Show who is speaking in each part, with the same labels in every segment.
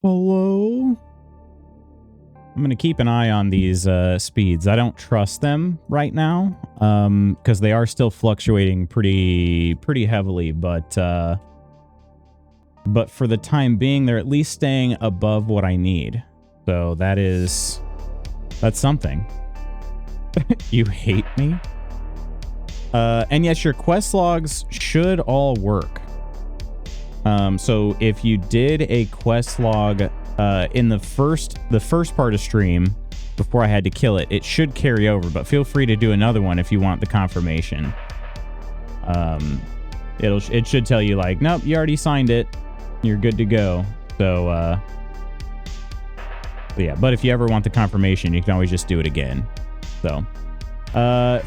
Speaker 1: Hello? I'm going to keep an eye on these speeds. I don't trust them right now because they are still fluctuating pretty heavily, but for the time being, they're at least staying above what I need. So that's something. You hate me? And yes, your quest logs should all work. So if you did a quest log in the first part of stream before I had to kill it, it should carry over, but feel free to do another one if you want the confirmation. It should tell you like, nope, you already signed it. You're good to go. So yeah, but if you ever want the confirmation, you can always just do it again. So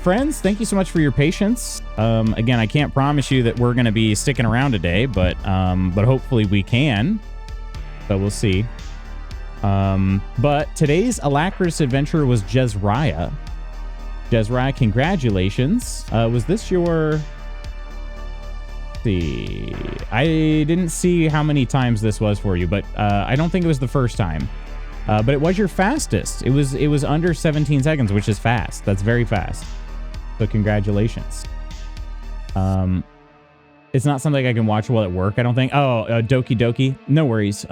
Speaker 1: friends, thank you so much for your patience. Again, I can't promise you that we're going to be sticking around today, but hopefully we can. So we'll see. But today's Alacritus adventure was Jezraya. Jezraya, congratulations. Was this your... Let's see. I didn't see how many times this was for you, but I don't think it was the first time. But it was your fastest. It was under 17 seconds, which is fast. That's very fast. So congratulations. It's not something I can watch while at work, I don't think. Oh, Doki Doki. No worries.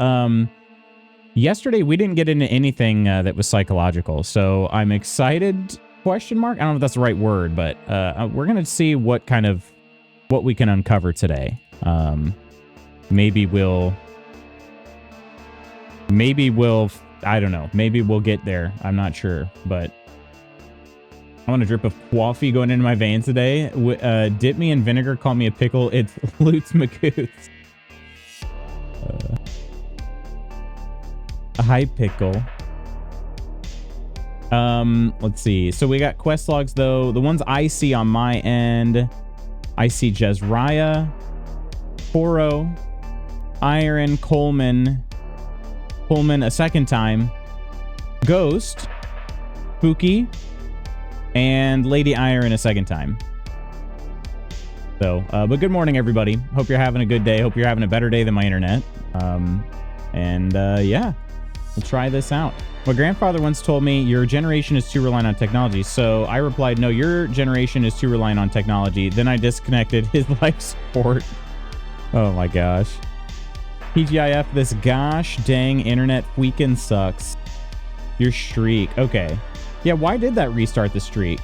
Speaker 1: Yesterday, we didn't get into anything that was psychological, so I'm excited, question mark? I don't know if that's the right word, but we're going to see what we can uncover today. Maybe we'll, I don't know. Maybe we'll get there. I'm not sure, but I want a drip of coffee going into my veins today. Dip me in vinegar, call me a pickle. It's Loots Magoots. Hi, pickle. Let's see. So we got quest logs, though. The ones I see on my end, I see Jezraya, Poro, Iron, Coleman a second time, Ghost, Spooky, and Lady Iron a second time. So, but good morning, everybody. Hope you're having a good day. Hope you're having a better day than my internet. Yeah, we'll try this out. My grandfather once told me, your generation is too reliant on technology. So I replied, no, your generation is too reliant on technology. Then I disconnected his life support. Oh my gosh. TGIF, this gosh dang internet weekend sucks. Your streak. Okay. Yeah, why did that restart the streak?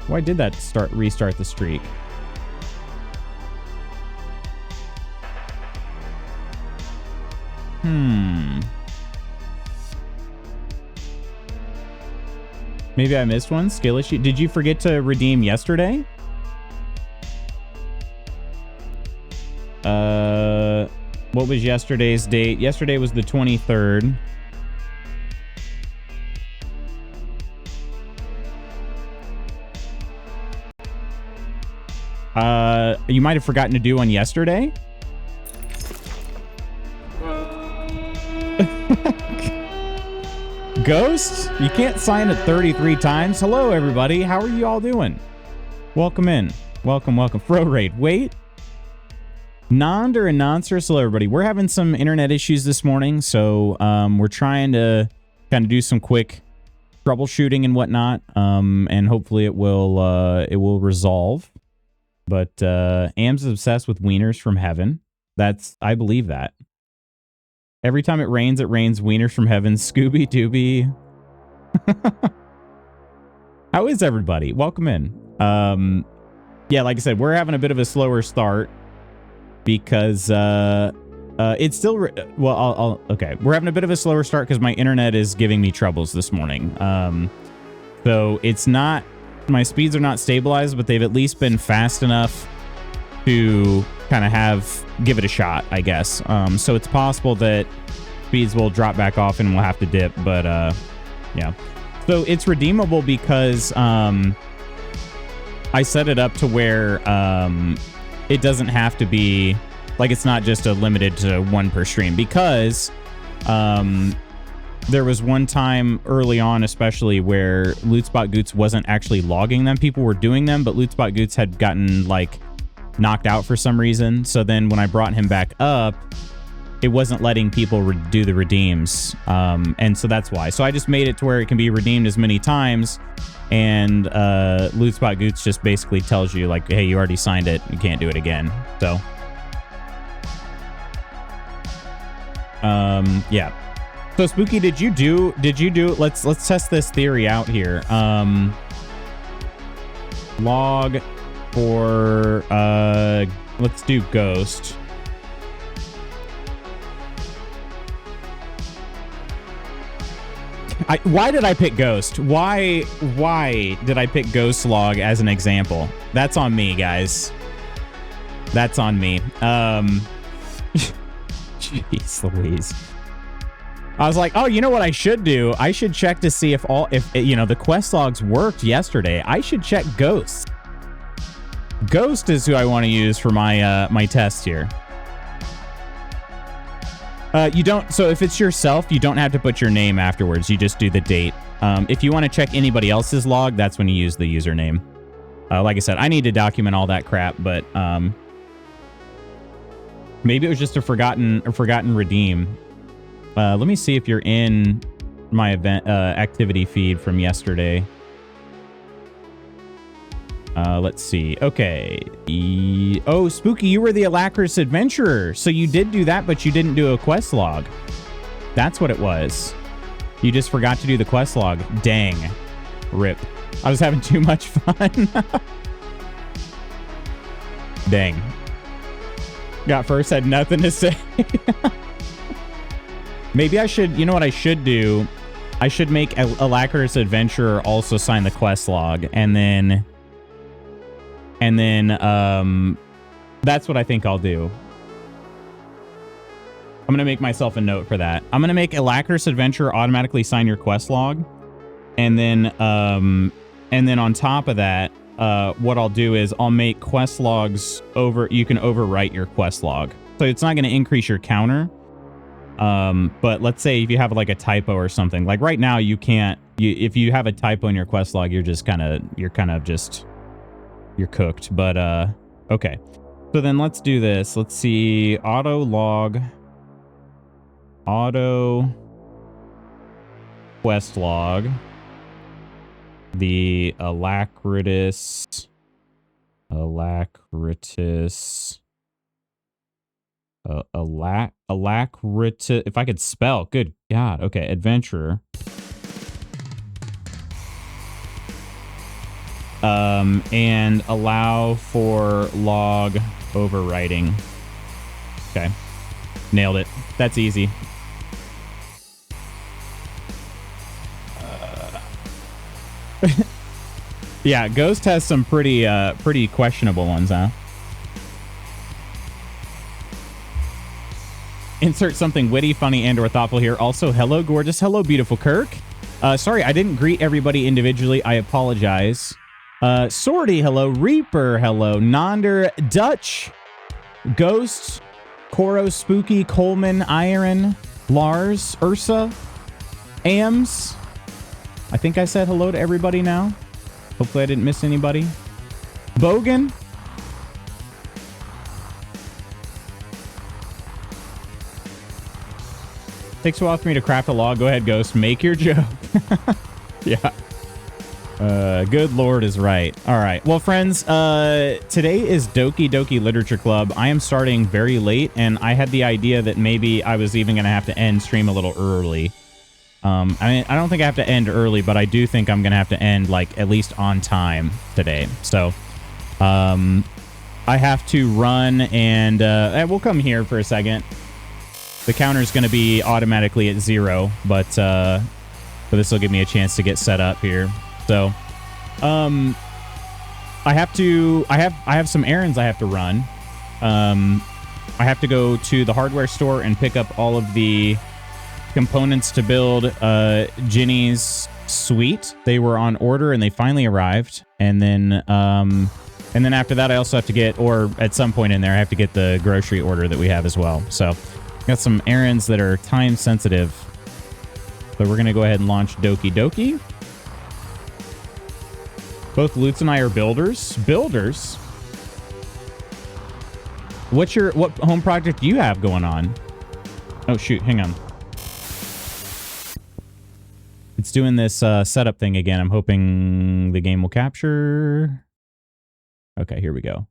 Speaker 1: Why did that restart the streak? Maybe I missed one. Skill issue. Did you forget to redeem yesterday? What was yesterday's date? Yesterday was the 23rd. You might have forgotten to do one yesterday. Ghost, you can't sign it 33 times. Hello, everybody. How are you all doing? Welcome in. Welcome. Fro Raid. Wait. Nonder and Nonsters, hello everybody. We're having some internet issues this morning, so we're trying to kind of do some quick troubleshooting and whatnot, and hopefully it will resolve. But Am's is obsessed with wieners from heaven. I believe that. Every time it rains wieners from heaven. Scooby Dooby. How is everybody? Welcome in. Yeah, like I said, we're having a bit of a slower start. Because it's still okay, we're having a bit of a slower start because my internet is giving me troubles this morning. So it's not, my speeds are not stabilized, but they've at least been fast enough to kind of give it a shot, I guess. So it's possible that speeds will drop back off and we'll have to dip, but yeah. So it's redeemable because I set it up to where it doesn't have to be, like, it's not just a limited to one per stream, because there was one time early on, especially, where Lootspot Goots wasn't actually logging them. People were doing them, but Lootspot Goots had gotten, like, knocked out for some reason. So then when I brought him back up, it wasn't letting people do the redeems. And so that's why. So I just made it to where it can be redeemed as many times. And Loot Spot Goots just basically tells you, like, hey, you already signed it. You can't do it again. So, yeah. So Spooky, did you do, let's test this theory out here. Log for, let's do Ghost. Why did I pick Ghost? Why did I pick Ghost Log as an example? That's on me, guys. That's on me. Jeez Louise. I was like, oh, you know what I should do? I should check to see if you know, the quest logs worked yesterday. I should check Ghost. Ghost is who I want to use for my my test here. You don't, so if it's yourself, you don't have to put your name afterwards. You just do the date. If you want to check anybody else's log, that's when you use the username. Like I said, I need to document all that crap, but maybe it was just a forgotten redeem. Let me see if you're in my event activity feed from yesterday. Let's see. Okay. Oh, Spooky, you were the Alacrious Adventurer. So you did do that, but you didn't do a quest log. That's what it was. You just forgot to do the quest log. Dang. Rip. I was having too much fun. Dang. Got first, had nothing to say. Maybe I should, you know what I should do? I should make Alacrious Adventurer also sign the quest log, and then that's what I think I'll do. I'm going to make myself a note for that. I'm going to make Alacrious Adventurer automatically sign your quest log. And then on top of that, what I'll do is I'll make quest logs you can overwrite your quest log. So it's not going to increase your counter. But let's say if you have like a typo or something, like right now you can't, if you have a typo in your quest log, you're cooked. But, okay. So then let's do this. Let's see. Auto quest log. The Alacritus. Alacritus. If I could spell. Good God. Okay. Adventurer. And allow for log overwriting. Okay. Nailed it. That's easy. Yeah, Ghost has some pretty questionable ones, huh? Insert something witty, funny, and or thoughtful here. Also, hello, gorgeous. Hello, beautiful Kirk. Sorry, I didn't greet everybody individually. I apologize. Sorty, hello. Reaper, hello. Nonder, Dutch, Ghost, Koro, Spooky, Coleman, Iron, Lars, Ursa, Ams. I think I said hello to everybody now. Hopefully I didn't miss anybody. Bogan. Takes a while for me to craft a log. Go ahead, Ghost. Make your joke. Yeah. Good Lord is right. All right. Well, friends, today is Doki Doki Literature Club. I am starting very late, and I had the idea that maybe I was even going to have to end stream a little early. I mean, I don't think I have to end early, but I do think I'm going to have to end, like, at least on time today. So, I have to run, and we'll come here for a second. The counter's going to be automatically at 0, but this will give me a chance to get set up here. So, I have some errands I have to run. I have to go to the hardware store and pick up all of the components to build Ginny's suite. They were on order and they finally arrived. And then after that, I also have to get, or at some point in there, I have to get the grocery order that we have as well. So, got some errands that are time sensitive. So we're gonna go ahead and launch Doki Doki. Both Lutz and I are builders. Builders? What home project do you have going on? Oh, shoot. Hang on. It's doing this setup thing again. I'm hoping the game will capture. Okay, here we go.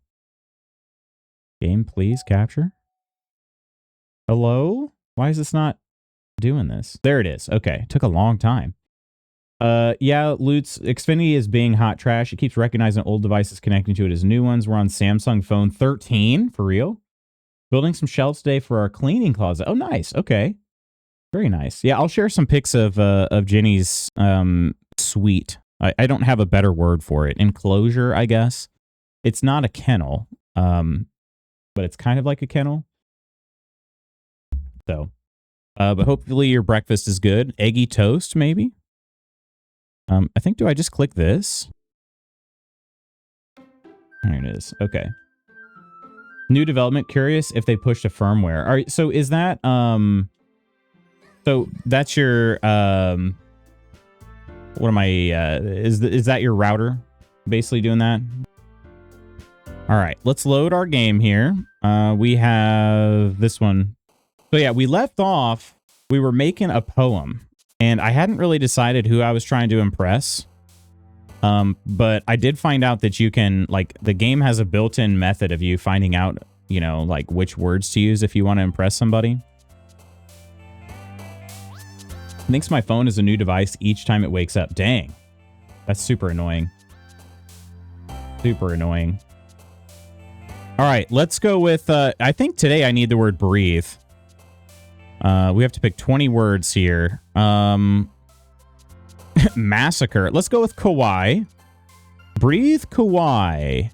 Speaker 1: Game, please capture. Hello? Why is this not doing this? There it is. Okay, took a long time. Yeah, Lutz, Xfinity is being hot trash. It keeps recognizing old devices connecting to it as new ones. We're on Samsung phone 13, for real. Building some shelves today for our cleaning closet. Oh, nice. Okay. Very nice. Yeah, I'll share some pics of Jenny's suite. I don't have a better word for it. Enclosure, I guess. It's not a kennel, but it's kind of like a kennel. So, but hopefully your breakfast is good. Eggy toast, maybe? I think, do I just click this? There it is. Okay. New development. Curious if they pushed a firmware. All right, so is that, so that's your, what am I, is that your router basically doing that? All right, let's load our game here. We have this one. So yeah, we left off, we were making a poem and I hadn't really decided who I was trying to impress. But I did find out that you can, like, the game has a built-in method of you finding out, you know, like which words to use if you want to impress somebody. Thinks my phone is a new device each time it wakes up. Dang. That's super annoying. Super annoying. All right, let's go with, I think today I need the word breathe. We have to pick 20 words here. Massacre. Let's go with kawaii. Breathe kawaii.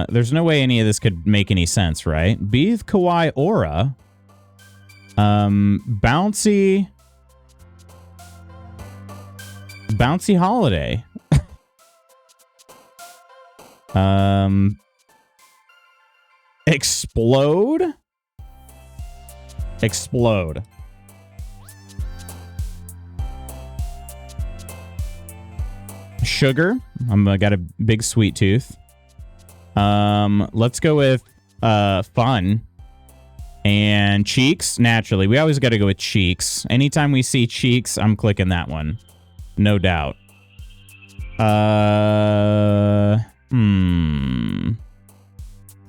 Speaker 1: There's no way any of this could make any sense, right? Breathe kawaii aura. Bouncy holiday. Explode. Sugar. I got a big sweet tooth. Let's go with fun. And cheeks, naturally. We always got to go with cheeks. Anytime we see cheeks, I'm clicking that one. No doubt.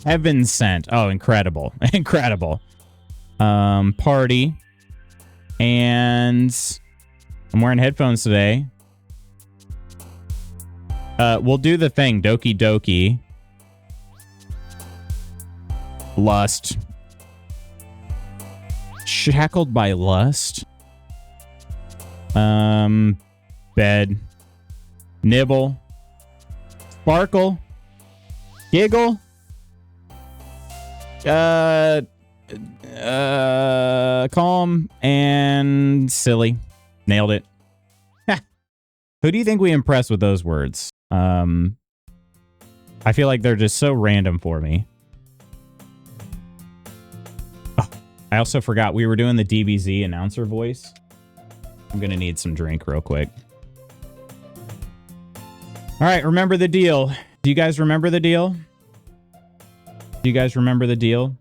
Speaker 1: Heaven sent. Oh, incredible. Incredible. Party. And I'm wearing headphones today. We'll do the thing. Doki Doki. Lust. Shackled by lust. Bed. Nibble. Sparkle. Giggle. Calm and silly. Nailed it. Who do you think we impressed with those words? I feel like they're just so random for me. Oh, I also forgot we were doing the DBZ announcer voice. I'm gonna need some drink real quick. All right, remember the deal. Do you guys remember the deal? Do you guys remember the deal?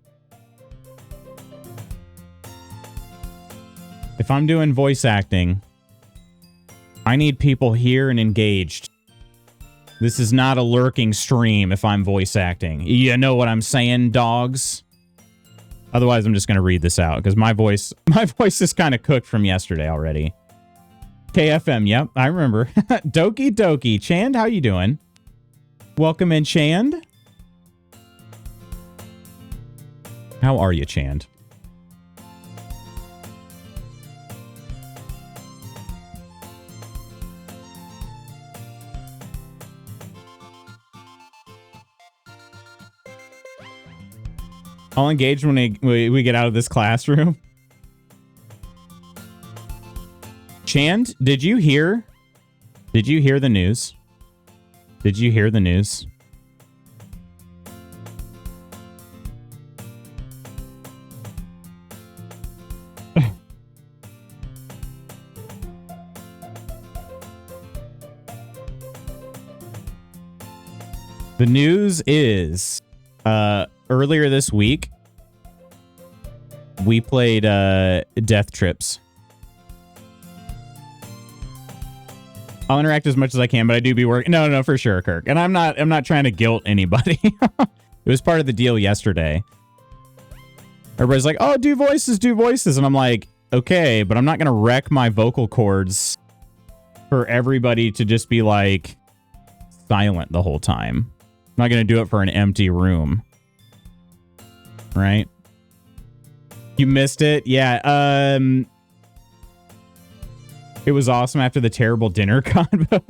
Speaker 1: If I'm doing voice acting, I need people here and engaged. This is not a lurking stream if I'm voice acting. You know what I'm saying, dogs? Otherwise, I'm just going to read this out because my voice is kind of cooked from yesterday already. KFM, yep, I remember. Doki Doki. Chand, how you doing? Welcome in, Chand. How are you, Chand? I'll engage when we get out of this classroom. Chand, did you hear the news? Did you hear the news? The news is, earlier this week, we played Death Trips. I'll interact as much as I can, but I do be working. No, for sure, Kirk. And I'm not trying to guilt anybody. It was part of the deal yesterday. Everybody's like, oh, do voices. And I'm like, okay, but I'm not going to wreck my vocal cords for everybody to just be like silent the whole time. I'm not going to do it for an empty room. Right? You missed it? Yeah. It was awesome after the terrible dinner combo.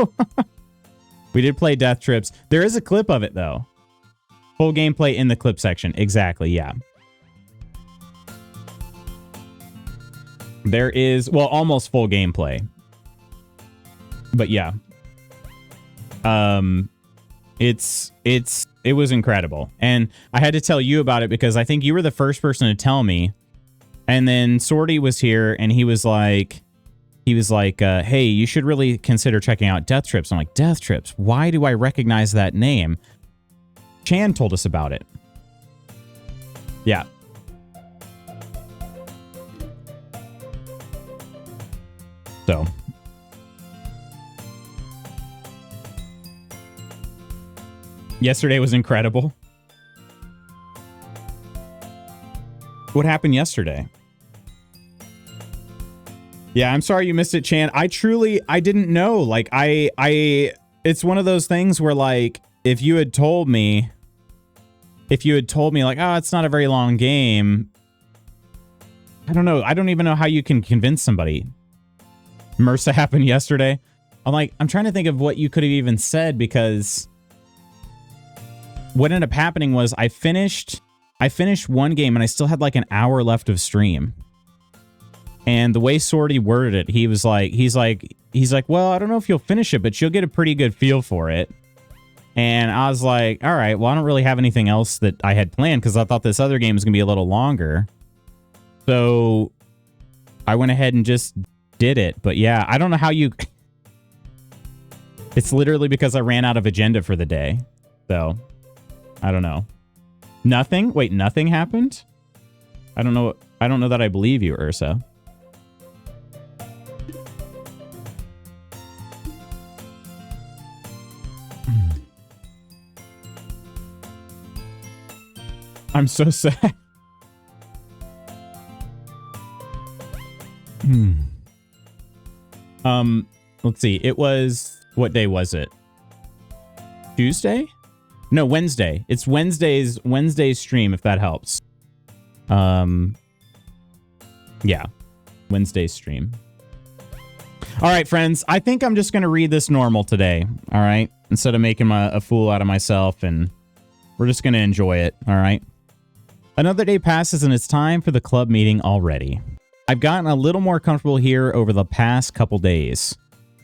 Speaker 1: We did play Death Trips. There is a clip of it, though. Full gameplay in the clip section. Exactly, yeah. There is, well, almost full gameplay. But yeah. It was incredible. And I had to tell you about it because I think you were the first person to tell me. And then Sorty was here and he was like, hey, you should really consider checking out Death Trips. I'm like, Death Trips? Why do I recognize that name? Chan told us about it. Yeah. So. Yesterday was incredible. What happened yesterday? Yeah, I'm sorry you missed it, Chan. I didn't know. Like, it's one of those things where, like, if you had told me, like, oh, it's not a very long game, I don't know. I don't even know how you can convince somebody. MRSA happened yesterday. I'm trying to think of what you could have even said, because what ended up happening was I finished one game and I still had like an hour left of stream. And the way Sorty worded it, he's like, well, I don't know if you'll finish it, but you'll get a pretty good feel for it. And I was like, all right, well, I don't really have anything else that I had planned because I thought this other game was going to be a little longer. So I went ahead and just did it. But yeah, I don't know how you... It's literally because I ran out of agenda for the day. So, I don't know. Nothing? Wait, nothing happened? I don't know that I believe you, Ursa. I'm so sad. Let's see. It was... What day was it? Tuesday? No, Wednesday. It's Wednesday's stream, if that helps. Yeah. Wednesday's stream. All right, friends. I think I'm just going to read this normal today. All right? Instead of making a fool out of myself, and we're just going to enjoy it. All right? Another day passes and it's time for the club meeting already. I've gotten a little more comfortable here over the past couple days.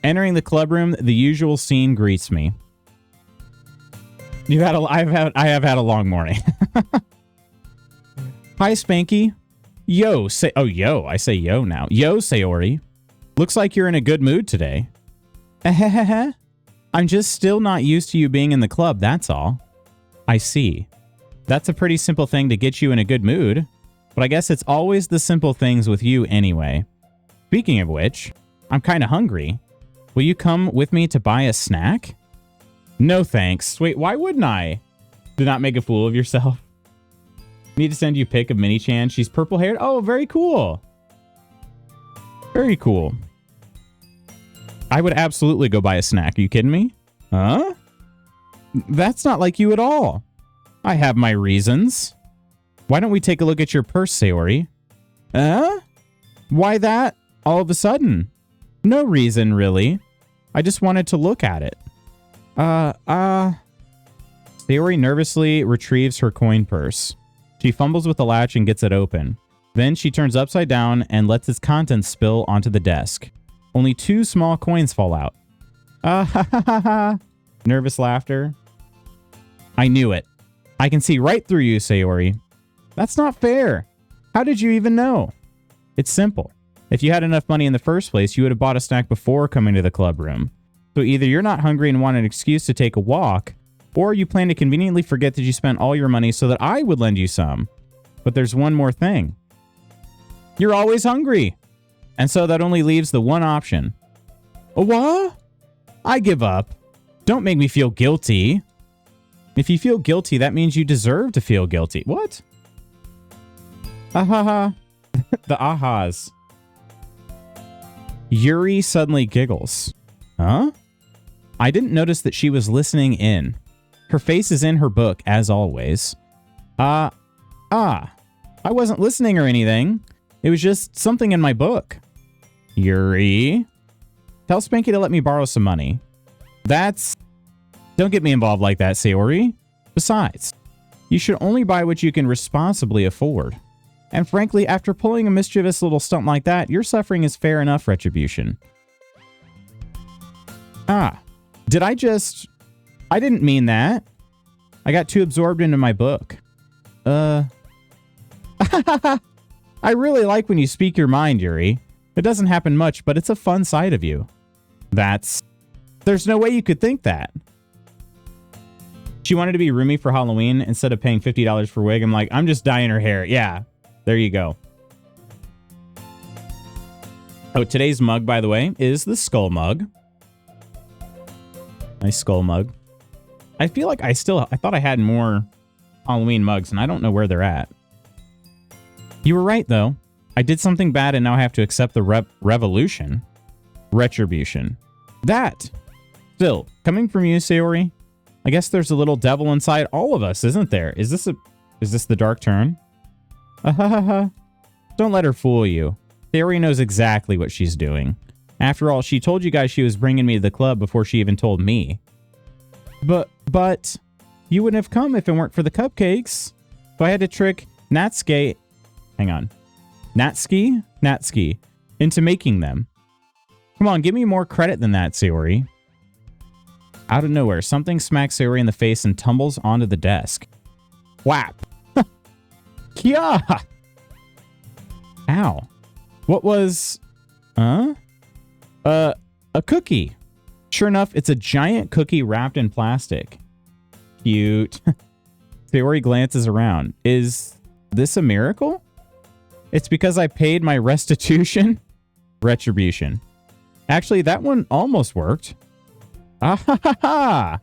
Speaker 1: Entering the club room, the usual scene greets me. I have had a long morning. Hi, Spanky. Yo, I say yo now. Yo, Sayori. Looks like you're in a good mood today. I'm just still not used to you being in the club, that's all. I see. That's a pretty simple thing to get you in a good mood. But I guess it's always the simple things with you anyway. Speaking of which, I'm kind of hungry. Will you come with me to buy a snack? No thanks. Wait, why wouldn't I? Do not make a fool of yourself. Need to send you a pic of Mini-chan. She's purple haired. Oh, very cool. Very cool. I would absolutely go buy a snack. Are you kidding me? Huh? That's not like you at all. I have my reasons. Why don't we take a look at your purse, Sayori? Why that? All of a sudden? No reason, really. I just wanted to look at it. Sayori nervously retrieves her coin purse. She fumbles with the latch and gets it open. Then she turns upside down and lets its contents spill onto the desk. Only 2 small coins fall out. Nervous laughter. I knew it. I can see right through you, Sayori. That's not fair. How did you even know? It's simple. If you had enough money in the first place, you would have bought a snack before coming to the club room. So either you're not hungry and want an excuse to take a walk, Or you plan to conveniently forget that you spent all your money so that I would lend you some. But there's one more thing. You're always hungry. And so that only leaves the one option. What? I give up. Don't make me feel guilty. If you feel guilty, that means you deserve to feel guilty. What? Ahaha. The ahas. Yuri suddenly giggles. Huh? I didn't notice that she was listening in. Her face is in her book, as always. I wasn't listening or anything. It was just something in my book. Yuri? Tell Spanky to let me borrow some money. Don't get me involved like that, Sayori. Besides, you should only buy what you can responsibly afford. And frankly, after pulling a mischievous little stunt like that, your suffering is fair enough retribution. Did I didn't mean that. I got too absorbed into my book. I really like when you speak your mind, Yuri. It doesn't happen much, but it's a fun side of you. There's no way you could think that. She wanted to be roomy for Halloween instead of paying $50 for wig. I'm like, I'm just dyeing her hair. Yeah, there you go. Oh, today's mug, by the way, is the skull mug. Nice skull mug. I feel like I thought I had more Halloween mugs, and I don't know where they're at. You were right, though. I did something bad, and now I have to accept the retribution. Still, coming from you, Sayori, I guess there's a little devil inside all of us, isn't there? Is this the dark turn? Don't let her fool you. Sayori knows exactly what she's doing. After all, she told you guys she was bringing me to the club before she even told me. But you wouldn't have come if it weren't for the cupcakes. So I had to trick Natsuki into making them. Come on, give me more credit than that, Sayori. Out of nowhere, something smacks Sayori in the face and tumbles onto the desk. Whap! Kia! Ow. What was... a cookie. Sure enough, it's a giant cookie wrapped in plastic. Cute. Sayori glances around. Is this a miracle? It's because I paid my restitution? Retribution. Actually, that one almost worked. I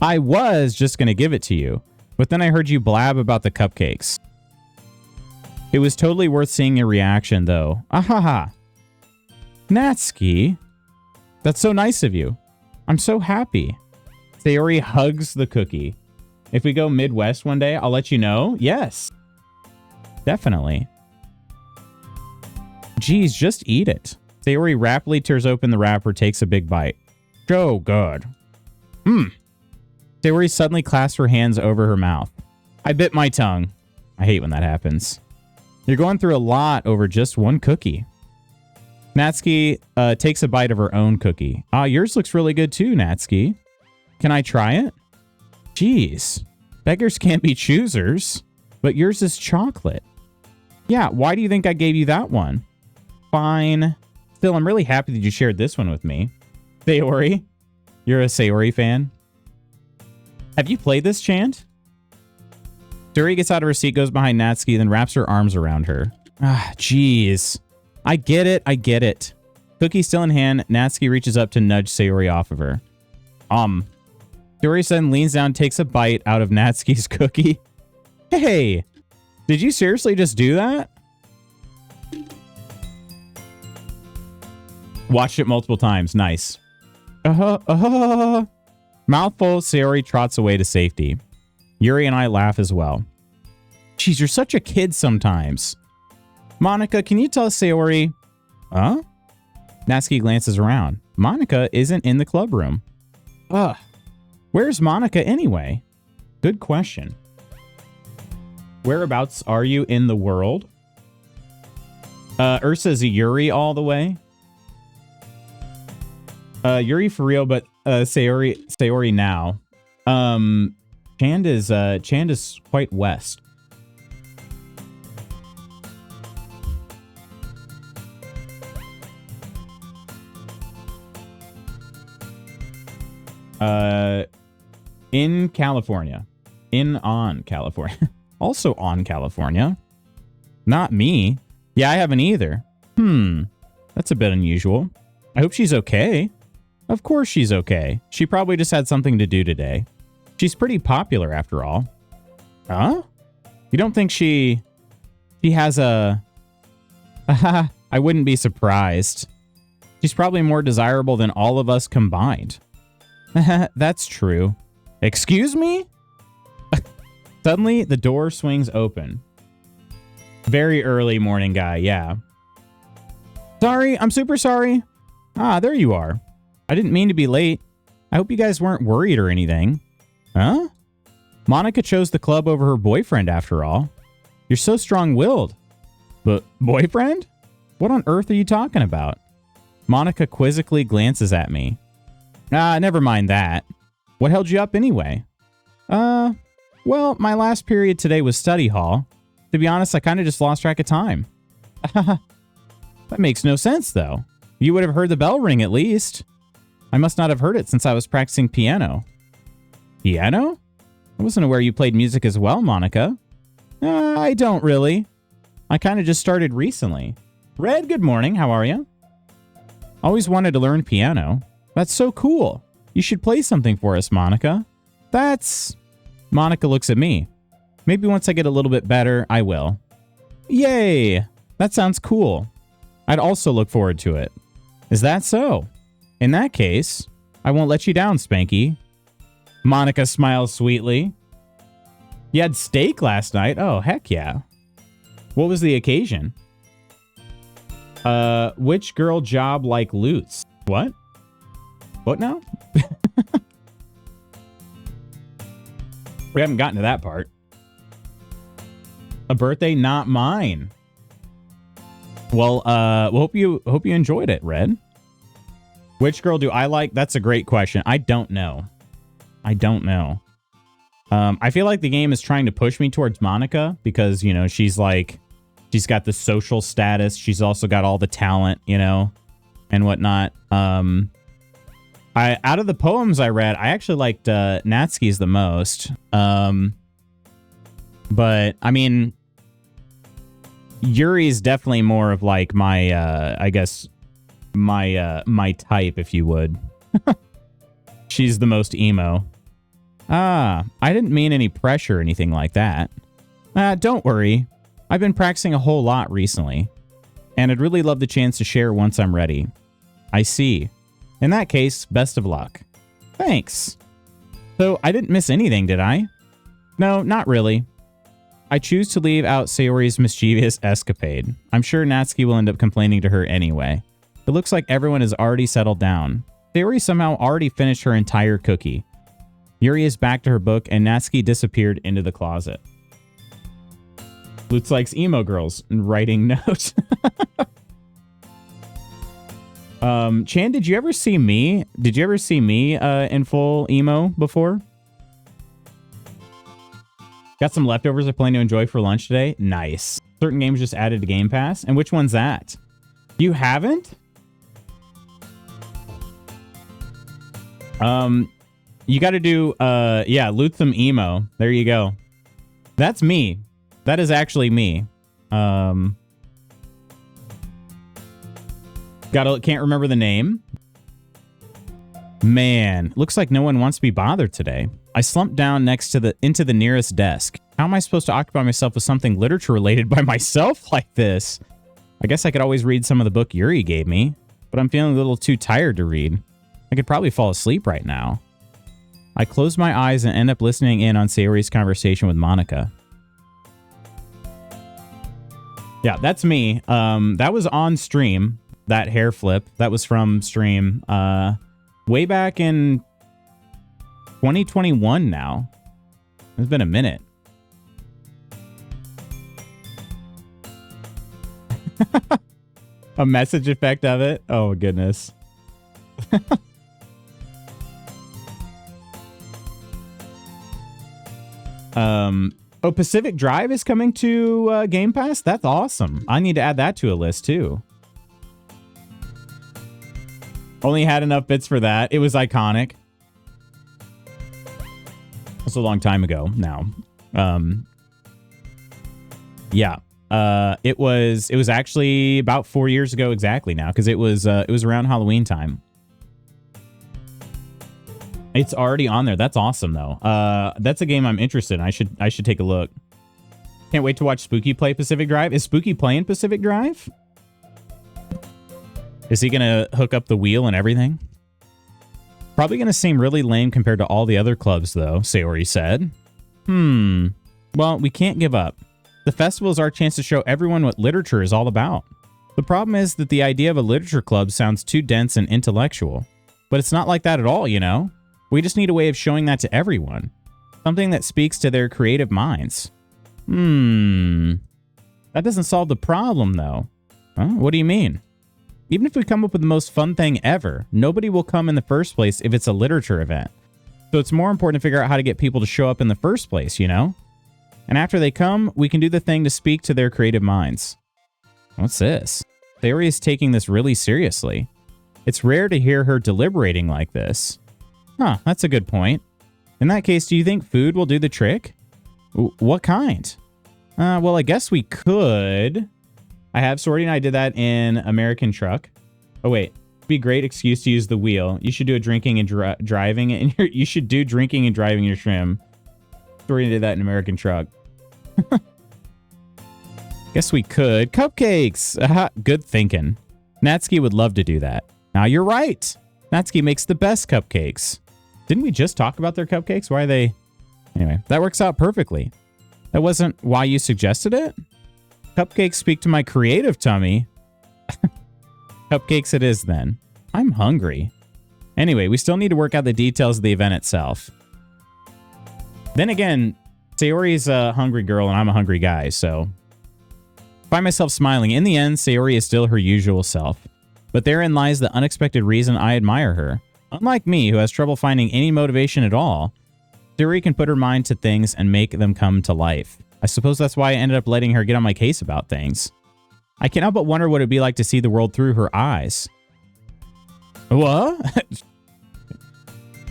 Speaker 1: was just going to give it to you, but then I heard you blab about the cupcakes. It was totally worth seeing your reaction, though. Natsuki, that's so nice of you. I'm so happy. Sayori hugs the cookie. If we go Midwest one day, I'll let you know. Yes, definitely. Geez, just eat it. Sayori rapidly tears open the wrapper, takes a big bite. So good. Sayori suddenly clasps her hands over her mouth. I bit my tongue. I hate when that happens. You're going through a lot over just one cookie. Natsuki takes a bite of her own cookie. Yours looks really good too, Natsuki. Can I try it? Jeez. Beggars can't be choosers. But yours is chocolate. Yeah, why do you think I gave you that one? Fine. Still, I'm really happy that you shared this one with me. Sayori? You're a Sayori fan? Have you played this chant? Sayori gets out of her seat, goes behind Natsuki, then wraps her arms around her. Jeez. I get it. Cookie still in hand, Natsuki reaches up to nudge Sayori off of her. Sayori then leans down, takes a bite out of Natsuki's cookie. Hey! Did you seriously just do that? Watched it multiple times. Nice. Mouthful, Sayori trots away to safety. Yuri and I laugh as well. Jeez, you're such a kid sometimes. Monica, can you tell Sayori? Huh? Natsuki glances around. Monica isn't in the club room. Where's Monica anyway? Good question. Whereabouts are you in the world? Ursa's a Yuri all the way. Yuri for real, but Sayori now. Chand is quite west. In California. On California. Also on California. Not me. Yeah, I haven't either. That's a bit unusual. I hope she's okay. Of course she's okay. She probably just had something to do today. She's pretty popular after all. Huh? You don't think she has a... I wouldn't be surprised. She's probably more desirable than all of us combined. That's true. Excuse me? Suddenly, the door swings open. Very early morning guy, yeah. Sorry, I'm super sorry. Ah, there you are. I didn't mean to be late. I hope you guys weren't worried or anything. Huh? Monica chose the club over her boyfriend after all. You're so strong-willed. But boyfriend? What on earth are you talking about? Monica quizzically glances at me. Ah, never mind that. What held you up anyway? Well, my last period today was study hall. To be honest, I kind of just lost track of time. That makes no sense, though. You would have heard the bell ring at least. I must not have heard it since I was practicing piano. Piano? I wasn't aware you played music as well, Monica. I don't really. I kind of just started recently. Red, good morning. How are you? Always wanted to learn piano. That's so cool. You should play something for us, Monica. That's... Monica looks at me. Maybe once I get a little bit better, I will. Yay! That sounds cool. I'd also look forward to it. Is that so? In that case, I won't let you down, Spanky. Monica smiles sweetly. You had steak last night? Oh, heck yeah. What was the occasion? Which girl job like Lutz? What? What now? We haven't gotten to that part. A birthday, not mine. Well, hope you enjoyed it, Red. Which girl do I like? That's a great question. I don't know. I don't know. I feel like the game is trying to push me towards Monica because, you know, she's like, she's got the social status. She's also got all the talent, you know, and whatnot. Out of the poems I read, I actually liked Natsuki's the most. But I mean, Yuri's definitely more of like my, I guess, my type, if you would. She's the most emo. Ah, I didn't mean any pressure or anything like that. Don't worry. I've been practicing a whole lot recently, and I'd really love the chance to share once I'm ready. I see. In that case, best of luck. Thanks. So, I didn't miss anything, did I? No, not really. I choose to leave out Sayori's mischievous escapade. I'm sure Natsuki will end up complaining to her anyway. It looks like everyone has already settled down. Sayori somehow already finished her entire cookie. Yuri is back to her book, and Natsuki disappeared into the closet. Lutz likes emo girls and writing notes. Chan, did you ever see me? Did you ever see me in full emo before? Got some leftovers I plan to enjoy for lunch today. Nice. Certain games just added to Game Pass. And which one's that? You haven't? You got to do, yeah, Luthum emo. There you go. That's me. That is actually me. Can't remember the name. Man, looks like no one wants to be bothered today. I slumped down into the nearest desk. How am I supposed to occupy myself with something literature related by myself like this? I guess I could always read some of the book Yuri gave me, but I'm feeling a little too tired to read. I could probably fall asleep right now. I close my eyes and end up listening in on Sayori's conversation with Monica. Yeah, that's me. That was on stream. That hair flip. That was from stream. Way back in 2021 now. It's been a minute. A message effect of it? Oh, goodness. Oh, Pacific Drive is coming to Game Pass? That's awesome. I need to add that to a list, too. Only had enough bits for that. It was iconic. was a long time ago now. Yeah. It was actually about 4 years ago exactly now, because it was around Halloween time. It's already on there. That's awesome though. That's a game I'm interested in. I should take a look. Can't wait to watch Spooky play Pacific Drive. Is Spooky playing Pacific Drive? Is he gonna hook up the wheel and everything? Probably gonna seem really lame compared to all the other clubs though, Sayori said. Well, we can't give up. The festival is our chance to show everyone what literature is all about. The problem is that the idea of a literature club sounds too dense and intellectual. But it's not like that at all, you know? We just need a way of showing that to everyone. Something that speaks to their creative minds. That doesn't solve the problem, though. Huh? What do you mean? Even if we come up with the most fun thing ever, nobody will come in the first place if it's a literature event. So it's more important to figure out how to get people to show up in the first place, you know? And after they come, we can do the thing to speak to their creative minds. What's this? Sayori is taking this really seriously. It's rare to hear her deliberating like this. Huh, that's a good point. In that case, do you think food will do the trick? What kind? Well, I guess we could. I have. Sorty and I did that in American Truck. Oh, wait. Be a great excuse to use the wheel. You should do a drinking and driving. And you should do drinking and driving your trim. Sorty did that in American Truck. Guess we could. Cupcakes! Good thinking. Natsuki would love to do that. Now you're right. Natsuki makes the best cupcakes. Didn't we just talk about their cupcakes? Why are they... Anyway, that works out perfectly. That wasn't why you suggested it? Cupcakes speak to my creative tummy. Cupcakes it is then. I'm hungry. Anyway, we still need to work out the details of the event itself. Then again, Sayori's a hungry girl and I'm a hungry guy, so... Find myself smiling. In the end, Sayori is still her usual self. But therein lies the unexpected reason I admire her. Unlike me, who has trouble finding any motivation at all, Sayori can put her mind to things and make them come to life. I suppose that's why I ended up letting her get on my case about things. I can't help but wonder what it'd be like to see the world through her eyes. What?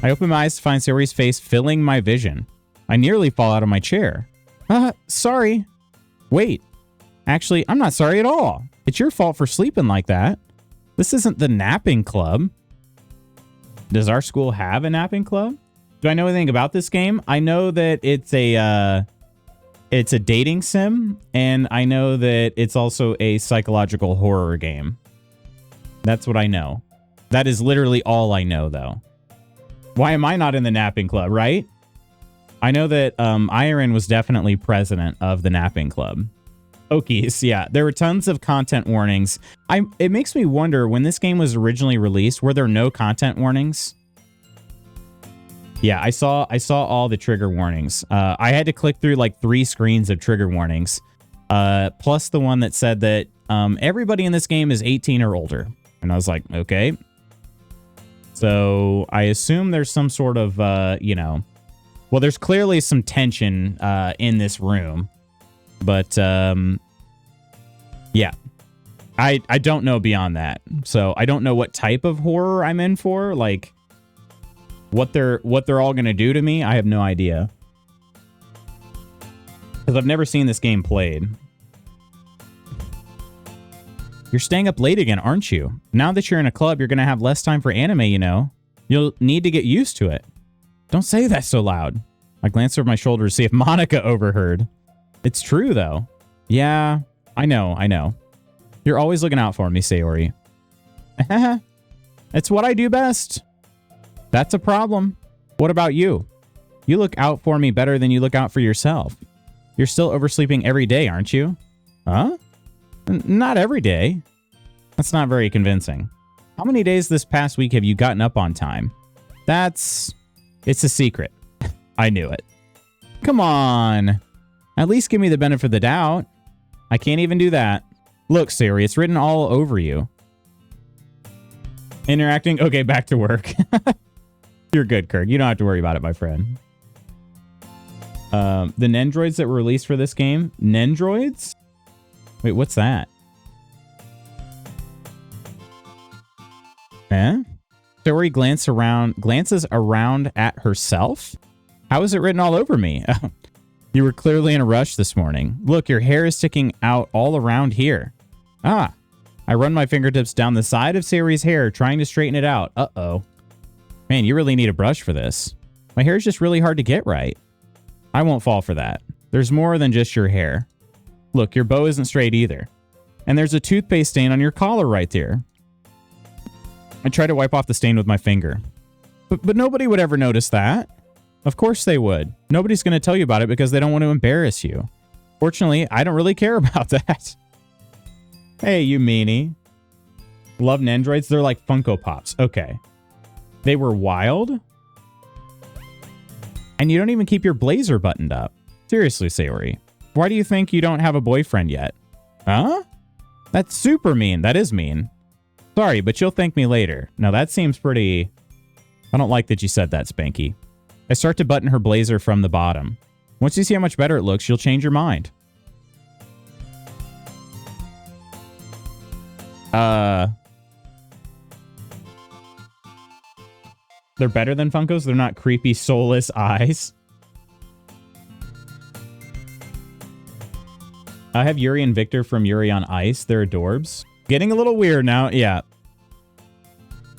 Speaker 1: I open my eyes to find Sayori's face filling my vision. I nearly fall out of my chair. Sorry. Wait. Actually, I'm not sorry at all. It's your fault for sleeping like that. This isn't the napping club. Does our school have a napping club? Do I know anything about this game? I know that it's a dating sim, and I know that it's also a psychological horror game. That's what I know. That is literally all I know, though. Why am I not in the napping club, right? I know that Iron was definitely president of the napping club. Okies, yeah. There were tons of content warnings. It makes me wonder, when this game was originally released, were there no content warnings? Yeah, I saw all the trigger warnings. I had to click through like 3 screens of trigger warnings, plus the one that said that everybody in this game is 18 or older. And I was like, okay. So I assume there's some sort of, you know, well, there's clearly some tension in this room. But, yeah, I don't know beyond that. So I don't know what type of horror I'm in for. Like, what they're all going to do to me, I have no idea. Because I've never seen this game played. You're staying up late again, aren't you? Now that you're in a club, you're going to have less time for anime, you know. You'll need to get used to it. Don't say that so loud. I glance over my shoulder to see if Monica overheard. It's true, though. Yeah, I know. You're always looking out for me, Sayori. It's what I do best. That's a problem. What about you? You look out for me better than you look out for yourself. You're still oversleeping every day, aren't you? Huh? Not every day. That's not very convincing. How many days this past week have you gotten up on time? It's a secret. I knew it. Come on. At least give me the benefit of the doubt. I can't even do that. Look, Sayori, it's written all over you. Interacting? Okay, back to work. You're good, Kirk. You don't have to worry about it, my friend. The Nendroids that were released for this game? Nendroids? Wait, what's that? Sayori glances around at herself? How is it written all over me? You were clearly in a rush this morning. Look, your hair is sticking out all around here. Ah. I run my fingertips down the side of Sayori's hair, trying to straighten it out. Uh-oh. Man, you really need a brush for this. My hair is just really hard to get right. I won't fall for that. There's more than just your hair. Look, your bow isn't straight either. And there's a toothpaste stain on your collar right there. I try to wipe off the stain with my finger. But nobody would ever notice that. Of course they would. Nobody's going to tell you about it because they don't want to embarrass you. Fortunately, I don't really care about that. Hey, you meanie. Love Nendroids? They're like Funko Pops. Okay. They were wild? And you don't even keep your blazer buttoned up. Seriously, Sayori. Why do you think you don't have a boyfriend yet? Huh? That's super mean. That is mean. Sorry, but you'll thank me later. Now that seems pretty... I don't like that you said that, Spanky. I start to button her blazer from the bottom. Once you see how much better it looks, you'll change your mind. They're better than Funkos? They're not creepy, soulless eyes? I have Yuri and Victor from Yuri on Ice. They're adorbs. Getting a little weird now. Yeah.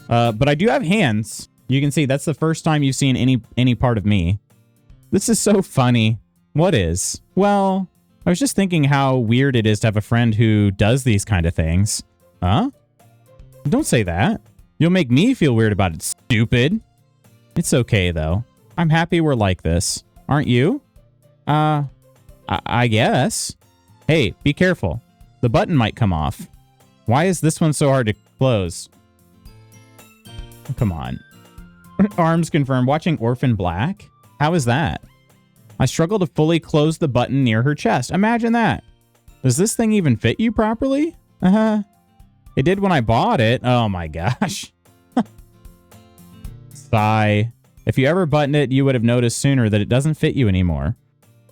Speaker 1: But I do have hands. You can see that's the first time you've seen any part of me. This is so funny. What is? Well, I was just thinking how weird it is to have a friend who does these kind of things. Huh? Don't say that. You'll make me feel weird about it, stupid. It's okay, though. I'm happy we're like this. Aren't you? I guess. Hey, be careful. The button might come off. Why is this one so hard to close? Oh, come on. Arms confirmed. Watching Orphan Black? How is that? I struggle to fully close the button near her chest. Imagine that. Does this thing even fit you properly? Uh-huh. It did when I bought it. Oh my gosh. Sigh. If you ever buttoned it, you would have noticed sooner that it doesn't fit you anymore.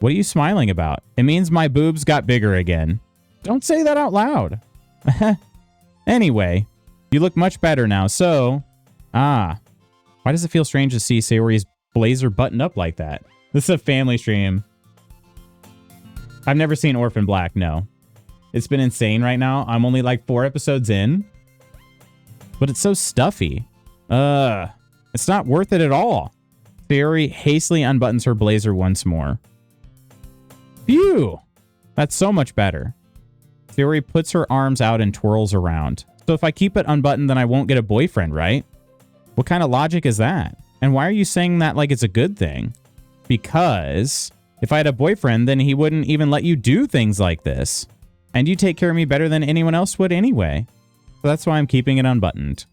Speaker 1: What are you smiling about? It means my boobs got bigger again. Don't say that out loud. Anyway, you look much better now, so... Ah. Why does it feel strange to see Sayori's blazer buttoned up like that? This is a family stream. I've never seen Orphan Black, no. It's been insane right now. I'm only like 4 episodes in. But it's so stuffy. It's not worth it at all. Sayori hastily unbuttons her blazer once more. Phew! That's so much better. Sayori puts her arms out and twirls around. So if I keep it unbuttoned, then I won't get a boyfriend, right? What kind of logic is that? And why are you saying that like it's a good thing? Because if I had a boyfriend, then he wouldn't even let you do things like this. And you take care of me better than anyone else would anyway. So that's why I'm keeping it unbuttoned.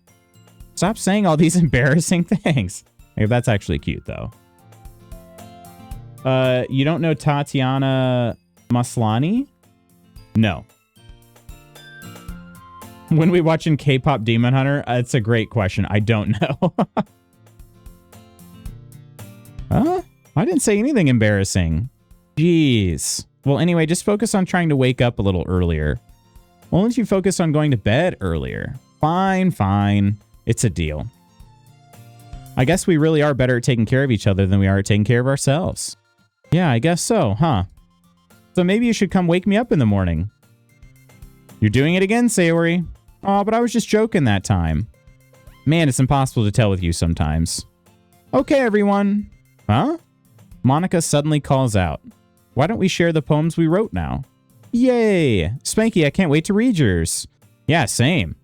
Speaker 1: Stop saying all these embarrassing things. Hey, that's actually cute, though. You don't know Tatiana Maslany? No. When we watching K-pop Demon Hunter? It's a great question. I don't know. Huh? I didn't say anything embarrassing. Jeez. Well, anyway, just focus on trying to wake up a little earlier. Why don't you focus on going to bed earlier? Fine, fine. It's a deal. I guess we really are better at taking care of each other than we are at taking care of ourselves. Yeah, I guess so, huh? So maybe you should come wake me up in the morning. You're doing it again, Sayori. Oh, but I was just joking that time. Man, it's impossible to tell with you sometimes. Okay, everyone. Huh? Monica suddenly calls out. Why don't we share the poems we wrote now? Yay! Spanky, I can't wait to read yours. Yeah, same.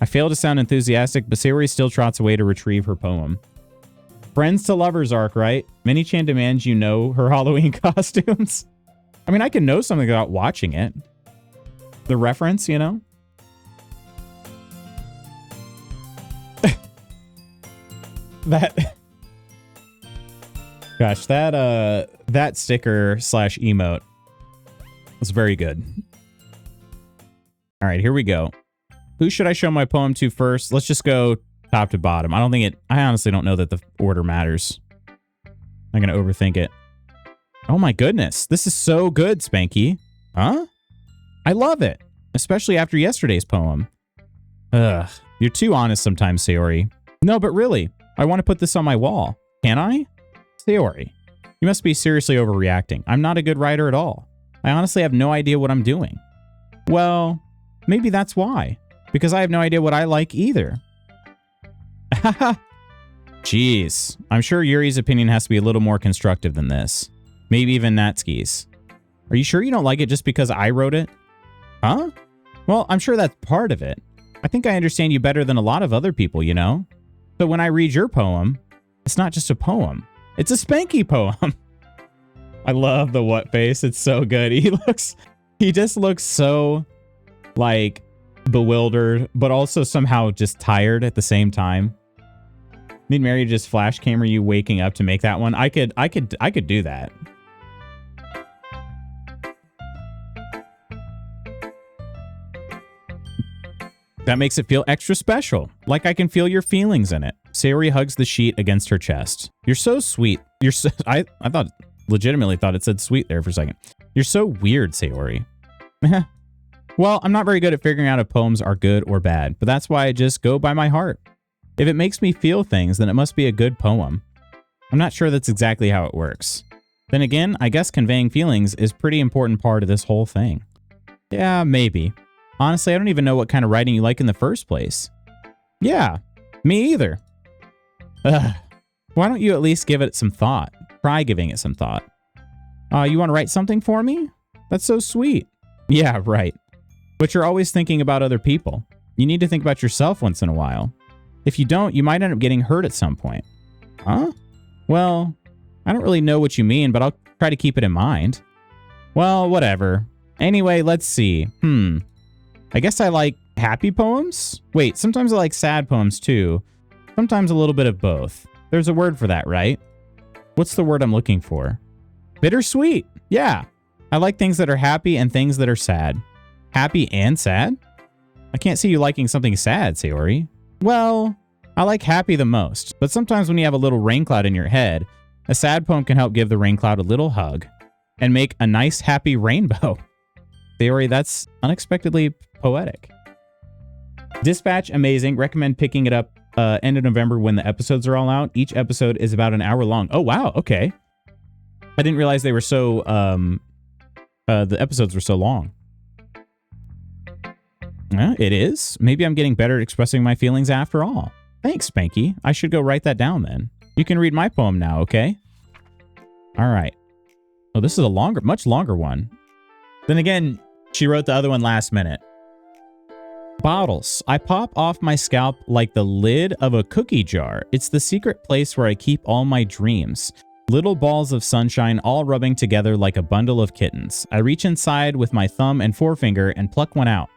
Speaker 1: I fail to sound enthusiastic, but Sayori still trots away to retrieve her poem. Friends to lovers arc, right? Mini-chan demands you know her Halloween costumes. I mean, I can know something about watching it. The reference, you know? Gosh, that sticker / emote was very good. All right, here we go. Who should I show my poem to first? Let's just go top to bottom. I honestly don't know that the order matters. I'm going to overthink it. Oh my goodness. This is so good, Spanky. Huh? I love it. Especially after yesterday's poem. Ugh. You're too honest sometimes, Sayori. No, but really, I want to put this on my wall. Can I? Sayori. You must be seriously overreacting. I'm not a good writer at all. I honestly have no idea what I'm doing. Well, maybe that's why. Because I have no idea what I like either. Haha. Jeez. I'm sure Yuri's opinion has to be a little more constructive than this. Maybe even Natsuki's. Are you sure you don't like it just because I wrote it? Huh? Well, I'm sure that's part of it. I think I understand you better than a lot of other people, you know? So when I read your poem, it's not just a poem. It's a spanky poem. I love the what face. It's so good. He just looks so, like, bewildered, but also somehow just tired at the same time. Need Mary just flash camera you waking up to make that one. I could do that. That makes it feel extra special. Like I can feel your feelings in it. Sayori hugs the sheet against her chest. You're so sweet. You're so, I legitimately thought it said sweet there for a second. You're so weird, Sayori. Well, I'm not very good at figuring out if poems are good or bad, but that's why I just go by my heart. If it makes me feel things, then it must be a good poem. I'm not sure that's exactly how it works. Then again, I guess conveying feelings is a pretty important part of this whole thing. Yeah, maybe. Honestly, I don't even know what kind of writing you like in the first place. Yeah, me either. Ugh. Why don't you at least give it some thought? Try giving it some thought. You want to write something for me? That's so sweet. Yeah, right. But you're always thinking about other people. You need to think about yourself once in a while. If you don't, you might end up getting hurt at some point. Huh? Well, I don't really know what you mean, but I'll try to keep it in mind. Well, whatever. Anyway, let's see. I guess I like happy poems? Wait, sometimes I like sad poems too. Sometimes a little bit of both. There's a word for that, right? What's the word I'm looking for? Bittersweet. Yeah. I like things that are happy and things that are sad. Happy and sad? I can't see you liking something sad, Sayori. Well, I like happy the most, but sometimes when you have a little rain cloud in your head, a sad poem can help give the rain cloud a little hug and make a nice happy rainbow. Sayori, that's unexpectedly poetic. Dispatch, amazing. Recommend picking it up end of November when the episodes are all out. Each episode is about an hour long. Oh, wow. Okay. I didn't realize they were so, the episodes were so long. It is. Maybe I'm getting better at expressing my feelings after all. Thanks, Spanky. I should go write that down then. You can read my poem now, okay? All right. Oh, this is a much longer one. Then again, she wrote the other one last minute. Bottles. I pop off my scalp like the lid of a cookie jar. It's the secret place where I keep all my dreams. Little balls of sunshine all rubbing together like a bundle of kittens. I reach inside with my thumb and forefinger and pluck one out.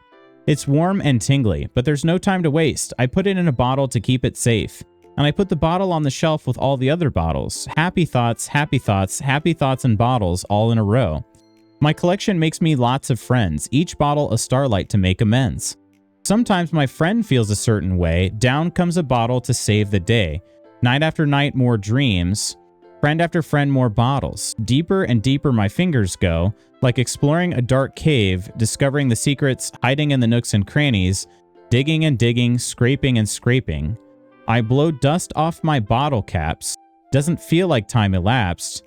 Speaker 1: It's warm and tingly, but there's no time to waste. I put it in a bottle to keep it safe. And I put the bottle on the shelf with all the other bottles. Happy thoughts, happy thoughts, happy thoughts and bottles all in a row. My collection makes me lots of friends, each bottle a starlight to make amends. Sometimes my friend feels a certain way, down comes a bottle to save the day. Night after night, more dreams. Friend after friend, more bottles. Deeper and deeper my fingers go, like exploring a dark cave, discovering the secrets hiding in the nooks and crannies, digging and digging, scraping and scraping. I blow dust off my bottle caps. Doesn't feel like time elapsed.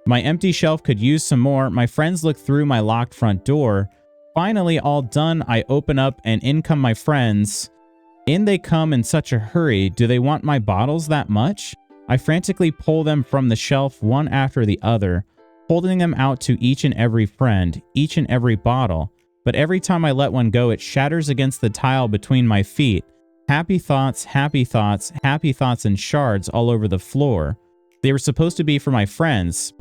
Speaker 1: My empty shelf could use some more. My friends look through my locked front door. Finally, all done, I open up and in come my friends. In they come in such a hurry. Do they want my bottles that much? I frantically pull them from the shelf one after the other, holding them out to each and every friend, each and every bottle. But every time I let one go, it shatters against the tile between my feet. Happy thoughts, happy thoughts, happy thoughts in shards all over the floor. They were supposed to be for my friends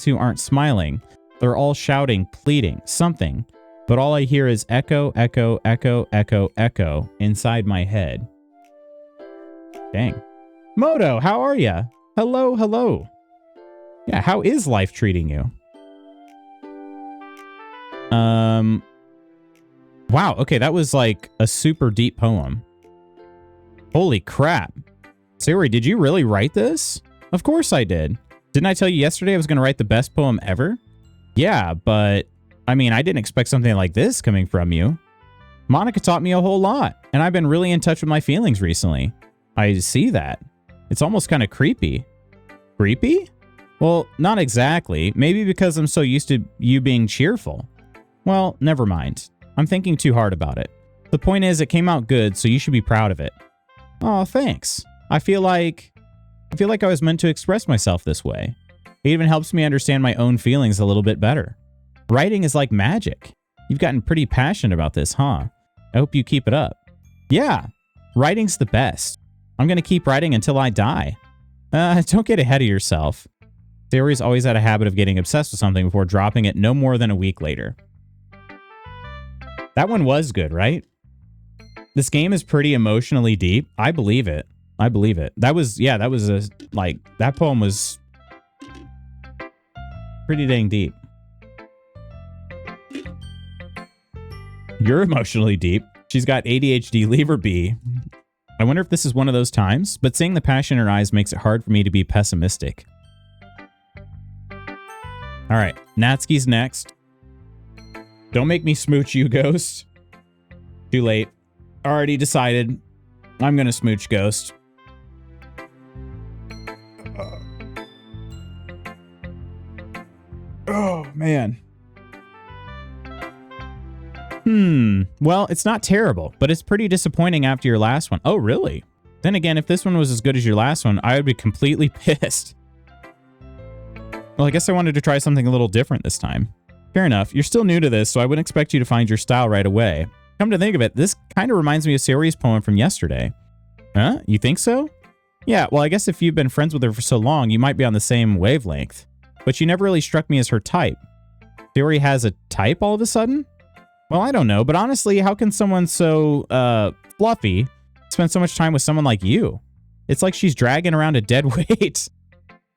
Speaker 1: who aren't smiling. They're all shouting, pleading, something. But all I hear is echo, echo, echo, echo, echo inside my head. Dang. Moto, how are ya? Hello, hello. Yeah, how is life treating you? Wow, okay, that was like a super deep poem. Holy crap. Sayori, did you really write this? Of course I did. Didn't I tell you yesterday I was going to write the best poem ever? Yeah, but I mean, I didn't expect something like this coming from you. Monica taught me a whole lot, and I've been really in touch with my feelings recently. I see that. It's almost kind of creepy. Creepy? Well, not exactly. Maybe because I'm so used to you being cheerful. Well, never mind. I'm thinking too hard about it. The point is, it came out good, so you should be proud of it. Oh, thanks. I feel like I was meant to express myself this way. It even helps me understand my own feelings a little bit better. Writing is like magic. You've gotten pretty passionate about this, huh? I hope you keep it up. Yeah, writing's the best. I'm gonna keep writing until I die. Don't get ahead of yourself. Sayori's always had a habit of getting obsessed with something before dropping it no more than a week later. That one was good, right? This game is pretty emotionally deep. I believe it. I believe it. That was that poem was pretty dang deep. You're emotionally deep. She's got ADHD, leave her be. I wonder if this is one of those times, but seeing the passion in her eyes makes it hard for me to be pessimistic. All right, Natsuki's next. Don't make me smooch you, Ghost. Too late. Already decided. I'm gonna smooch Ghost. Oh, man. Well, it's not terrible, but it's pretty disappointing after your last one. Oh, really? Then again, if this one was as good as your last one, I would be completely pissed. Well, I guess I wanted to try something a little different this time. Fair enough. You're still new to this, so I wouldn't expect you to find your style right away. Come to think of it, this kind of reminds me of Sayori's poem from yesterday. Huh? You think so? Yeah, well, I guess if you've been friends with her for so long, you might be on the same wavelength. But she never really struck me as her type. Sayori has a type all of a sudden? Well, I don't know, but honestly, how can someone so, fluffy spend so much time with someone like you? It's like she's dragging around a dead weight.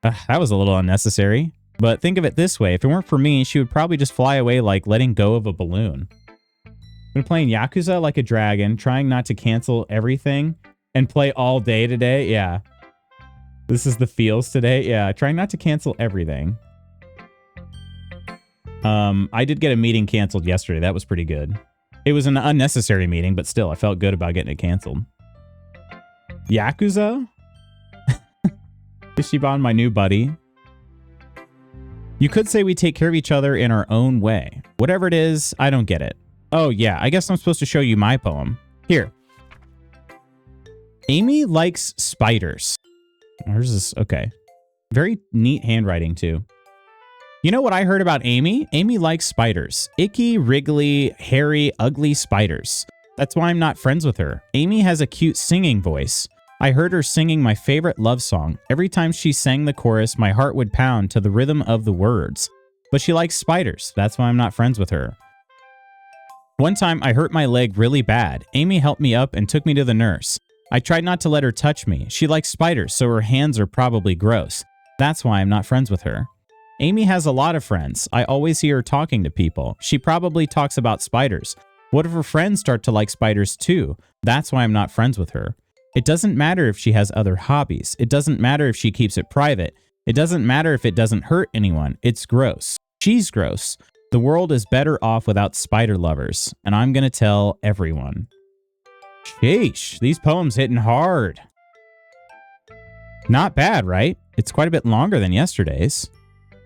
Speaker 1: That was a little unnecessary. But think of it this way, if it weren't for me, she would probably just fly away like letting go of a balloon. Been playing Yakuza like a dragon, trying not to cancel everything, and play all day today? Yeah. This is the feels today? Yeah, trying not to cancel everything. I did get a meeting canceled yesterday. That was pretty good. It was an unnecessary meeting, but still, I felt good about getting it canceled. Yakuza? Ishiban, my new buddy. You could say we take care of each other in our own way. Whatever it is, I don't get it. Oh yeah, I guess I'm supposed to show you my poem. Here. Amy likes spiders. Where's this? Okay. Very neat handwriting too. You know what I heard about Amy? Amy likes spiders. Icky, wriggly, hairy, ugly spiders. That's why I'm not friends with her. Amy has a cute singing voice. I heard her singing my favorite love song. Every time she sang the chorus, my heart would pound to the rhythm of the words. But she likes spiders. That's why I'm not friends with her. One time, I hurt my leg really bad. Amy helped me up and took me to the nurse. I tried not to let her touch me. She likes spiders, so her hands are probably gross. That's why I'm not friends with her. Amy has a lot of friends. I always hear her talking to people. She probably talks about spiders. What if her friends start to like spiders too? That's why I'm not friends with her. It doesn't matter if she has other hobbies. It doesn't matter if she keeps it private. It doesn't matter if it doesn't hurt anyone. It's gross. She's gross. The world is better off without spider lovers. And I'm gonna tell everyone. Sheesh, these poems hitting hard. Not bad, right? It's quite a bit longer than yesterday's.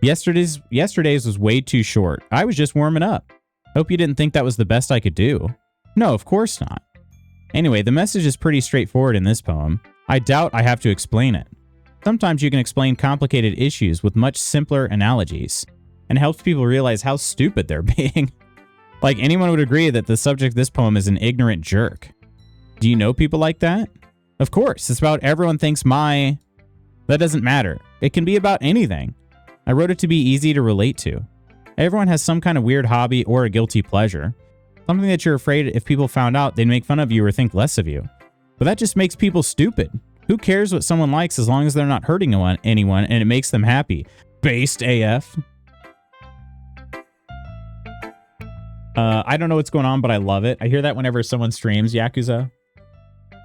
Speaker 1: Yesterday's was way too short. I was just warming up. Hope you didn't think that was the best I could do. No, of course not. Anyway, the message is pretty straightforward in this poem. I doubt I have to explain it. Sometimes you can explain complicated issues with much simpler analogies, and it helps people realize how stupid they're being. Like, anyone would agree that the subject of this poem is an ignorant jerk. Do you know people like that? Of course, it's about everyone thinks my... That doesn't matter. It can be about anything. I wrote it to be easy to relate to. Everyone has some kind of weird hobby or a guilty pleasure. Something that you're afraid if people found out, they'd make fun of you or think less of you. But that just makes people stupid. Who cares what someone likes as long as they're not hurting anyone and it makes them happy? Based AF. I don't know what's going on, but I love it. I hear that whenever someone streams Yakuza.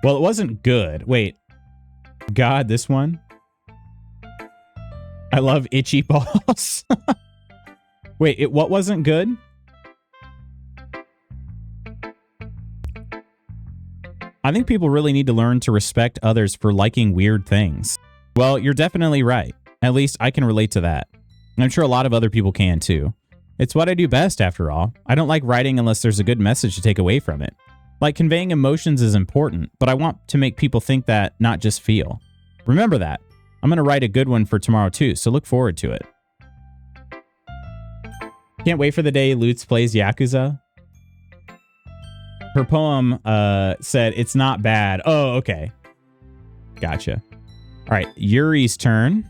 Speaker 1: Well, it wasn't good. Wait. God, this one? I love itchy balls. Wait, what wasn't good? I think people really need to learn to respect others for liking weird things. Well, you're definitely right. At least I can relate to that. And I'm sure a lot of other people can too. It's what I do best, after all. I don't like writing unless there's a good message to take away from it. Like, conveying emotions is important, but I want to make people think that, not just feel. Remember that. I'm going to write a good one for tomorrow too, so look forward to it. Can't wait for the day Lutz plays Yakuza. Her poem said, it's not bad. Oh, okay. Gotcha. All right, Yuri's turn.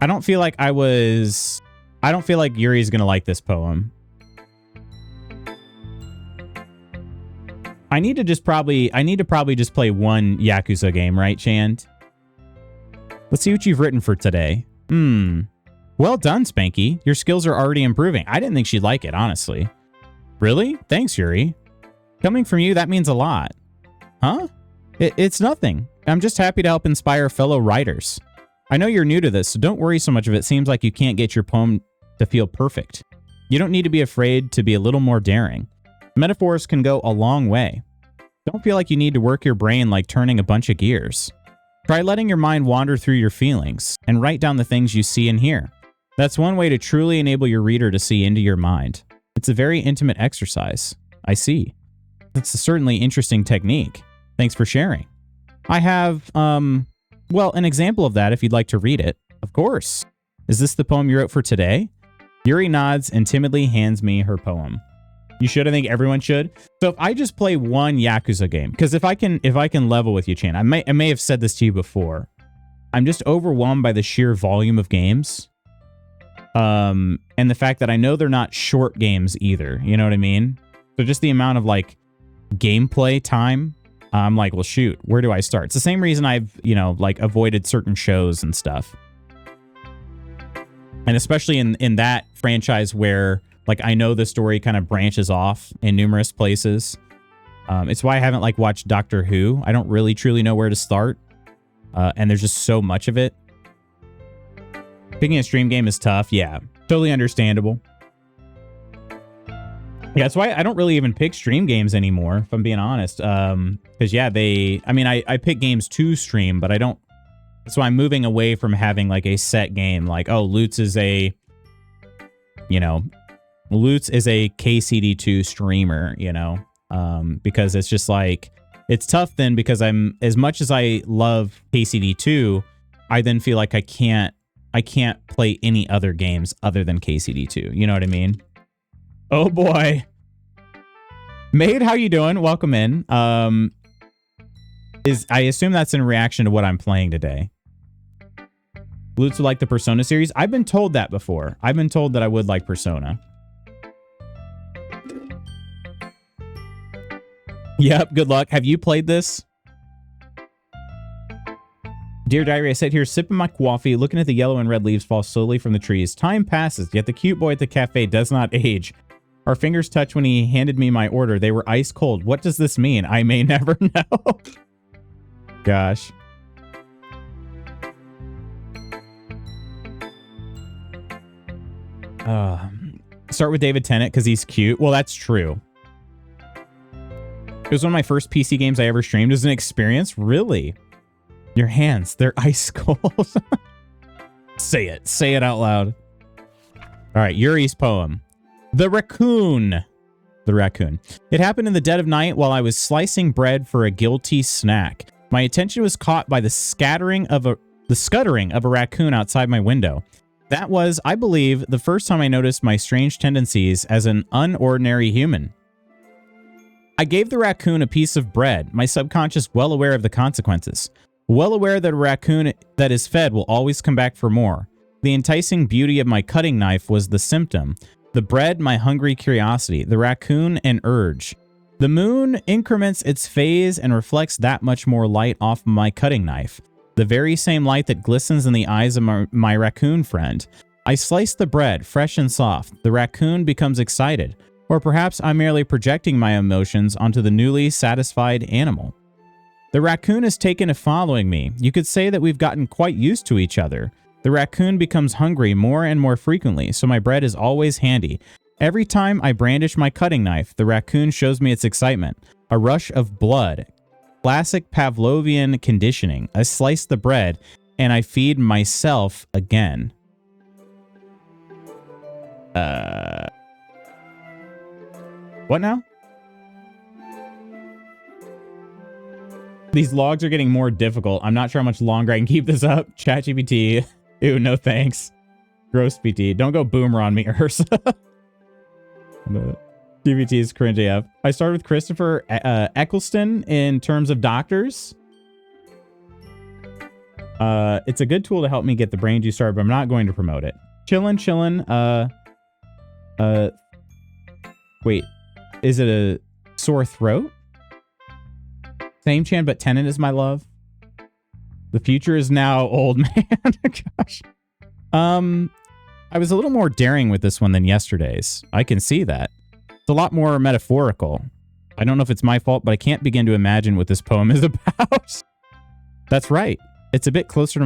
Speaker 1: I don't feel like Yuri's going to like this poem. I need to probably just play one Yakuza game, right, Chand? Let's see what you've written for today. Well done, Spanky. Your skills are already improving. I didn't think she'd like it, honestly. Really? Thanks, Yuri. Coming from you, that means a lot. Huh? It's nothing. I'm just happy to help inspire fellow writers. I know you're new to this, so don't worry so much if it seems like you can't get your poem to feel perfect. You don't need to be afraid to be a little more daring. Metaphors can go a long way. Don't feel like you need to work your brain like turning a bunch of gears. Try letting your mind wander through your feelings and write down the things you see and hear. That's one way to truly enable your reader to see into your mind. It's a very intimate exercise. I see. That's a certainly interesting technique. Thanks for sharing. I have, well, an example of that if you'd like to read it. Of course. Is this the poem you wrote for today? Yuri nods and timidly hands me her poem. You should. I think everyone should. So if I just play one Yakuza game, because if I can level with you, Chan, I may have said this to you before. I'm just overwhelmed by the sheer volume of games. And the fact that I know they're not short games either. You know what I mean? So just the amount of like gameplay time, I'm like, well, shoot, where do I start? It's the same reason I've, like avoided certain shows and stuff. And especially in that franchise where like I know the story kind of branches off in numerous places. It's why I haven't like watched Doctor Who. I don't really truly know where to start. And there's just so much of it. Picking a stream game is tough. Yeah, totally understandable. Yeah, that's why I don't really even pick stream games anymore, if I'm being honest. Because yeah, I pick games to stream, but I don't. So I'm moving away from having like a set game. Like, oh, Lutz is a KCD2 streamer, because it's just like, it's tough then because as much as I love KCD2, I then feel like I can't play any other games other than KCD2. You know what I mean? Oh boy. Maid, how you doing? Welcome in. I assume that's in reaction to what I'm playing today. Lutz would like the Persona series. I've been told that before. I've been told that I would like Persona. Yep, good luck. Have you played this? Dear Diary, I sit here sipping my coffee, looking at the yellow and red leaves fall slowly from the trees. Time passes, yet the cute boy at the cafe does not age. Our fingers touched when he handed me my order. They were ice cold. What does this mean? I may never know. Gosh. Start with David Tennant because he's cute. Well, that's true. It was one of my first PC games I ever streamed. It was an experience. Really? Your hands, they're ice cold. Say it out loud. All right, Yuri's poem. The Raccoon. The Raccoon. It happened in the dead of night while I was slicing bread for a guilty snack. My attention was caught by the scuttering of a raccoon outside my window. That was, I believe, the first time I noticed my strange tendencies as an unordinary human. I gave the raccoon a piece of bread, my subconscious well aware of the consequences. Well aware that a raccoon that is fed will always come back for more. The enticing beauty of my cutting knife was the symptom. The bread, my hungry curiosity. The raccoon, an urge. The moon increments its phase and reflects that much more light off my cutting knife. The very same light that glistens in the eyes of my raccoon friend. I slice the bread, fresh and soft. The raccoon becomes excited. Or perhaps I'm merely projecting my emotions onto the newly satisfied animal. The raccoon has taken to following me. You could say that we've gotten quite used to each other. The raccoon becomes hungry more and more frequently, so my bread is always handy. Every time I brandish my cutting knife, the raccoon shows me its excitement. A rush of blood. Classic Pavlovian conditioning. I slice the bread. and I feed myself again. What now? These logs are getting more difficult. I'm not sure how much longer I can keep this up. ChatGPT. Ew, no thanks. Gross PT. Don't go boomer on me, Ursa. GPT is cringe AF. I started with Christopher Eccleston in terms of doctors. It's a good tool to help me get the brain juice started, but I'm not going to promote it. Chillin'. Wait. Is it a sore throat? Same chan, but Tenant is my love. The future is now, old man. Gosh. I was a little more daring with this one than yesterday's. I can see that. It's a lot more metaphorical. I don't know if it's my fault, but I can't begin to imagine what this poem is about. That's right. It's a bit closer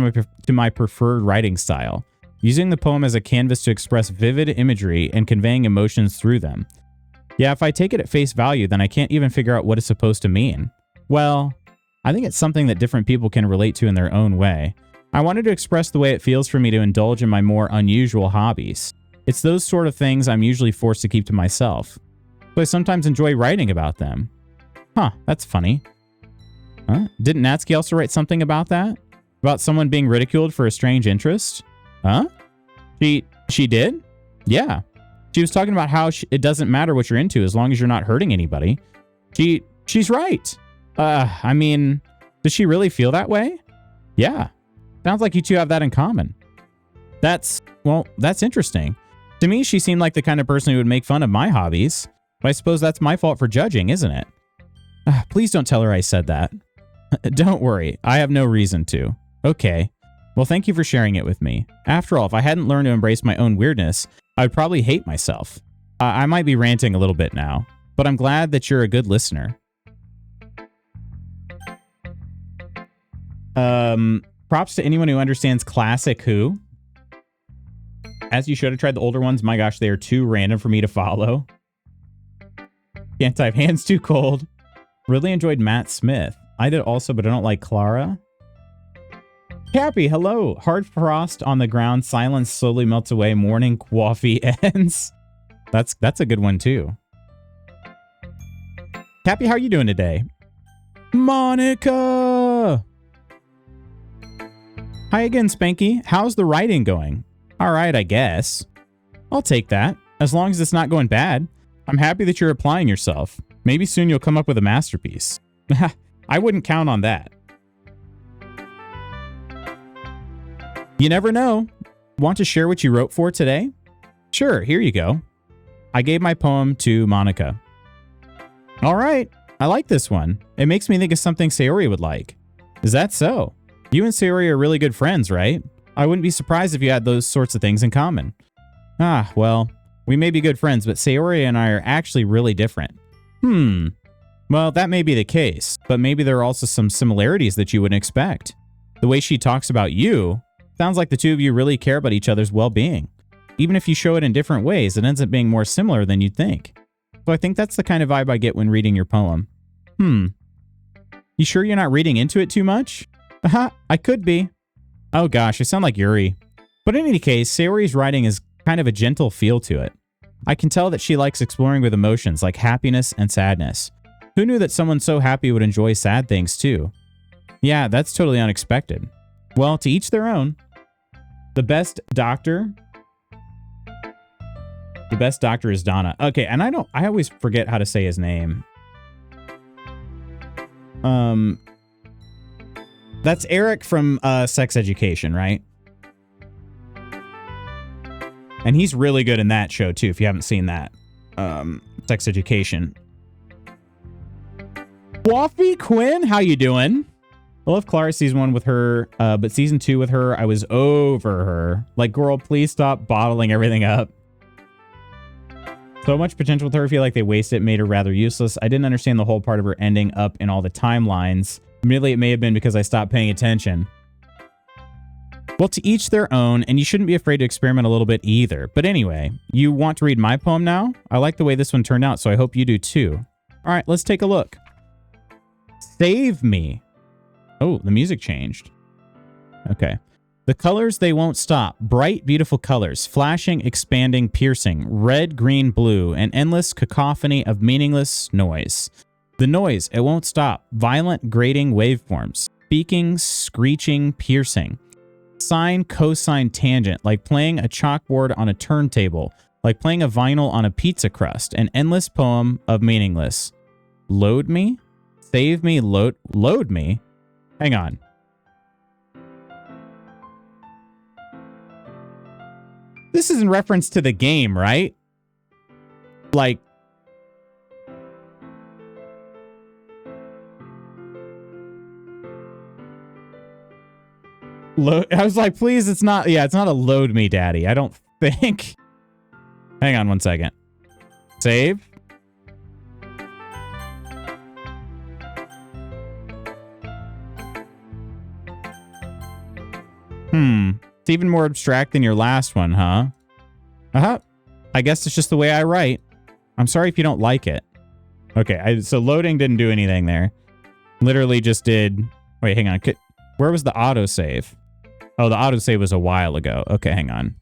Speaker 1: to my preferred writing style, using the poem as a canvas to express vivid imagery and conveying emotions through them. Yeah, if I take it at face value, then I can't even figure out what it's supposed to mean. Well, I think it's something that different people can relate to in their own way. I wanted to express the way it feels for me to indulge in my more unusual hobbies. It's those sort of things I'm usually forced to keep to myself. So I sometimes enjoy writing about them. Huh, that's funny. Huh? Didn't Natsuki also write something about that? About someone being ridiculed for a strange interest? Huh? She did? Yeah. She was talking about how it doesn't matter what you're into as long as you're not hurting anybody. She's right. I mean, does she really feel that way? Yeah. Sounds like you two have that in common. That's interesting. To me, she seemed like the kind of person who would make fun of my hobbies. But I suppose that's my fault for judging, isn't it? Please don't tell her I said that. Don't worry. I have no reason to. Okay. Well, thank you for sharing it with me. After all, if I hadn't learned to embrace my own weirdness, I would probably hate myself. I might be ranting a little bit now, but I'm glad that you're a good listener. Props to anyone who understands classic Who. As you should have tried the older ones. My gosh, they are too random for me to follow. Can't type. Hands too cold. Really enjoyed Matt Smith. I did also, but I don't like Clara. Cappy, hello. Hard frost on the ground. Silence slowly melts away. Morning coffee ends. That's a good one too. Cappy, how are you doing today? Monica! Hi again, Spanky. How's the writing going? All right, I guess. I'll take that. As long as it's not going bad. I'm happy that you're applying yourself. Maybe soon you'll come up with a masterpiece. I wouldn't count on that. You never know. Want to share what you wrote for today? Sure, here you go. I gave my poem to Monica. All right, I like this one. It makes me think of something Sayori would like. Is that so? You and Sayori are really good friends, right? I wouldn't be surprised if you had those sorts of things in common. Ah, well, we may be good friends, but Sayori and I are actually really different. Well, that may be the case, but maybe there are also some similarities that you wouldn't expect. The way she talks about you sounds like the two of you really care about each other's well-being. Even if you show it in different ways, it ends up being more similar than you'd think. So I think that's the kind of vibe I get when reading your poem. You sure you're not reading into it too much? I could be. Oh gosh, I sound like Yuri. But in any case, Sayori's writing is kind of a gentle feel to it. I can tell that she likes exploring with emotions like happiness and sadness. Who knew that someone so happy would enjoy sad things too? Yeah, that's totally unexpected. Well, to each their own. The best doctor is Donna. Okay, and I always forget how to say his name. That's Eric from Sex Education, right? And he's really good in that show too, if you haven't seen that. Sex Education. Waffy Quinn, how you doing? I love Clara season 1 with her, but season 2 with her, I was over her. Like, girl, please stop bottling everything up. So much potential with her. I feel like they wasted it, made her rather useless. I didn't understand the whole part of her ending up in all the timelines. Admittedly, it may have been because I stopped paying attention. Well, to each their own, and you shouldn't be afraid to experiment a little bit either. But anyway, you want to read my poem now? I like the way this one turned out, so I hope you do too. All right, let's take a look. Save me. Oh, the music changed. Okay. The colors, they won't stop. Bright, beautiful colors. Flashing, expanding, piercing. Red, green, blue. An endless cacophony of meaningless noise. The noise, it won't stop. Violent, grating waveforms. Speaking, screeching, piercing. Sine, cosine, tangent. Like playing a chalkboard on a turntable. Like playing a vinyl on a pizza crust. An endless poem of meaningless. Load me? Save me? Load me? Hang on. This is in reference to the game, right? Like... I was like, please, it's not... Yeah, it's not a load me, daddy. I don't think... Hang on one second. Save. It's even more abstract than your last one, huh? I guess it's just the way I write. I'm sorry if you don't like it. Okay, so loading didn't do anything there. Literally just did... Wait, hang on. Where was the autosave? Oh, the autosave was a while ago. Okay, hang on.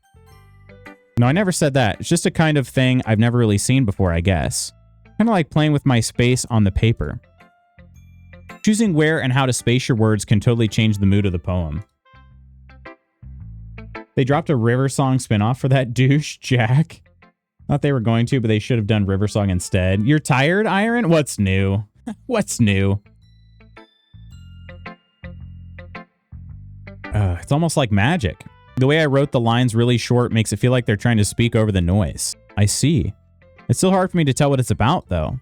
Speaker 1: No, I never said that. It's just a kind of thing I've never really seen before, I guess. Kind of like playing with my space on the paper. Choosing where and how to space your words can totally change the mood of the poem. They dropped a River Song spinoff for that douche, Jack. Thought they were going to, but they should have done River Song instead. You're tired, Iron? What's new? What's new? It's almost like magic. The way I wrote the lines really short makes it feel like they're trying to speak over the noise. I see. It's still hard for me to tell what it's about, though.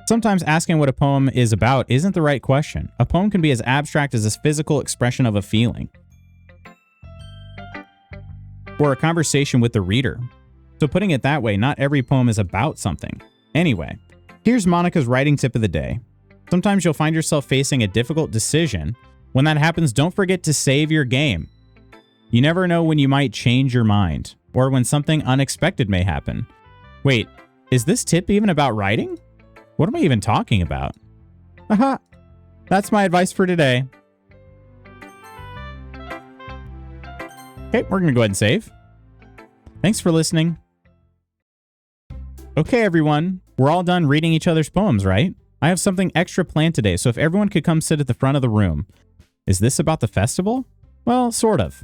Speaker 1: Sometimes asking what a poem is about isn't the right question. A poem can be as abstract as a physical expression of a feeling. Or a conversation with the reader. So putting it that way, not every poem is about something. Anyway, here's Monica's writing tip of the day. Sometimes you'll find yourself facing a difficult decision. When that happens, don't forget to save your game. You never know when you might change your mind, or when something unexpected may happen. Wait, is this tip even about writing? What am I even talking about? Aha! That's my advice for today. Okay, we're gonna go ahead and save. Thanks for listening. Okay, everyone, we're all done reading each other's poems, right? I have something extra planned today, so if everyone could come sit at the front of the room. Is this about the festival? Well, sort of.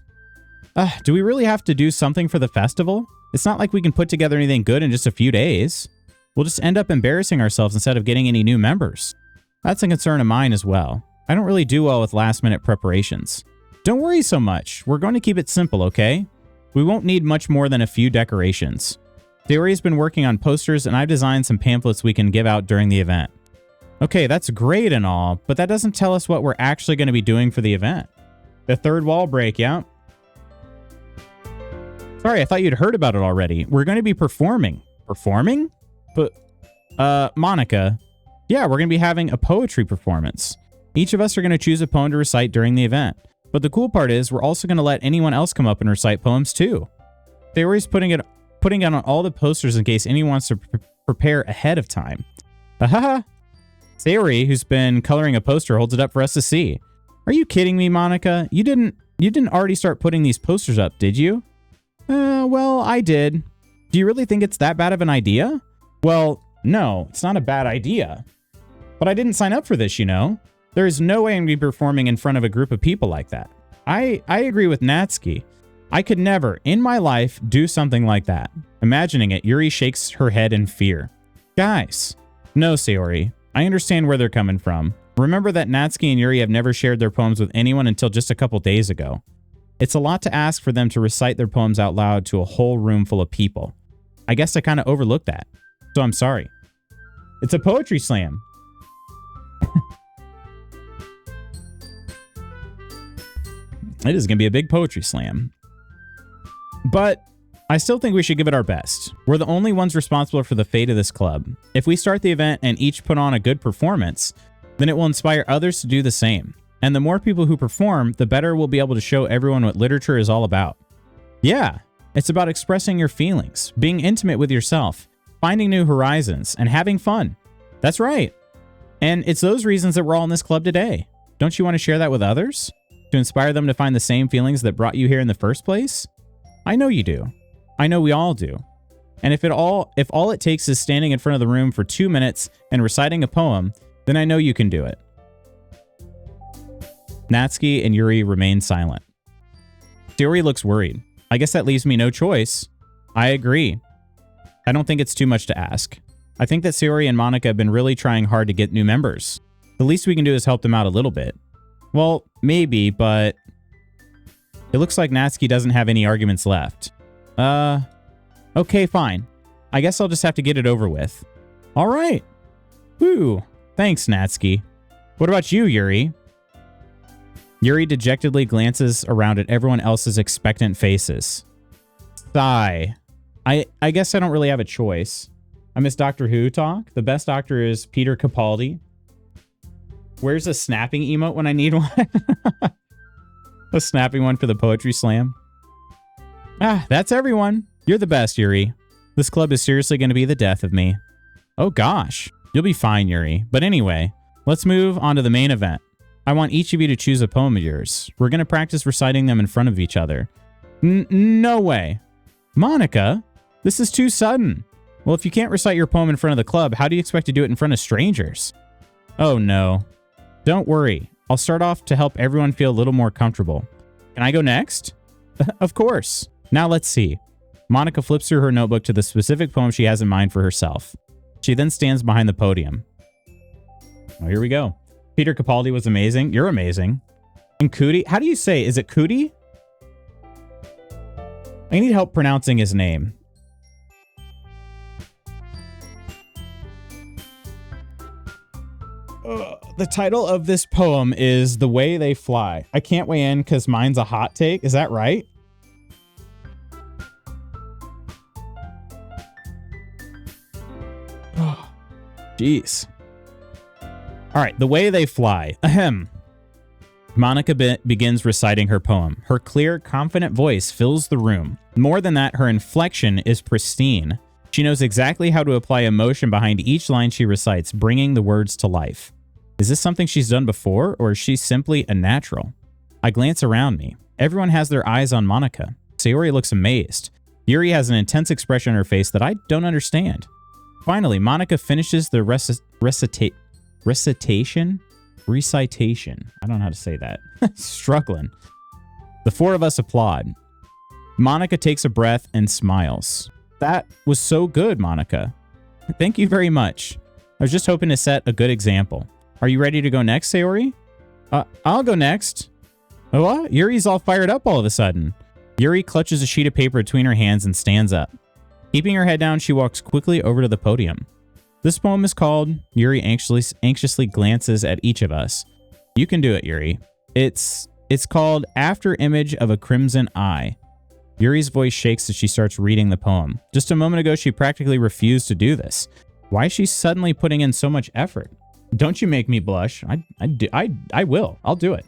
Speaker 1: Do we really have to do something for the festival? It's not like we can put together anything good in just a few days. We'll just end up embarrassing ourselves instead of getting any new members. That's a concern of mine as well. I don't really do well with last-minute preparations. Don't worry so much. We're going to keep it simple, okay? We won't need much more than a few decorations. Theory's been working on posters, and I've designed some pamphlets we can give out during the event. Okay, that's great and all, but that doesn't tell us what we're actually going to be doing for the event. The third wall break, yeah? Sorry, I thought you'd heard about it already. We're going to be performing. Performing? But, Monica. Yeah, we're going to be having a poetry performance. Each of us are going to choose a poem to recite during the event. But the cool part is, we're also going to let anyone else come up and recite poems too. Theory's putting it on all the posters in case anyone wants to prepare ahead of time. Ahaha! Theory, who's been coloring a poster, holds it up for us to see. Are you kidding me, Monica? You didn't already start putting these posters up, did you? Well, I did. Do you really think it's that bad of an idea? Well, no, it's not a bad idea. But I didn't sign up for this, you know? There is no way I'm going to be performing in front of a group of people like that. I agree with Natsuki. I could never, in my life, do something like that. Imagining it, Yuri shakes her head in fear. Guys. No, Sayori. I understand where they're coming from. Remember that Natsuki and Yuri have never shared their poems with anyone until just a couple days ago. It's a lot to ask for them to recite their poems out loud to a whole room full of people. I guess I kind of overlooked that. So I'm sorry. It's a poetry slam. It is going to be a big poetry slam. But I still think we should give it our best. We're the only ones responsible for the fate of this club. If we start the event and each put on a good performance, then it will inspire others to do the same. And the more people who perform, the better we'll be able to show everyone what literature is all about. Yeah, it's about expressing your feelings, being intimate with yourself, finding new horizons, and having fun. That's right. And it's those reasons that we're all in this club today. Don't you want to share that with others? To inspire them to find the same feelings that brought you here in the first place? I know you do. I know we all do. And if all it takes is standing in front of the room for 2 minutes and reciting a poem, then I know you can do it. Natsuki and Yuri remain silent. Sayori looks worried. I guess that leaves me no choice. I agree. I don't think it's too much to ask. I think that Sayori and Monica have been really trying hard to get new members. The least we can do is help them out a little bit. Well, maybe, but it looks like Natsuki doesn't have any arguments left. Okay, fine. I guess I'll just have to get it over with. All right. Woo. Thanks, Natsuki. What about you, Yuri? Yuri dejectedly glances around at everyone else's expectant faces. Sigh. I guess I don't really have a choice. I miss Doctor Who talk. The best doctor is Peter Capaldi. Where's a snapping emote when I need one? A snapping one for the poetry slam. Ah, that's everyone. You're the best, Yuri. This club is seriously going to be the death of me. Oh gosh. You'll be fine, Yuri. But anyway, let's move on to the main event. I want each of you to choose a poem of yours. We're going to practice reciting them in front of each other. No way. Monica, this is too sudden. Well, if you can't recite your poem in front of the club, how do you expect to do it in front of strangers? Oh no. Don't worry. I'll start off to help everyone feel a little more comfortable. Can I go next? Of course. Now let's see. Monica flips through her notebook to the specific poem she has in mind for herself. She then stands behind the podium. Oh, here we go. Peter Capaldi was amazing. You're amazing. And Cootie. How do you say? Is it Cootie? I need help pronouncing his name. The title of this poem is The Way They Fly. I can't weigh in because mine's a hot take. Is that right? Jeez. All right, The Way They Fly. Ahem. Monica begins reciting her poem. Her clear, confident voice fills the room. More than that, her inflection is pristine. She knows exactly how to apply emotion behind each line she recites, bringing the words to life. Is this something she's done before, or is she simply a natural? I glance around me. Everyone has their eyes on Monica. Sayori looks amazed. Yuri has an intense expression on her face that I don't understand. Finally, Monica finishes the recitation? I don't know how to say that. Struggling. The four of us applaud. Monica takes a breath and smiles. That was so good, Monica. Thank you very much. I was just hoping to set a good example. Are you ready to go next, Sayori? I'll go next. Oh, what? Yuri's all fired up all of a sudden. Yuri clutches a sheet of paper between her hands and stands up. Keeping her head down, she walks quickly over to the podium. This poem is called... Yuri anxiously glances at each of us. You can do it, Yuri. It's called After Image of a Crimson Eye. Yuri's voice shakes as she starts reading the poem. Just a moment ago, she practically refused to do this. Why is she suddenly putting in so much effort? Don't you make me blush. I will. I'll do it.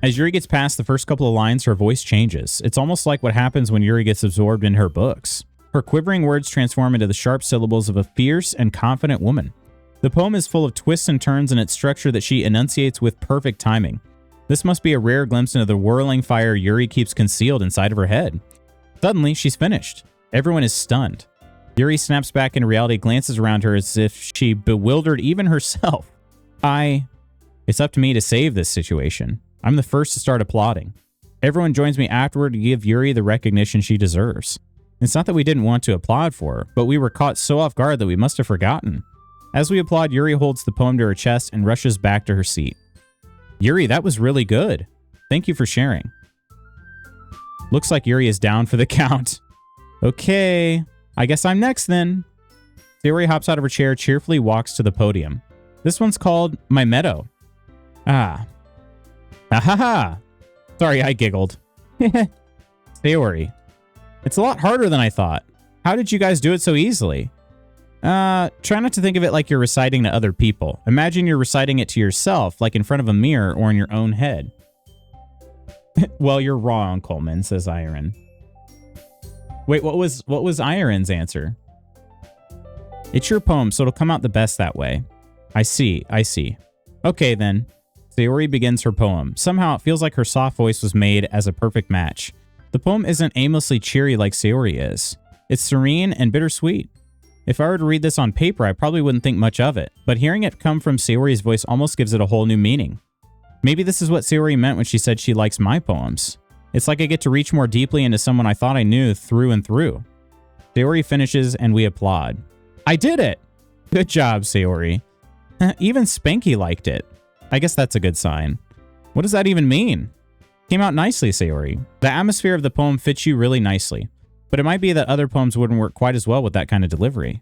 Speaker 1: As Yuri gets past the first couple of lines, her voice changes. It's almost like what happens when Yuri gets absorbed in her books. Her quivering words transform into the sharp syllables of a fierce and confident woman. The poem is full of twists and turns in its structure that she enunciates with perfect timing. This must be a rare glimpse into the whirling fire Yuri keeps concealed inside of her head. Suddenly, she's finished. Everyone is stunned. Yuri snaps back into reality, glances around her as if she bewildered even herself. It's up to me to save this situation. I'm the first to start applauding. Everyone joins me afterward to give Yuri the recognition she deserves. It's not that we didn't want to applaud for her, but we were caught so off guard that we must have forgotten. As we applaud, Yuri holds the poem to her chest and rushes back to her seat. Yuri, that was really good. Thank you for sharing. Looks like Yuri is down for the count. Okay, I guess I'm next then. Sayori hops out of her chair, cheerfully walks to the podium. This one's called My Meadow. Ah. Ha. Sorry, I giggled. Sayori. It's a lot harder than I thought. How did you guys do it so easily? Try not to think of it like you're reciting to other people. Imagine you're reciting it to yourself, like in front of a mirror or in your own head. Well, you're wrong, Coleman, says Iron. Wait, what was Iron's answer? It's your poem, so it'll come out the best that way. I see. Okay, then. Sayori begins her poem. Somehow, it feels like her soft voice was made as a perfect match. The poem isn't aimlessly cheery like Sayori is. It's serene and bittersweet. If I were to read this on paper, I probably wouldn't think much of it, but hearing it come from Sayori's voice almost gives it a whole new meaning. Maybe this is what Sayori meant when she said she likes my poems. It's like I get to reach more deeply into someone I thought I knew through and through. Sayori finishes and we applaud. I did it! Good job, Sayori. Even Spanky liked it. I guess that's a good sign. What does that even mean? Came out nicely, Sayori. The atmosphere of the poem fits you really nicely, but it might be that other poems wouldn't work quite as well with that kind of delivery.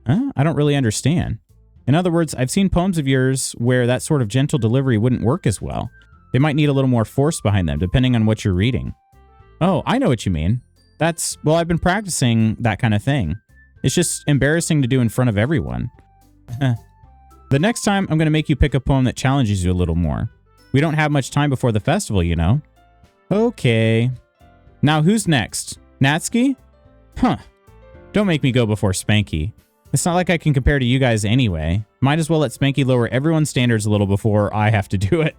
Speaker 1: I don't really understand. In other words, I've seen poems of yours where that sort of gentle delivery wouldn't work as well. They might need a little more force behind them, depending on what you're reading. Oh, I know what you mean. Well, I've been practicing that kind of thing. It's just embarrassing to do in front of everyone. The next time, I'm going to make you pick a poem that challenges you a little more. We don't have much time before the festival, you know. Okay. Now, who's next? Natsuki? Huh. Don't make me go before Spanky. It's not like I can compare to you guys anyway. Might as well let Spanky lower everyone's standards a little before I have to do it.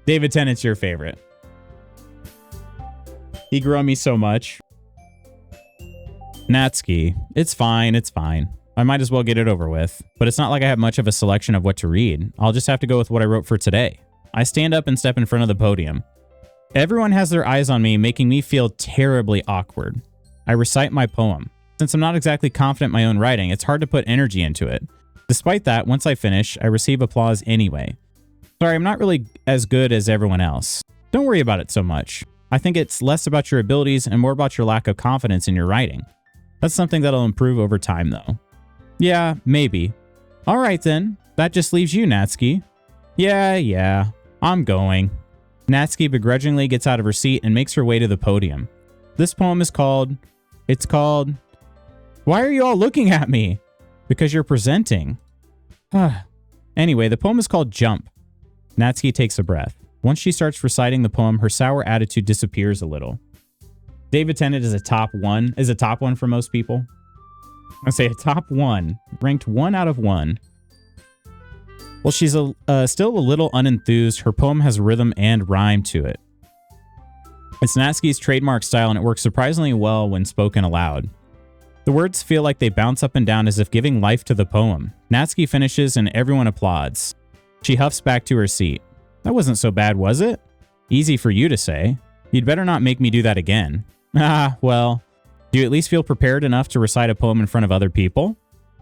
Speaker 1: David Tennant's your favorite. He grew on me so much. Natsuki. It's fine. I might as well get it over with. But it's not like I have much of a selection of what to read. I'll just have to go with what I wrote for today. I stand up and step in front of the podium. Everyone has their eyes on me, making me feel terribly awkward. I recite my poem. Since I'm not exactly confident in my own writing, it's hard to put energy into it. Despite that, once I finish, I receive applause anyway. Sorry, I'm not really as good as everyone else. Don't worry about it so much. I think it's less about your abilities and more about your lack of confidence in your writing. That's something that'll improve over time, though. Yeah, maybe. All right, then. That just leaves you, Natsuki. Yeah. I'm going. Natsuki begrudgingly gets out of her seat and makes her way to the podium. This poem is called... Why are you all looking at me? Because you're presenting. Anyway, the poem is called Jump. Natsuki takes a breath. Once she starts reciting the poem, her sour attitude disappears a little. David Tennant is a top one for most people. I say a top one, ranked 1 out of 1. Well, she's still a little unenthused. Her poem has rhythm and rhyme to it. It's Natsuki's trademark style, and it works surprisingly well when spoken aloud. The words feel like they bounce up and down as if giving life to the poem. Natsuki finishes and everyone applauds. She huffs back to her seat. That wasn't so bad, was it? Easy for you to say. You'd better not make me do that again. Well, do you at least feel prepared enough to recite a poem in front of other people?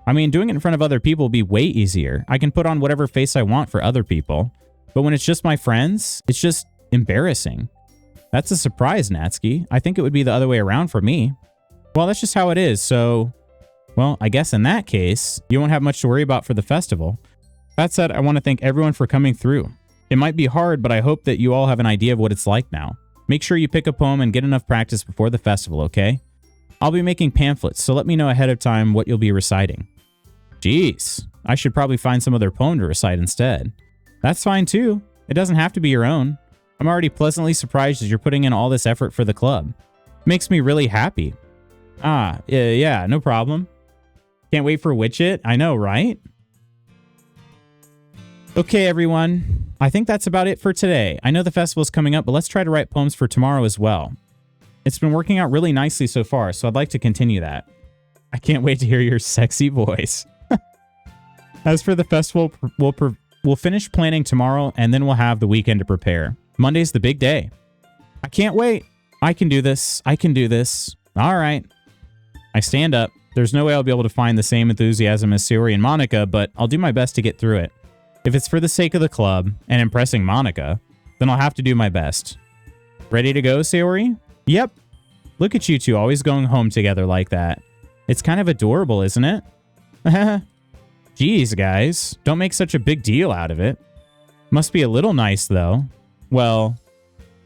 Speaker 1: I mean, doing it in front of other people will be way easier. I can put on whatever face I want for other people. But when it's just my friends, it's just embarrassing. That's a surprise, Natsuki. I think it would be the other way around for me. Well, that's just how it is, so... Well, I guess in that case, you won't have much to worry about for the festival. That said, I want to thank everyone for coming through. It might be hard, but I hope that you all have an idea of what it's like now. Make sure you pick a poem and get enough practice before the festival, okay? I'll be making pamphlets, so let me know ahead of time what you'll be reciting. Jeez, I should probably find some other poem to recite instead. That's fine too. It doesn't have to be your own. I'm already pleasantly surprised as you're putting in all this effort for the club. Makes me really happy. Yeah, no problem. Can't wait for Witch-It. I know, right? Okay, everyone. I think that's about it for today. I know the festival's coming up, but let's try to write poems for tomorrow as well. It's been working out really nicely so far, so I'd like to continue that. I can't wait to hear your sexy voice. As for the festival, we'll finish planning tomorrow, and then we'll have the weekend to prepare. Monday's the big day. I can't wait. I can do this. All right. I stand up. There's no way I'll be able to find the same enthusiasm as Sayori and Monica, but I'll do my best to get through it. If it's for the sake of the club and impressing Monica, then I'll have to do my best. Ready to go, Sayori? Yep. Look at you two always going home together like that. It's kind of adorable, isn't it? Jeez, guys. Don't make such a big deal out of it. Must be a little nice, though. Well,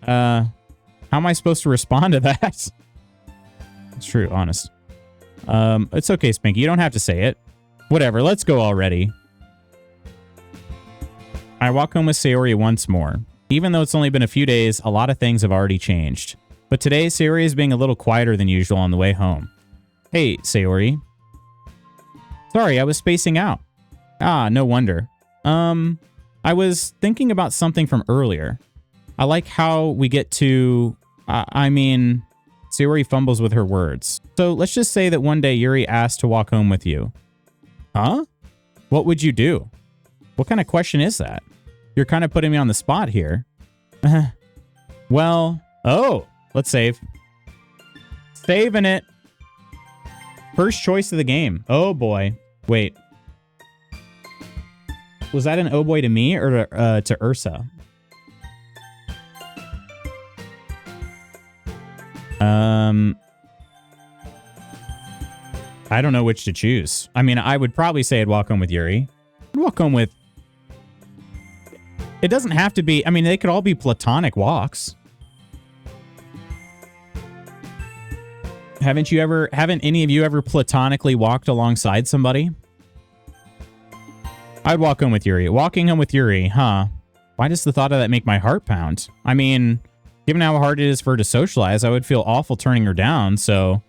Speaker 1: how am I supposed to respond to that? It's true, honest. It's okay, Spanky. You don't have to say it. Whatever, let's go already. I walk home with Sayori once more. Even though it's only been a few days, a lot of things have already changed. But today, Sayori is being a little quieter than usual on the way home. Hey, Sayori. Sorry, I was spacing out. Ah, no wonder. I was thinking about something from earlier. I like how we get to, Sayori fumbles with her words. So let's just say that one day Yuri asked to walk home with you. Huh? What would you do? What kind of question is that? You're kind of putting me on the spot here. Well, let's save. Saving it. First choice of the game. Oh boy. Wait. Was that an oh boy to me or to Ursa? I don't know which to choose. I mean, I would probably say I'd walk home with Yuri. I'd walk home with... It doesn't have to be... I mean, they could all be platonic walks. Haven't any of you ever platonically walked alongside somebody? I'd walk home with Yuri. Walking home with Yuri, huh? Why does the thought of that make my heart pound? I mean, given how hard it is for her to socialize, I would feel awful turning her down, so...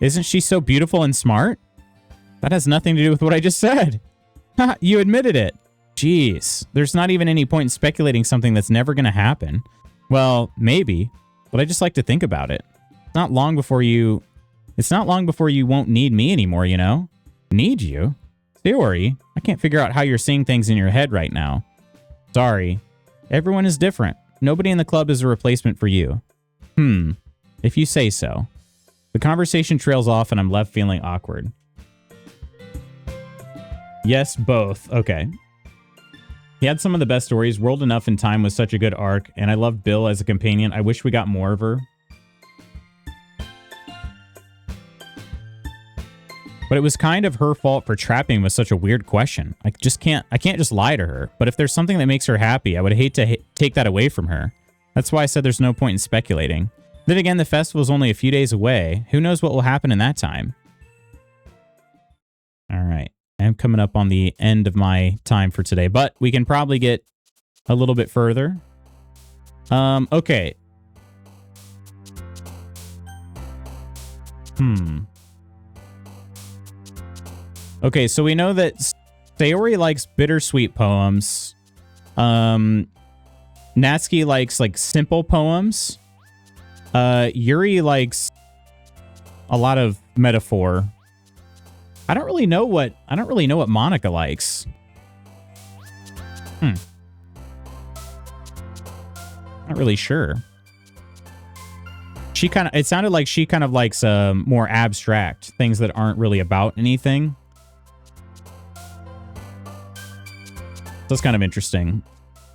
Speaker 1: Isn't she so beautiful and smart? That has nothing to do with what I just said. Ha, you admitted it. Jeez, there's not even any point in speculating something that's never going to happen. Well, maybe, but I just like to think about it. It's not long before you won't need me anymore, you know? Need you? Sayori, I can't figure out how you're seeing things in your head right now. Sorry. Everyone is different. Nobody in the club is a replacement for you. If you say so. The conversation trails off and I'm left feeling awkward. Yes, both. Okay. He had some of the best stories. World Enough in Time was such a good arc, and I loved Bill as a companion. I wish we got more of her. But it was kind of her fault for trapping with such a weird question. I can't just lie to her. But if there's something that makes her happy, I would hate to take that away from her. That's why I said there's no point in speculating. Then again, the festival's only a few days away. Who knows what will happen in that time? All right. I'm coming up on the end of my time for today, but we can probably get a little bit further. Okay. Okay, so we know that Sayori likes bittersweet poems. Natsuki likes like simple poems. Yuri likes a lot of metaphor. I don't really know what Monica likes. Not really sure. It sounded like she kind of likes more abstract things that aren't really about anything. That's kind of interesting.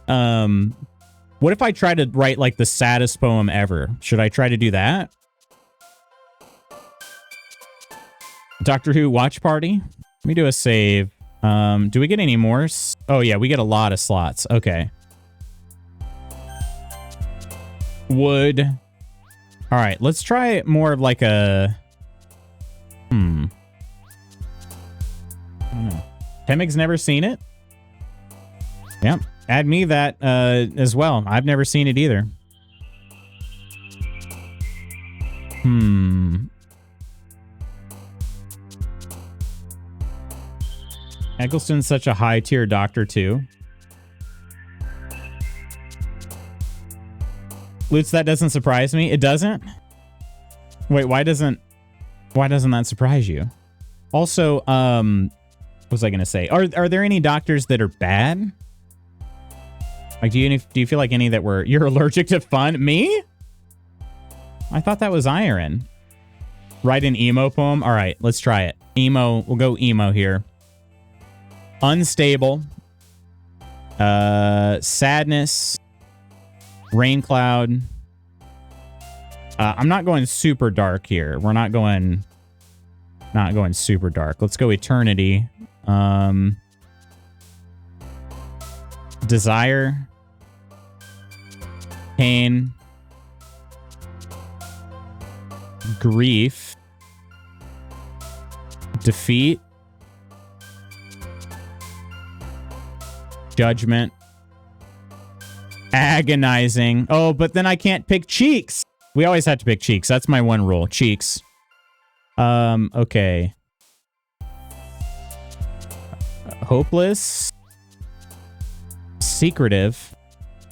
Speaker 1: What if I try to write like the saddest poem ever? Should I try to do that? Doctor Who watch party? Let me do a save. Do we get any more? Oh yeah, we get a lot of slots. Okay. Wood. All right, let's try more of like a... I don't know. Temig's never seen it? Yep. Add me that as well. I've never seen it either. Eccleston's such a high-tier doctor, too. Lutz, that doesn't surprise me. It doesn't? Wait, why doesn't that surprise you? Also, what was I going to say? Are there any doctors that are bad? Like, do you feel like any that you're allergic to fun? Me? I thought that was iron. Write an emo poem? All right, let's try it. Emo, we'll go emo here. Unstable. Sadness. Rain cloud. I'm not going super dark here. We're not going super dark. Let's go eternity. Desire. Pain. Grief. Defeat. Judgment. Agonizing. Oh, but then I can't pick cheeks. We always have to pick cheeks. That's my one rule. Cheeks. Okay. Hopeless. secretive.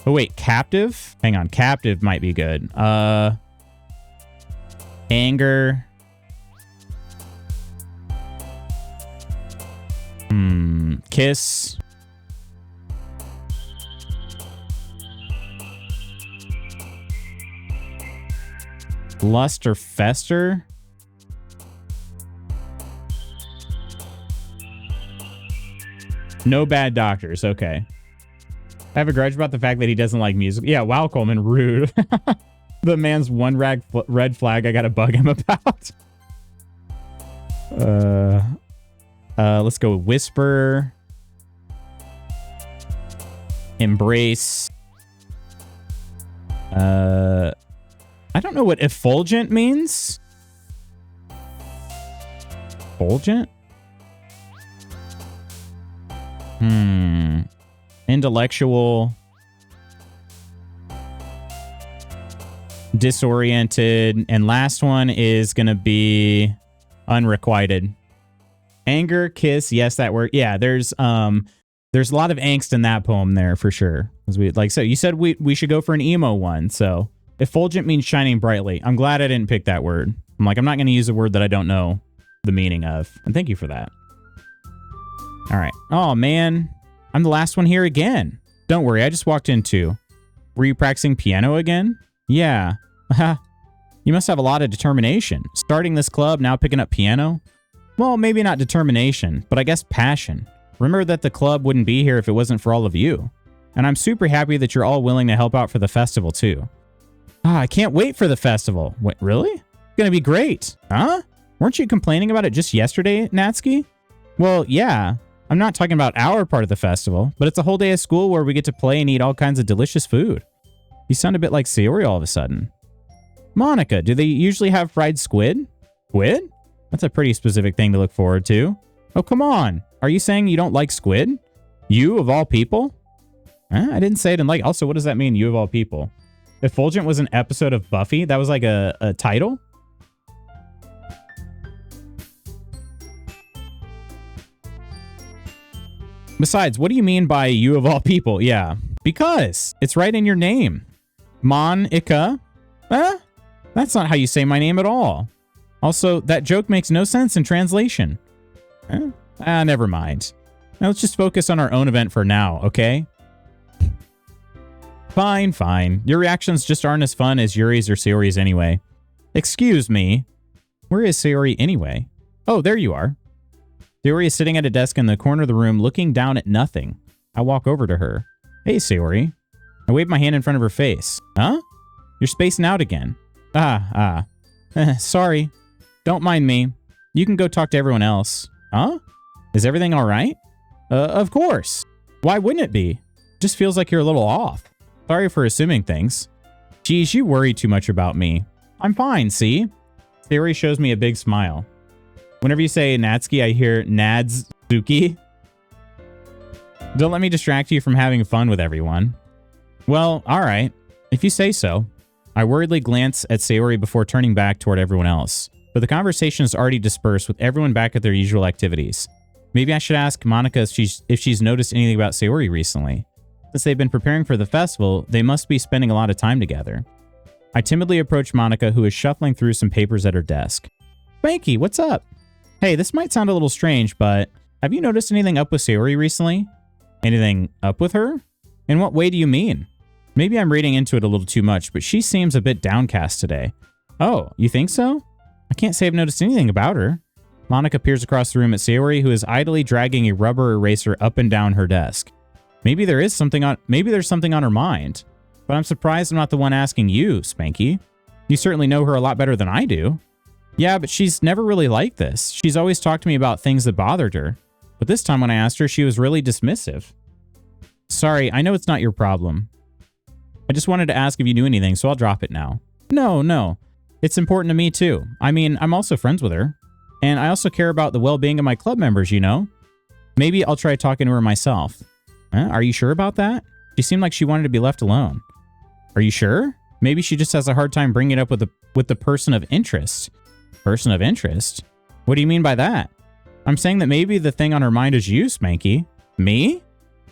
Speaker 1: Oh, wait, captive? Hang on, captive might be good. Anger. Kiss. Lust or fester? No bad doctors. Okay. I have a grudge about the fact that he doesn't like music. Yeah, wow, Coleman, rude. The man's one red flag I gotta bug him about. Let's go with whisper. Embrace. I don't know what effulgent means. Effulgent? Intellectual. Disoriented. And last one is going to be unrequited. Anger, kiss. Yes, that word. Yeah, there's a lot of angst in that poem there for sure. As we like, so you said we should go for an emo one. So effulgent means shining brightly. I'm glad I didn't pick that word. I'm like, I'm not going to use a word that I don't know the meaning of. And thank you for that. All right. Oh, man. I'm the last one here again. Don't worry. I just walked in too. Were you practicing piano again? Yeah. You must have a lot of determination. Starting this club, now picking up piano? Well, maybe not determination, but I guess passion. Remember that the club wouldn't be here if it wasn't for all of you. And I'm super happy that you're all willing to help out for the festival too. I can't wait for the festival. Wait, really? It's gonna be great. Huh? Weren't you complaining about it just yesterday, Natsuki? Well, yeah. I'm not talking about our part of the festival, but it's a whole day of school where we get to play and eat all kinds of delicious food. You sound a bit like Sayori all of a sudden. Monica, do they usually have fried squid? Squid? That's a pretty specific thing to look forward to. Oh, come on. Are you saying you don't like squid? You, of all people? I didn't say I didn't like. Also, what does that mean, you of all people? Effulgent was an episode of Buffy? That was like a title? Besides, what do you mean by you of all people? Yeah, because it's right in your name. Monica? That's not how you say my name at all. Also, that joke makes no sense in translation. Never mind. Now let's just focus on our own event for now, okay? Fine, fine. Your reactions just aren't as fun as Yuri's or Sayori's anyway. Excuse me. Where is Sayori anyway? Oh, there you are. Sayori is sitting at a desk in the corner of the room looking down at nothing. I walk over to her. Hey, Sayori. I wave my hand in front of her face. Huh? You're spacing out again. Sorry. Don't mind me. You can go talk to everyone else. Huh? Is everything all right? Of course. Why wouldn't it be? Just feels like you're a little off. Sorry for assuming things. Geez, you worry too much about me. I'm fine, see? Sayori shows me a big smile. Whenever you say Natsuki, I hear Nadzuki. Don't let me distract you from having fun with everyone. Well, all right. If you say so. I worriedly glance at Sayori before turning back toward everyone else. But the conversation is already dispersed with everyone back at their usual activities. Maybe I should ask Monica if she's noticed anything about Sayori recently. Since they've been preparing for the festival, they must be spending a lot of time together. I timidly approach Monica, who is shuffling through some papers at her desk. Spanky, what's up? Hey, this might sound a little strange, but have you noticed anything up with Sayori recently? Anything up with her? In what way do you mean? Maybe I'm reading into it a little too much, but she seems a bit downcast today. Oh, you think so? I can't say I've noticed anything about her. Monica peers across the room at Sayori, who is idly dragging a rubber eraser up and down her desk. Maybe there's something on her mind. But I'm surprised I'm not the one asking you, Spanky. You certainly know her a lot better than I do. Yeah, but she's never really like this. She's always talked to me about things that bothered her. But this time when I asked her, she was really dismissive. Sorry, I know it's not your problem. I just wanted to ask if you knew anything, so I'll drop it now. No. It's important to me too. I mean, I'm also friends with her. And I also care about the well-being of my club members, you know? Maybe I'll try talking to her myself. Are you sure about that? She seemed like she wanted to be left alone. Are you sure? Maybe she just has a hard time bringing it up with the person of interest. Person of interest? What do you mean by that? I'm saying that maybe the thing on her mind is you, Spanky. Me?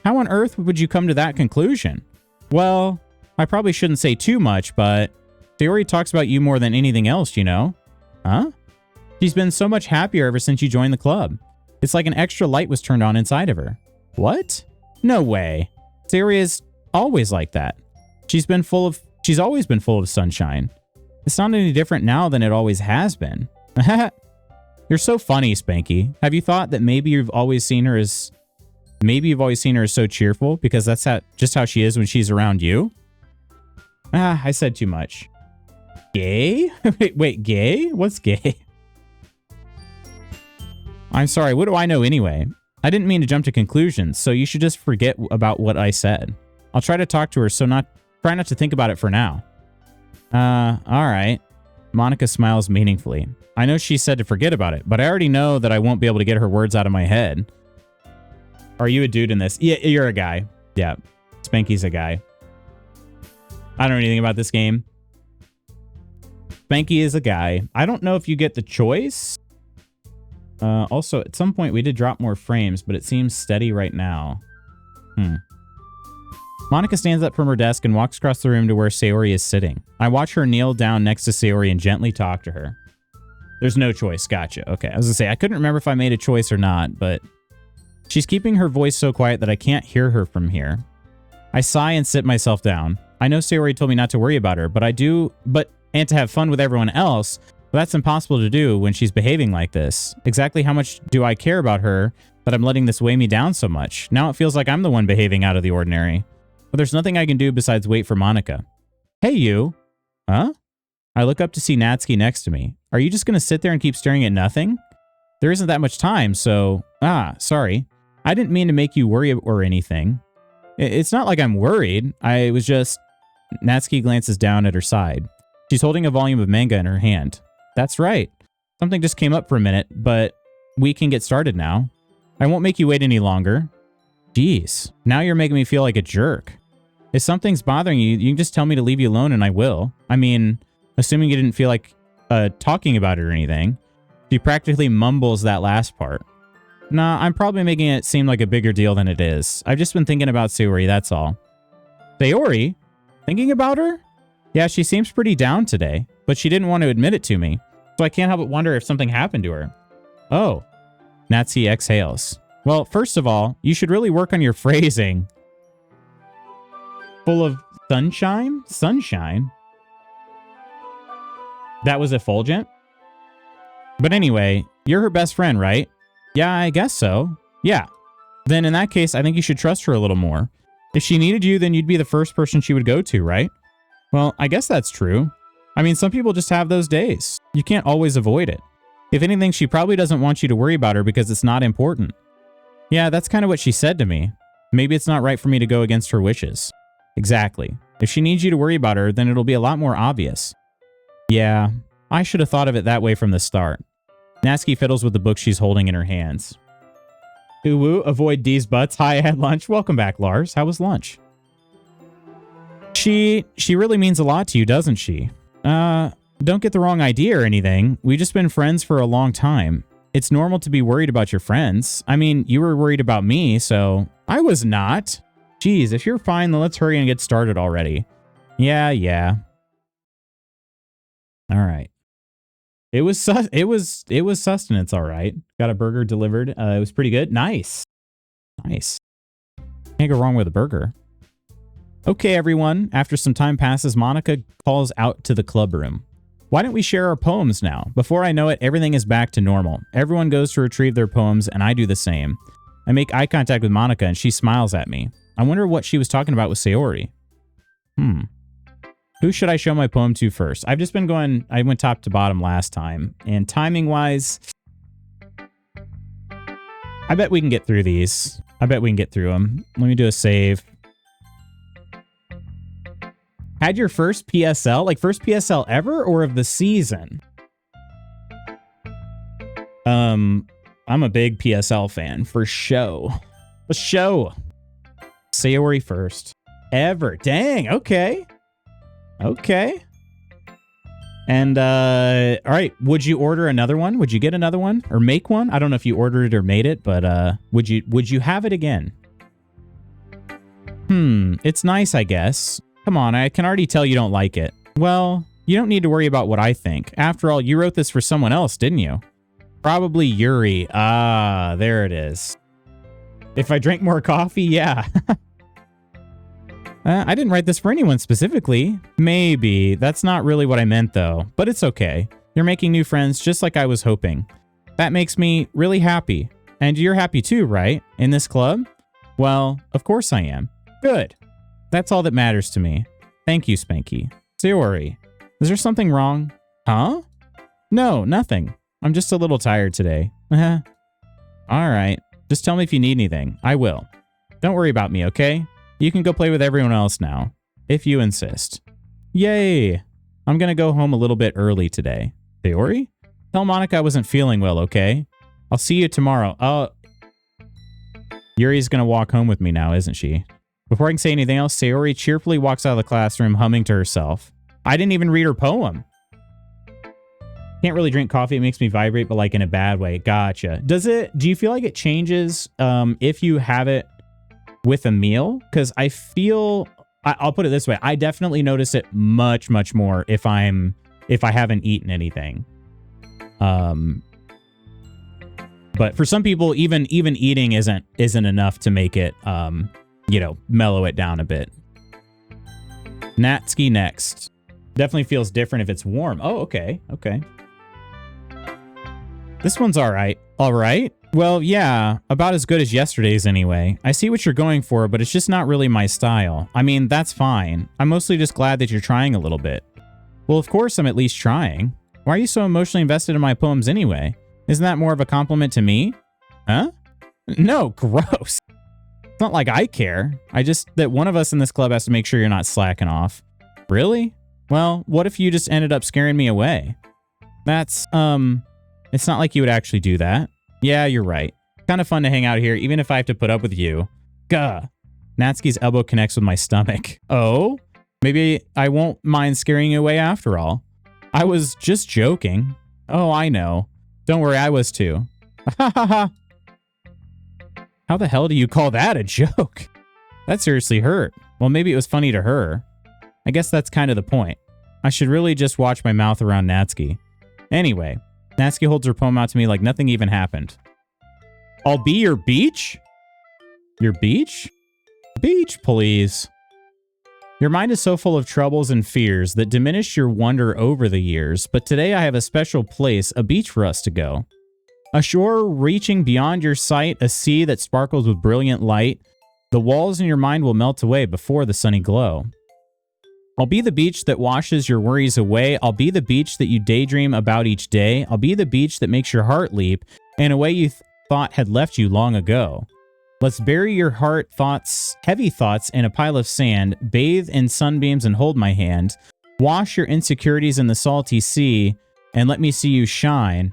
Speaker 1: How on earth would you come to that conclusion? Well, I probably shouldn't say too much, but Sayori talks about you more than anything else, you know? Huh? She's been so much happier ever since you joined the club. It's like an extra light was turned on inside of her. What? No way. Sayori is always like that. She's always been full of sunshine. It's not any different now than it always has been. You're so funny, Spanky. Have you thought that maybe you've always seen her as so cheerful because that's just how she is when she's around you? I said too much. Gay? Wait, gay? What's gay? I'm sorry, what do I know anyway? I didn't mean to jump to conclusions, so you should just forget about what I said. I'll try to talk to her, so try not to think about it for now. Alright. Monica smiles meaningfully. I know she said to forget about it, but I already know that I won't be able to get her words out of my head. Are you a dude in this? Yeah, you're a guy. Yeah, Spanky's a guy. I don't know anything about this game. Spanky is a guy. I don't know if you get the choice. Also, at some point, we did drop more frames, but it seems steady right now. Monica stands up from her desk and walks across the room to where Sayori is sitting. I watch her kneel down next to Sayori and gently talk to her. There's no choice. Gotcha. Okay, I was gonna say, I couldn't remember if I made a choice or not, but she's keeping her voice so quiet that I can't hear her from here. I sigh and sit myself down. I know Sayori told me not to worry about her, and to have fun with everyone else, but that's impossible to do when she's behaving like this. Exactly how much do I care about her that I'm letting this weigh me down so much? Now it feels like I'm the one behaving out of the ordinary. But there's nothing I can do besides wait for Monica. Hey, you. Huh? I look up to see Natsuki next to me. Are you just going to sit there and keep staring at nothing? There isn't that much time, so... sorry. I didn't mean to make you worry or anything. It's not like I'm worried. I was just... Natsuki glances down at her side. She's holding a volume of manga in her hand. That's right. Something just came up for a minute, but we can get started now. I won't make you wait any longer. Jeez, now you're making me feel like a jerk. If something's bothering you, you can just tell me to leave you alone and I will. I mean, assuming you didn't feel like talking about it or anything. She practically mumbles that last part. Nah, I'm probably making it seem like a bigger deal than it is. I've just been thinking about Sayori, that's all. Sayori? Thinking about her? Yeah, she seems pretty down today, but she didn't want to admit it to me, so I can't help but wonder if something happened to her. Oh. Natsuki exhales. Well, first of all, you should really work on your phrasing. Full of sunshine? Sunshine? That was effulgent? But anyway, you're her best friend, right? Yeah, I guess so. Yeah. Then in that case, I think you should trust her a little more. If she needed you, then you'd be the first person she would go to, right? Well, I guess that's true. I mean, some people just have those days. You can't always avoid it. If anything, she probably doesn't want you to worry about her because it's not important. Yeah, that's kind of what she said to me. Maybe it's not right for me to go against her wishes. Exactly. If she needs you to worry about her, then it'll be a lot more obvious. Yeah, I should have thought of it that way from the start. Natsuki fiddles with the book she's holding in her hands. Uwu, avoid D's butts. Hi, I had lunch. Welcome back, Lars. How was lunch? She really means a lot to you, doesn't she? Don't get the wrong idea or anything. We've just been friends for a long time. It's normal to be worried about your friends. I mean, you were worried about me, so... I was not. Geez, if you're fine, then let's hurry and get started already. Yeah. All right. It was sustenance, all right. Got a burger delivered. It was pretty good. Nice. Can't go wrong with a burger. Okay, everyone. After some time passes, Monica calls out to the club room. Why don't we share our poems now? Before I know it, everything is back to normal. Everyone goes to retrieve their poems, and I do the same. I make eye contact with Monica, and she smiles at me. I wonder what she was talking about with Sayori. Who should I show my poem to first? I've just been going... I went top to bottom last time, and timing-wise... I bet we can get through these. I bet we can get through them. Let me do a save. Had your first PSL? Like, first PSL ever, or of the season? I'm a big PSL fan, for show. For show. Sayori first. Ever. Dang, okay. Okay. And, all right, would you order another one? Would you get another one? Or make one? I don't know if you ordered it or made it, but, would you have it again? It's nice, I guess. Come on, I can already tell you don't like it. Well, you don't need to worry about what I think. After all, you wrote this for someone else, didn't you? Probably Yuri. Ah, there it is. If I drank more coffee, yeah. I didn't write this for anyone specifically. Maybe. That's not really what I meant, though. But it's okay. You're making new friends just like I was hoping. That makes me really happy. And you're happy too, right? In this club? Well, of course I am. Good. That's all that matters to me. Thank you, Spanky. Sayori. Is there something wrong? Huh? No, nothing. I'm just a little tired today. All right. Just tell me if you need anything. I will. Don't worry about me, okay? You can go play with everyone else now, if you insist. Yay! I'm gonna go home a little bit early today. Sayori? Tell Monica I wasn't feeling well, okay? I'll see you tomorrow. Yuri's gonna walk home with me now, isn't she? Before I can say anything else, Sayori cheerfully walks out of the classroom humming to herself. I didn't even read her poem. Can't really drink coffee. It makes me vibrate, but like in a bad way. Gotcha. Do you feel like it changes if you have it with a meal? Because I feel, I'll put it this way. I definitely notice it much, much more if I haven't eaten anything. But for some people, even eating isn't enough to make it, mellow it down a bit. Natsuki next. Definitely feels different if it's warm. Oh, okay. Okay. This one's all right. All right. Well, yeah, about as good as yesterday's anyway. I see what you're going for, but it's just not really my style. I mean, that's fine. I'm mostly just glad that you're trying a little bit. Well, of course I'm at least trying. Why are you so emotionally invested in my poems anyway? Isn't that more of a compliment to me? Huh? No, gross. It's not like I care. That one of us in this club has to make sure you're not slacking off. Really? Well, what if you just ended up scaring me away? That's, it's not like you would actually do that. Yeah, you're right. Kind of fun to hang out here, even if I have to put up with you. Gah. Natsuki's elbow connects with my stomach. Oh? Maybe I won't mind scaring you away after all. I was just joking. Oh, I know. Don't worry, I was too. Ha ha ha. How the hell do you call that a joke? That seriously hurt. Well, maybe it was funny to her. I guess that's kind of the point. I should really just watch my mouth around Natsuki. Anyway, Natsuki holds her poem out to me like nothing even happened. I'll be your beach? Your beach? Beach, please. Your mind is so full of troubles and fears that diminish your wonder over the years, but today I have a special place, a beach for us to go. A shore reaching beyond your sight, a sea that sparkles with brilliant light. The walls in your mind will melt away before the sunny glow. I'll be the beach that washes your worries away. I'll be the beach that you daydream about each day. I'll be the beach that makes your heart leap in a way you thought had left you long ago. Let's bury your heavy thoughts in a pile of sand, bathe in sunbeams and hold my hand. Wash your insecurities in the salty sea and let me see you shine.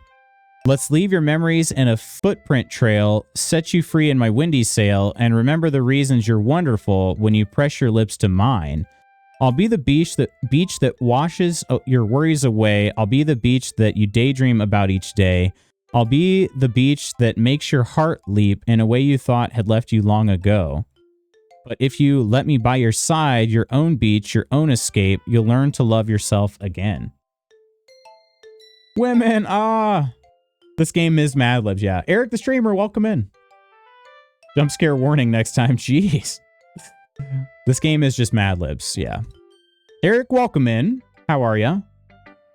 Speaker 1: Let's leave your memories in a footprint trail, set you free in my windy sail, and remember the reasons you're wonderful when you press your lips to mine. I'll be the beach that washes your worries away. I'll be the beach that you daydream about each day. I'll be the beach that makes your heart leap in a way you thought had left you long ago. But if you let me by your side, your own beach, your own escape, you'll learn to love yourself again. Women, this game is Mad Libs, yeah. Eric the streamer, welcome in. Jump scare warning next time, jeez. This game is just Mad Libs, yeah. Eric, welcome in. How are ya?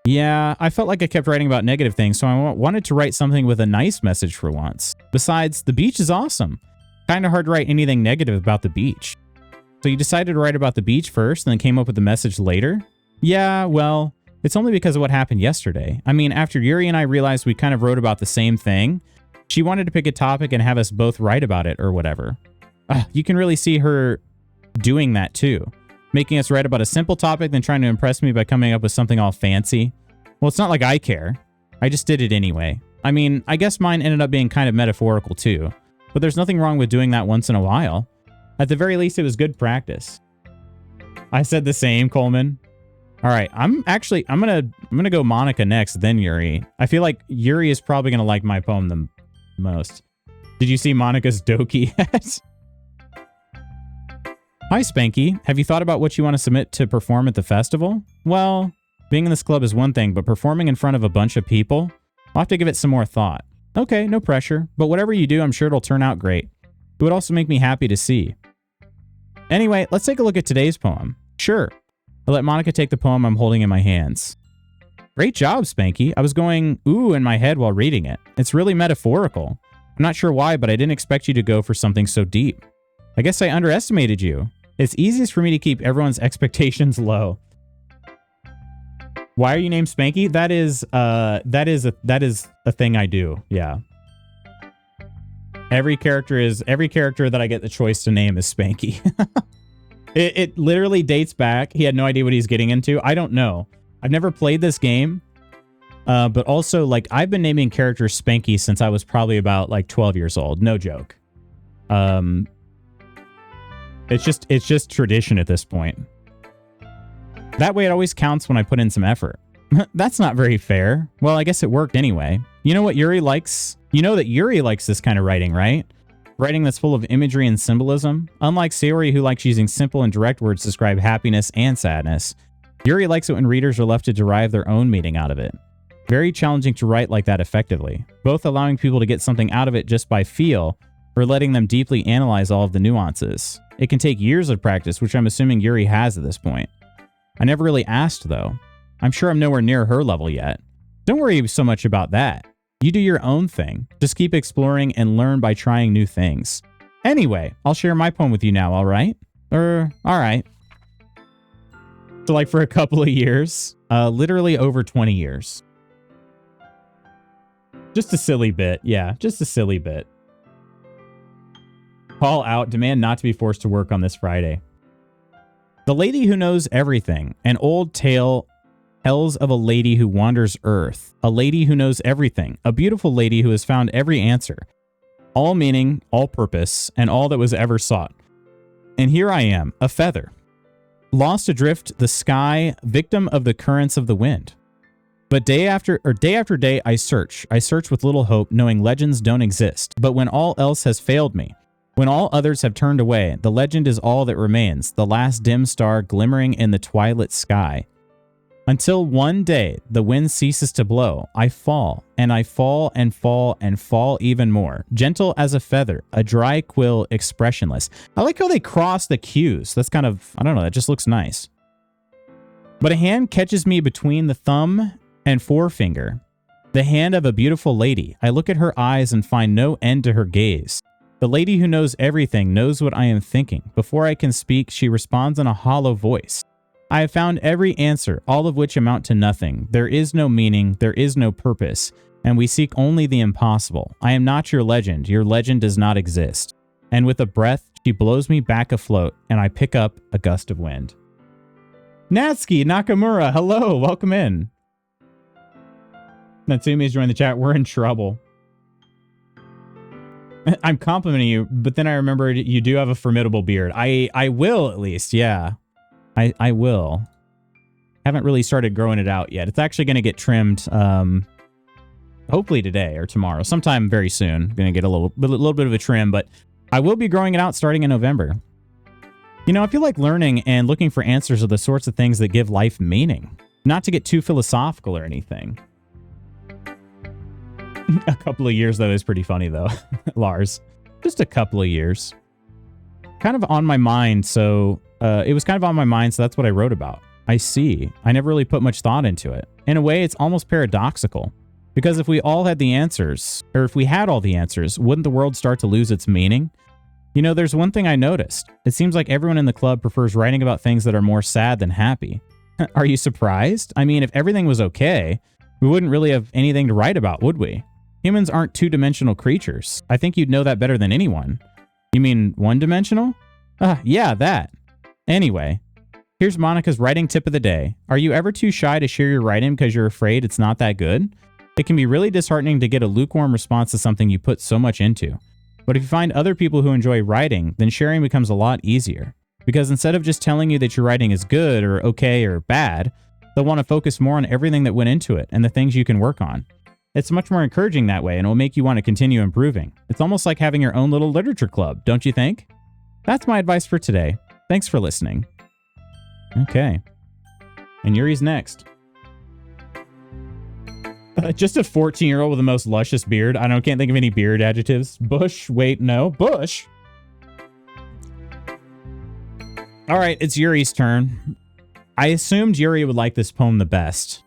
Speaker 1: Yeah, I felt like I kept writing about negative things, so I wanted to write something with a nice message for once. Besides, the beach is awesome. Kind of hard to write anything negative about the beach. So you decided to write about the beach first and then came up with the message later? Yeah, well, it's only because of what happened yesterday. I mean, after Yuri and I realized we kind of wrote about the same thing, she wanted to pick a topic and have us both write about it or whatever. You can really see her doing that too. Making us write about a simple topic, then trying to impress me by coming up with something all fancy. Well, it's not like I care. I just did it anyway. I mean, I guess mine ended up being kind of metaphorical too. But there's nothing wrong with doing that once in a while. At the very least, it was good practice. I said the same, Coleman. All right, I'm gonna go Monica next, then Yuri. I feel like Yuri is probably gonna like my poem the most. Did you see Monica's Doki hat? Hi, Spanky. Have you thought about what you want to submit to perform at the festival? Well, being in this club is one thing, but performing in front of a bunch of people, I'll have to give it some more thought. Okay, no pressure, but whatever you do, I'm sure it'll turn out great. It would also make me happy to see. Anyway, let's take a look at today's poem. Sure. I'll let Monica take the poem I'm holding in my hands. Great job, Spanky. I was going ooh in my head while reading it. It's really metaphorical. I'm not sure why, but I didn't expect you to go for something so deep. I guess I underestimated you. It's easiest for me to keep everyone's expectations low. Why are you named Spanky? That is a thing I do. Yeah. Every character that I get the choice to name is Spanky. It literally dates back. He had no idea what he's getting into. I don't know. I've never played this game. But also, like, I've been naming characters Spanky since I was probably about like 12 years old. No joke. It's just tradition at this point. That way it always counts when I put in some effort. That's not very fair. Well, I guess it worked anyway. You know what Yuri likes? You know that Yuri likes this kind of writing, right? Writing that's full of imagery and symbolism. Unlike Sayori, who likes using simple and direct words to describe happiness and sadness, Yuri likes it when readers are left to derive their own meaning out of it. Very challenging to write like that effectively, both allowing people to get something out of it just by feel, or letting them deeply analyze all of the nuances. It can take years of practice, which I'm assuming Yuri has at this point. I never really asked, though. I'm sure I'm nowhere near her level yet. Don't worry so much about that. You do your own thing. Just keep exploring and learn by trying new things. Anyway, I'll share my poem with you now, all right? All right. So like for a couple of years, literally over 20 years. Just a silly bit. Yeah, just a silly bit. Call out, demand not to be forced to work on this Friday. The Lady Who Knows Everything. An old tale tells of a lady who wanders Earth. A lady who knows everything. A beautiful lady who has found every answer. All meaning, all purpose, and all that was ever sought. And here I am, a feather. Lost adrift the sky, victim of the currents of the wind. But day after day, I search with little hope, knowing legends don't exist. But when all else has failed me, when all others have turned away, the legend is all that remains, the last dim star glimmering in the twilit sky. Until one day the wind ceases to blow, I fall, and I fall and fall and fall even more, gentle as a feather, a dry quill, expressionless. I like how they cross the Q's. That's kind of, I don't know, that just looks nice. But a hand catches me between the thumb and forefinger, the hand of a beautiful lady. I look at her eyes and find no end to her gaze. The lady who knows everything knows what I am thinking. Before I can speak, she responds in a hollow voice. I have found every answer, all of which amount to nothing. There is no meaning, there is no purpose, and we seek only the impossible. I am not your legend does not exist. And with a breath, she blows me back afloat, and I pick up a gust of wind. Natsuki Nakamura, hello, welcome in. Natsumi's joined the chat. We're in trouble. I'm complimenting you, but then I remembered you do have a formidable beard. I will at least, yeah. I will. Haven't really started growing it out yet. It's actually going to get trimmed hopefully today or tomorrow. Sometime very soon. Going to get a little bit of a trim, but I will be growing it out starting in November. You know, I feel like learning and looking for answers are the sorts of things that give life meaning. Not to get too philosophical or anything. A couple of years, though, is pretty funny, though. Lars. Just a couple of years. Kind of on my mind, so... it was kind of on my mind, so that's what I wrote about. I see. I never really put much thought into it. In a way, it's almost paradoxical. Because if we all had the answers, or if we had all the answers, wouldn't the world start to lose its meaning? You know, there's one thing I noticed. It seems like everyone in the club prefers writing about things that are more sad than happy. Are you surprised? I mean, if everything was okay, we wouldn't really have anything to write about, would we? Humans aren't two-dimensional creatures. I think you'd know that better than anyone. You mean one-dimensional? Yeah, that. Anyway, here's Monica's writing tip of the day. Are you ever too shy to share your writing because you're afraid it's not that good? It can be really disheartening to get a lukewarm response to something you put so much into. But if you find other people who enjoy writing, then sharing becomes a lot easier. Because instead of just telling you that your writing is good or okay or bad, they'll want to focus more on everything that went into it and the things you can work on. It's much more encouraging that way and it will make you want to continue improving. It's almost like having your own little literature club, don't you think? That's my advice for today. Thank Thanks for listening. Okay. And Yuri's next. Just a 14-year-old with the most luscious beard. I can't think of any beard adjectives. Bush. Wait, no. Bush. All right, it's Yuri's turn. I assumed Yuri would like this poem the best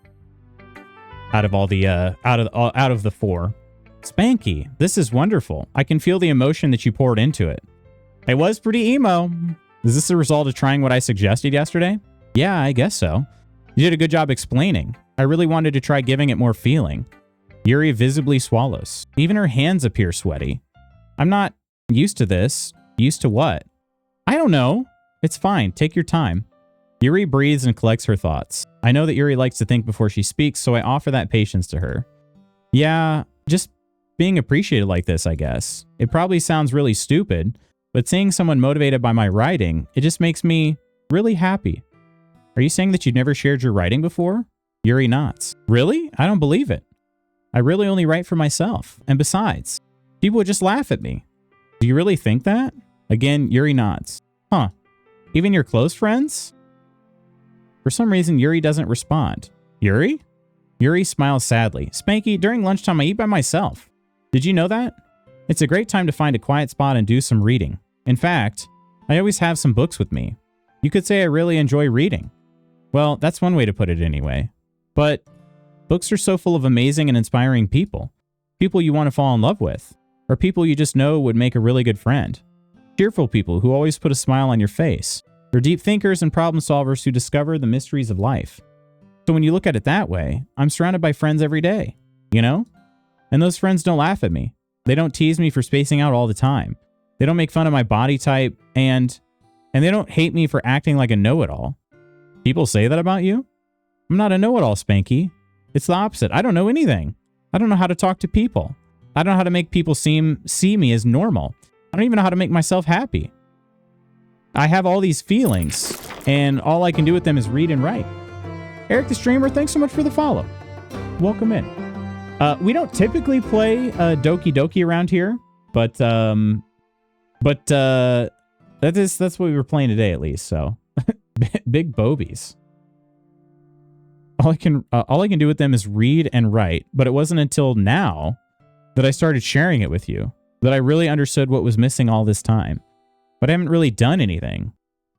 Speaker 1: out of all the out of the four. Spanky, this is wonderful. I can feel the emotion that you poured into it. It was pretty emo. Is this a result of trying what I suggested yesterday? Yeah, I guess so. You did a good job explaining. I really wanted to try giving it more feeling. Yuri visibly swallows. Even her hands appear sweaty. I'm not used to this. Used to what? I don't know. It's fine. Take your time. Yuri breathes and collects her thoughts. I know that Yuri likes to think before she speaks, so I offer that patience to her. Yeah, just being appreciated like this, I guess. It probably sounds really stupid, but seeing someone motivated by my writing, it just makes me really happy. Are you saying that you've never shared your writing before? Yuri nods. Really? I don't believe it. I really only write for myself. And besides, people would just laugh at me. Do you really think that? Again, Yuri nods. Huh. Even your close friends? For some reason, Yuri doesn't respond. Yuri? Yuri smiles sadly. Spanky, during lunchtime I eat by myself. Did you know that? It's a great time to find a quiet spot and do some reading. In fact, I always have some books with me. You could say I really enjoy reading. Well, that's one way to put it anyway. But books are so full of amazing and inspiring people. People you want to fall in love with. Or people you just know would make a really good friend. Cheerful people who always put a smile on your face. They're deep thinkers and problem solvers who discover the mysteries of life. So when you look at it that way, I'm surrounded by friends every day, you know? And those friends don't laugh at me. They don't tease me for spacing out all the time. They don't make fun of my body type, and they don't hate me for acting like a know-it-all. People say that about you? I'm not a know-it-all, Spanky. It's the opposite. I don't know anything. I don't know how to talk to people. I don't know how to make people see me as normal. I don't even know how to make myself happy. I have all these feelings, and all I can do with them is read and write. Eric the Streamer, thanks so much for the follow. Welcome in. We don't typically play Doki Doki around here, but that's what we were playing today at least. So big bobies. All I can do with them is read and write. But it wasn't until now that I started sharing it with you that I really understood what was missing all this time. But I haven't really done anything.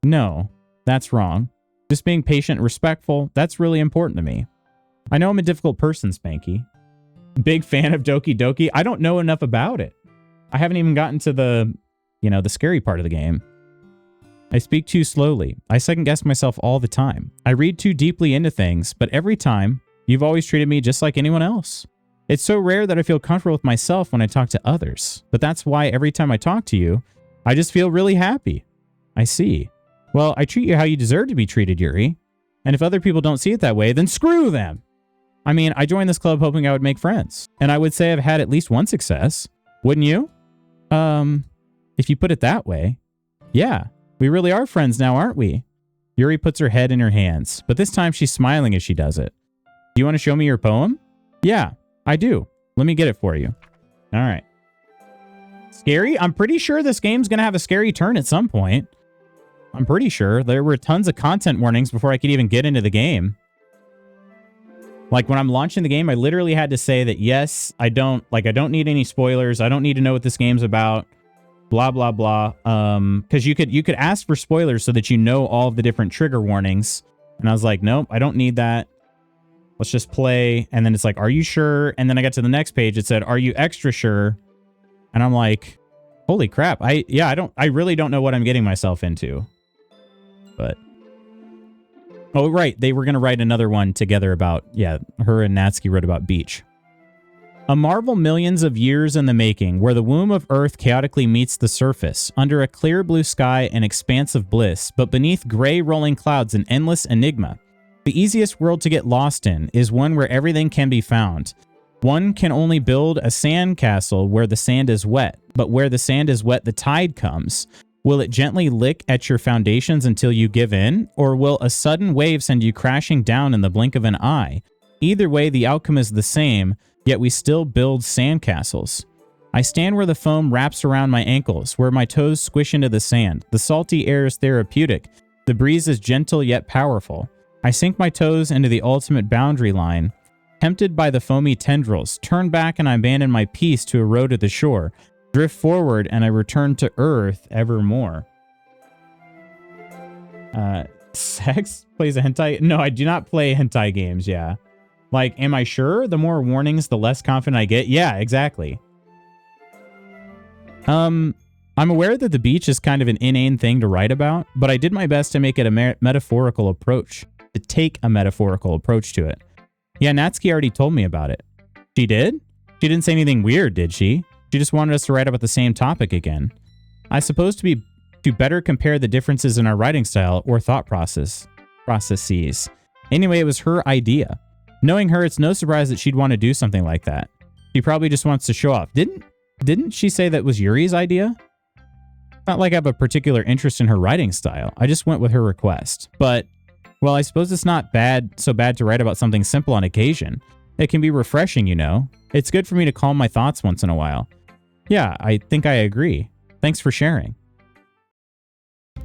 Speaker 1: No, that's wrong. Just being patient and respectful, that's really important to me. I know I'm a difficult person, Spanky. Big fan of Doki Doki. I don't know enough about it. I haven't even gotten to the scary part of the game. I speak too slowly. I second guess myself all the time. I read too deeply into things, but every time, you've always treated me just like anyone else. It's so rare that I feel comfortable with myself when I talk to others, but that's why every time I talk to you, I just feel really happy. I see. Well, I treat you how you deserve to be treated, Yuri. And if other people don't see it that way, then screw them. I mean, I joined this club hoping I would make friends, and I would say I've had at least one success. Wouldn't you? If you put it that way. Yeah, we really are friends now, aren't we? Yuri puts her head in her hands, but this time she's smiling as she does it. Do you want to show me your poem? Yeah, I do. Let me get it for you. All right. Scary? I'm pretty sure this game's going to have a scary turn at some point. I'm pretty sure. There were tons of content warnings before I could even get into the game. Like when I'm launching the game, I literally had to say that, yes, I don't need any spoilers. I don't need to know what this game's about. Blah, blah, blah. Because you could ask for spoilers so that you know all of the different trigger warnings. And I was like, nope, I don't need that. Let's just play. And then it's like, are you sure? And then I got to the next page. It said, are you extra sure? And I'm like, holy crap. I really don't know what I'm getting myself into. But oh, right. They were going to write another one together about, yeah, her and Natsuki wrote about Beach. A marvel millions of years in the making, where the womb of Earth chaotically meets the surface, under a clear blue sky and expansive bliss, but beneath gray rolling clouds an endless enigma. The easiest world to get lost in is one where everything can be found. One can only build a sand castle where the sand is wet, but where the sand is wet the tide comes. Will it gently lick at your foundations until you give in, or will a sudden wave send you crashing down in the blink of an eye? Either way, the outcome is the same, yet we still build sandcastles. I stand where the foam wraps around my ankles, where my toes squish into the sand. The salty air is therapeutic. The breeze is gentle yet powerful. I sink my toes into the ultimate boundary line. Tempted by the foamy tendrils, turn back and I abandon my peace to erode at the shore. Drift forward and I return to earth evermore. Sex plays a hentai? No, I do not play hentai games, yeah. Like, am I sure? The more warnings, the less confident I get? Yeah, exactly. I'm aware that the beach is kind of an inane thing to write about, but I did my best to make it a metaphorical approach. To take a metaphorical approach to it. Yeah, Natsuki already told me about it. She did? She didn't say anything weird, did she? She just wanted us to write about the same topic again. I suppose to better compare the differences in our writing style or thought processes. Anyway, it was her idea. Knowing her, it's no surprise that she'd want to do something like that. She probably just wants to show off. Didn't she say that was Yuri's idea? It's not like I have a particular interest in her writing style. I just went with her request. But, well, I suppose it's not so bad to write about something simple on occasion. It can be refreshing, you know. It's good for me to calm my thoughts once in a while. Yeah, I think I agree. Thanks for sharing.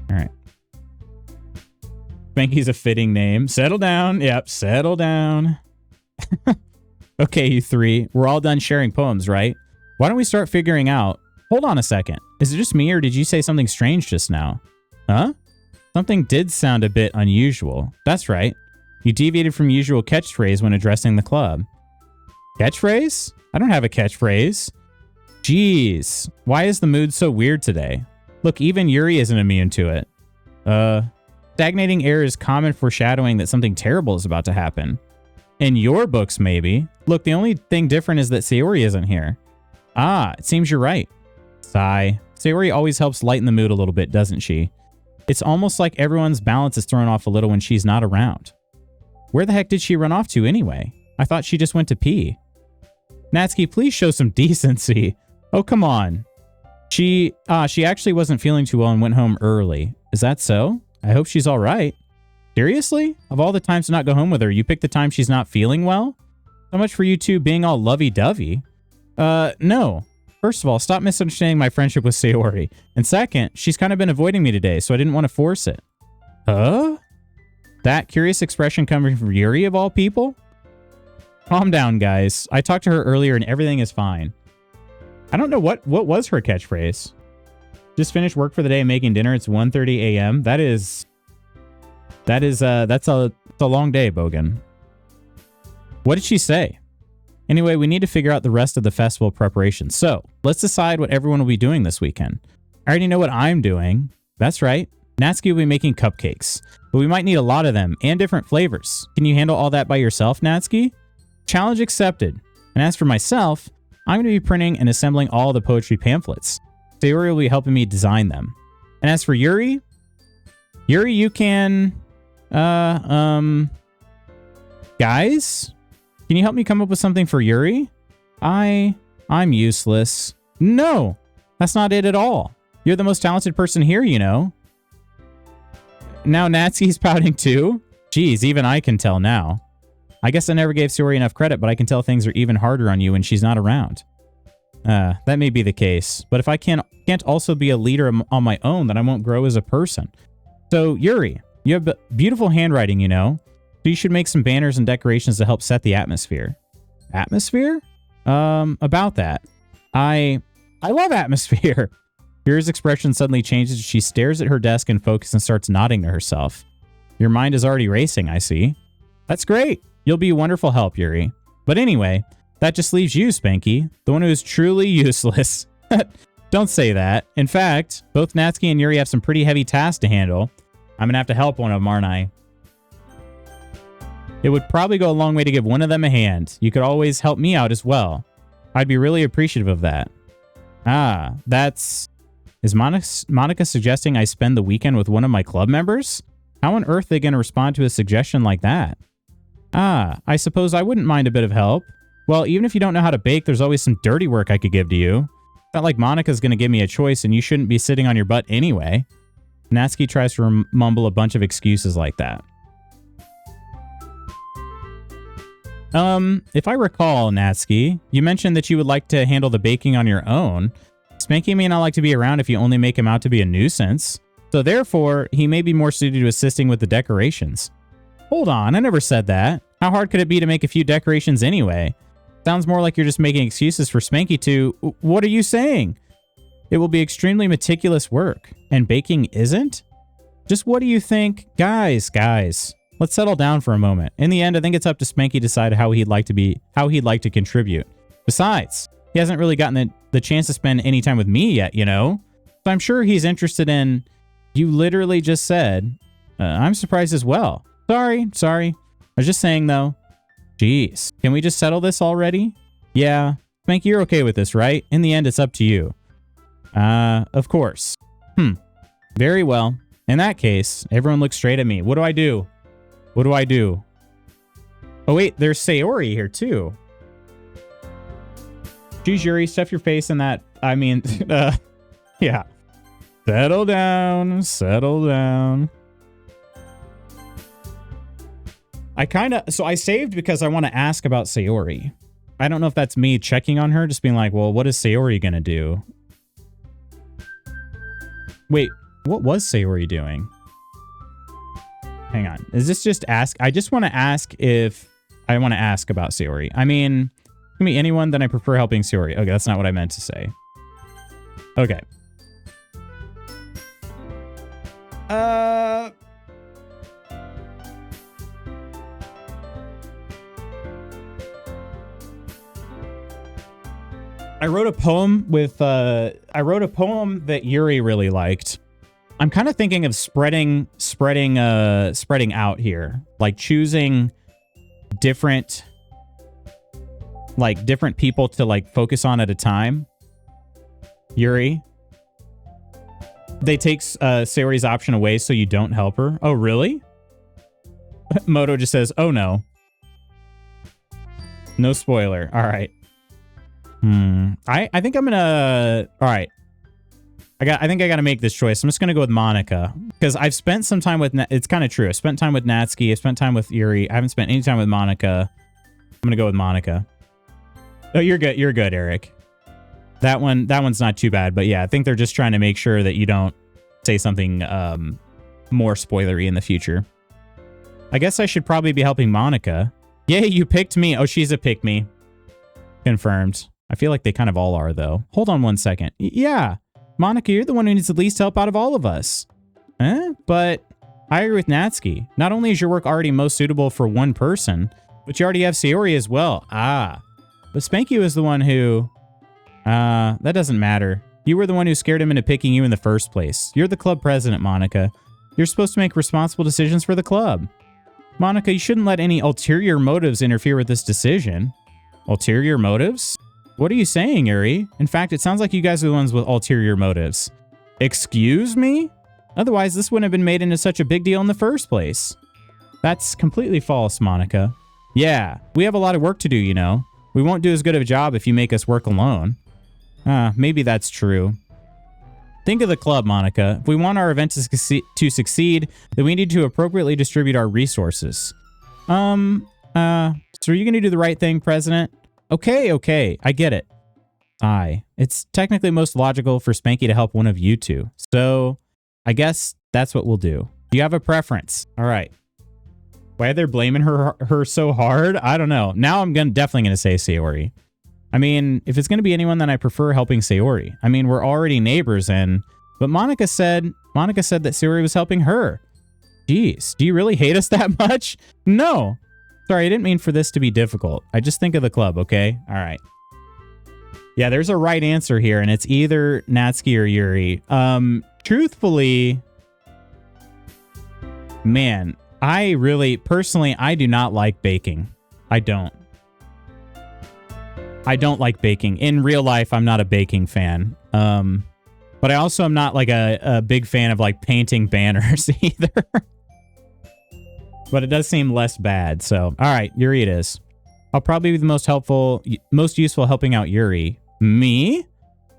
Speaker 1: All right. Spanky's a fitting name. Settle down. Yep, settle down. Okay, you three. We're all done sharing poems, right? Why don't we start figuring out... Hold on a second. Is it just me or did you say something strange just now? Huh? Something did sound a bit unusual. That's right. You deviated from usual catchphrase when addressing the club. Catchphrase? I don't have a catchphrase. Jeez. Why is the mood so weird today? Look, even Yuri isn't immune to it. Stagnating air is common foreshadowing that something terrible is about to happen. In your books, maybe. Look, the only thing different is that Sayori isn't here. Ah, it seems you're right. Sigh. Sayori always helps lighten the mood a little bit, doesn't she? It's almost like everyone's balance is thrown off a little when she's not around. Where the heck did she run off to anyway? I thought she just went to pee. Natsuki, please show some decency. Oh, come on. She actually wasn't feeling too well and went home early. Is that so? I hope she's all right. Seriously? Of all the times to not go home with her, you picked the time she's not feeling well? So much for you two being all lovey-dovey. No. First of all, stop misunderstanding my friendship with Sayori. And second, she's kind of been avoiding me today, so I didn't want to force it. Huh? That curious expression coming from Yuri of all people? Calm down, guys. I talked to her earlier and everything is fine. I don't know what was her catchphrase. Just finished work for the day and making dinner. It's 1:30 a.m. That's a long day, Bogan. What did she say? Anyway, we need to figure out the rest of the festival preparation. So, let's decide what everyone will be doing this weekend. I already know what I'm doing. That's right. Natsuki will be making cupcakes. But we might need a lot of them and different flavors. Can you handle all that by yourself, Natsuki? Challenge accepted. And as for myself, I'm going to be printing and assembling all the poetry pamphlets. Sayori will be helping me design them. And as for Yuri, you can... Guys? Can you help me come up with something for Yuri? I'm useless. No, that's not it at all. You're the most talented person here, you know. Now Natsuki's pouting too? Geez, even I can tell now. I guess I never gave Sayori enough credit, but I can tell things are even harder on you when she's not around. That may be the case, but if I can't also be a leader on my own, then I won't grow as a person. So, Yuri, you have beautiful handwriting, you know, so you should make some banners and decorations to help set the atmosphere. Atmosphere? About that. I love atmosphere. Yuri's expression suddenly changes. She stares at her desk and focuses and starts nodding to herself. Your mind is already racing, I see. That's great. You'll be a wonderful help, Yuri. But anyway, that just leaves you, Spanky, the one who is truly useless. Don't say that. In fact, both Natsuki and Yuri have some pretty heavy tasks to handle. I'm gonna have to help one of them, aren't I? It would probably go a long way to give one of them a hand. You could always help me out as well. I'd be really appreciative of that. Ah, that's... Is Monica suggesting I spend the weekend with one of my club members? How on earth are they going to respond to a suggestion like that? Ah, I suppose I wouldn't mind a bit of help. Well, even if you don't know how to bake, there's always some dirty work I could give to you. It's not like Monica's going to give me a choice and you shouldn't be sitting on your butt anyway. Natsuki tries to mumble a bunch of excuses like that. If I recall, Natsuki, you mentioned that you would like to handle the baking on your own. Spanky may not like to be around if you only make him out to be a nuisance. So therefore, he may be more suited to assisting with the decorations. Hold on, I never said that. How hard could it be to make a few decorations anyway? Sounds more like you're just making excuses for Spanky to... What are you saying? It will be extremely meticulous work. And baking isn't? Just what do you think? Guys, let's settle down for a moment. In the end, I think it's up to Spanky to decide how he'd like to contribute. Besides, he hasn't really gotten the chance to spend any time with me yet, you know? So I'm sure he's interested in... You literally just said... I'm surprised as well. Sorry. I was just saying, though. Jeez. Can we just settle this already? Yeah. Spanky, you're okay with this, right? In the end, it's up to you. Of course. Very well. In that case, everyone looks straight at me. What do I do? Oh, wait. There's Sayori here, too. Geez, Yuri, stuff your face in that. I mean, yeah. Settle down. So I saved because I want to ask about Sayori. I don't know if that's me checking on her, just being like, well, what is Sayori gonna do? Wait, what was Sayori doing? Hang on. Is this just ask? I just want to ask if I want to ask about Sayori. I mean, can be anyone, then I prefer helping Sayori. Okay, that's not what I meant to say. Okay. I wrote a poem that Yuri really liked. I'm kind of thinking of spreading out here, like choosing different people to like focus on at a time. Yuri. They take Sayori's option away so you don't help her. Oh, really? Moto just says, oh no. No spoiler. All right. I think I'm gonna... All right. I think I gotta make this choice. I'm just gonna go with Monica. Because I've spent some time with... It's kind of true. I've spent time with Natsuki. I've spent time with Yuri. I haven't spent any time with Monica. I'm gonna go with Monica. Oh, you're good. You're good, Eric. That one's not too bad. But yeah, I think they're just trying to make sure that you don't say something more spoilery in the future. I guess I should probably be helping Monica. Yay, you picked me. Oh, she's a pick me. Confirmed. I feel like they kind of all are, though. Hold on one second. Yeah, Monica, you're the one who needs the least help out of all of us. But I agree with Natsuki. Not only is your work already most suitable for one person, but you already have Sayori as well. But Spanky was the one who... that doesn't matter. You were the one who scared him into picking you in the first place. You're the club president, Monica. You're supposed to make responsible decisions for the club. Monica, you shouldn't let any ulterior motives interfere with this decision. Ulterior motives? What are you saying, Yuri? In fact, it sounds like you guys are the ones with ulterior motives. Excuse me? Otherwise, this wouldn't have been made into such a big deal in the first place. That's completely false, Monica. Yeah, we have a lot of work to do, you know. We won't do as good of a job if you make us work alone. Maybe that's true. Think of the club, Monica. If we want our event to succeed, then we need to appropriately distribute our resources. So are you going to do the right thing, President? Okay, I get it. It's technically most logical for Spanky to help one of you two. So I guess that's what we'll do. Do you have a preference? All right. Why are they blaming her so hard? I don't know. Now I'm definitely going to say Sayori. I mean, if it's going to be anyone, then I prefer helping Sayori. I mean, we're already neighbors but Monica said that Sayori was helping her. Jeez, do you really hate us that much? No. Sorry, I didn't mean for this to be difficult. I just think of the club, okay? All right. Yeah, there's a right answer here, and it's either Natsuki or Yuri. Truthfully, man, personally, I do not like baking. I don't like baking. In real life, I'm not a baking fan. But I also am not like a big fan of like painting banners either. But it does seem less bad. So, all right, Yuri it is. I'll probably be the most useful helping out Yuri. Me?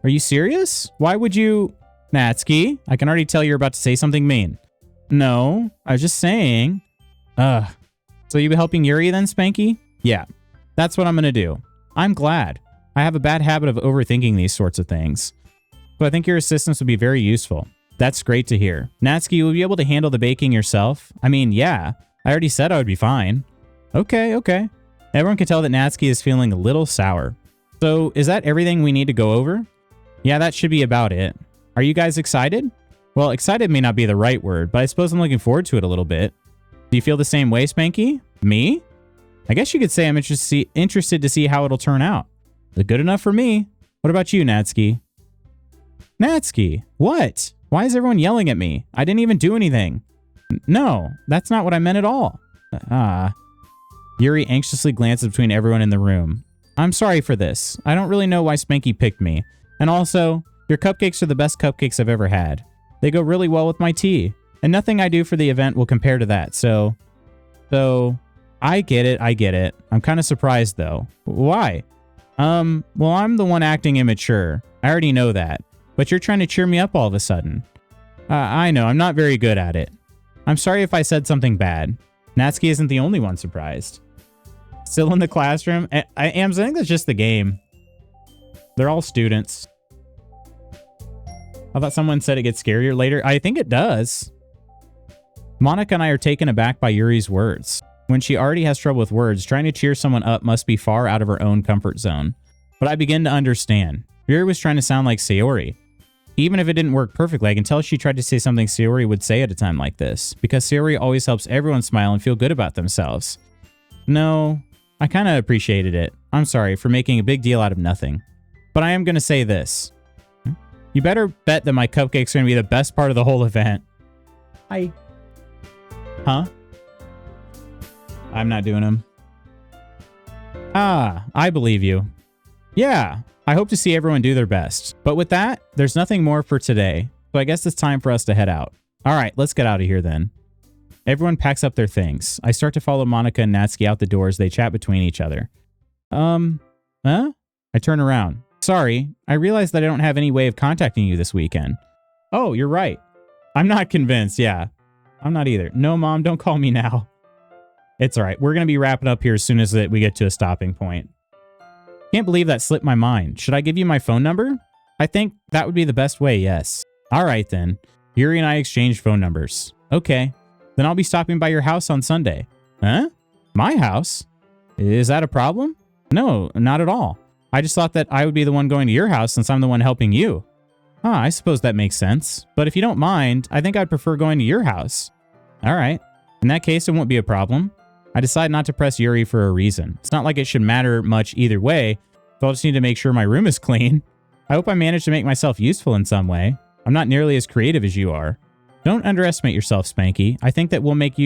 Speaker 1: Are you serious? Why would you... Natsuki, I can already tell you're about to say something mean. No, I was just saying. So you be helping Yuri then, Spanky? Yeah. That's what I'm going to do. I'm glad. I have a bad habit of overthinking these sorts of things. So I think your assistance would be very useful. That's great to hear. Natsuki, will you be able to handle the baking yourself? I mean, yeah. I already said I would be fine. Okay, okay. Everyone can tell that Natsuki is feeling a little sour. So, is that everything we need to go over? Yeah, that should be about it. Are you guys excited? Well, excited may not be the right word, but I suppose I'm looking forward to it a little bit. Do you feel the same way, Spanky? Me? I guess you could say I'm interested to see how it'll turn out. Good enough for me. What about you, Natsuki? Natsuki, what? Why is everyone yelling at me? I didn't even do anything. No, that's not what I meant at all. Yuri anxiously glances between everyone in the room. I'm sorry for this. I don't really know why Spanky picked me. And also, your cupcakes are the best cupcakes I've ever had. They go really well with my tea. And nothing I do for the event will compare to that, so I get it, I get it. I'm kind of surprised though. Why? Well, I'm the one acting immature. I already know that. But you're trying to cheer me up all of a sudden. I know, I'm not very good at it. I'm sorry if I said something bad. Natsuki isn't the only one surprised. Still in the classroom? I think that's just the game. They're all students. I thought someone said it gets scarier later. I think it does. Monica and I are taken aback by Yuri's words. When she already has trouble with words, trying to cheer someone up must be far out of her own comfort zone. But I begin to understand. Yuri was trying to sound like Sayori. Even if it didn't work perfectly, I can tell she tried to say something Sayori would say at a time like this, because Sayori always helps everyone smile and feel good about themselves. No, I kind of appreciated it. I'm sorry for making a big deal out of nothing. But I am going to say this. You better bet that my cupcakes are going to be the best part of the whole event. Huh? I'm not doing them. Ah, I believe you. Yeah, I hope to see everyone do their best. But with that, there's nothing more for today. So I guess it's time for us to head out. All right, let's get out of here then. Everyone packs up their things. I start to follow Monica and Natsuki out the door as they chat between each other. Huh? I turn around. Sorry, I realize that I don't have any way of contacting you this weekend. Oh, you're right. I'm not convinced, yeah. I'm not either. No, Mom, don't call me now. It's all right. We're going to be wrapping up here as soon as we get to a stopping point. Can't believe that slipped my mind. Should I give you my phone number? I think that would be the best way, yes. All right, then. Yuri and I exchanged phone numbers. Okay. Then I'll be stopping by your house on Sunday. Huh? My house? Is that a problem? No, not at all. I just thought that I would be the one going to your house since I'm the one helping you. I suppose that makes sense. But if you don't mind, I think I'd prefer going to your house. All right. In that case, it won't be a problem. I decide not to press Yuri for a reason. It's not like it should matter much either way, so I'll just need to make sure my room is clean. I hope I managed to make myself useful in some way. I'm not nearly as creative as you are. Don't underestimate yourself, Spanky. I think that we'll make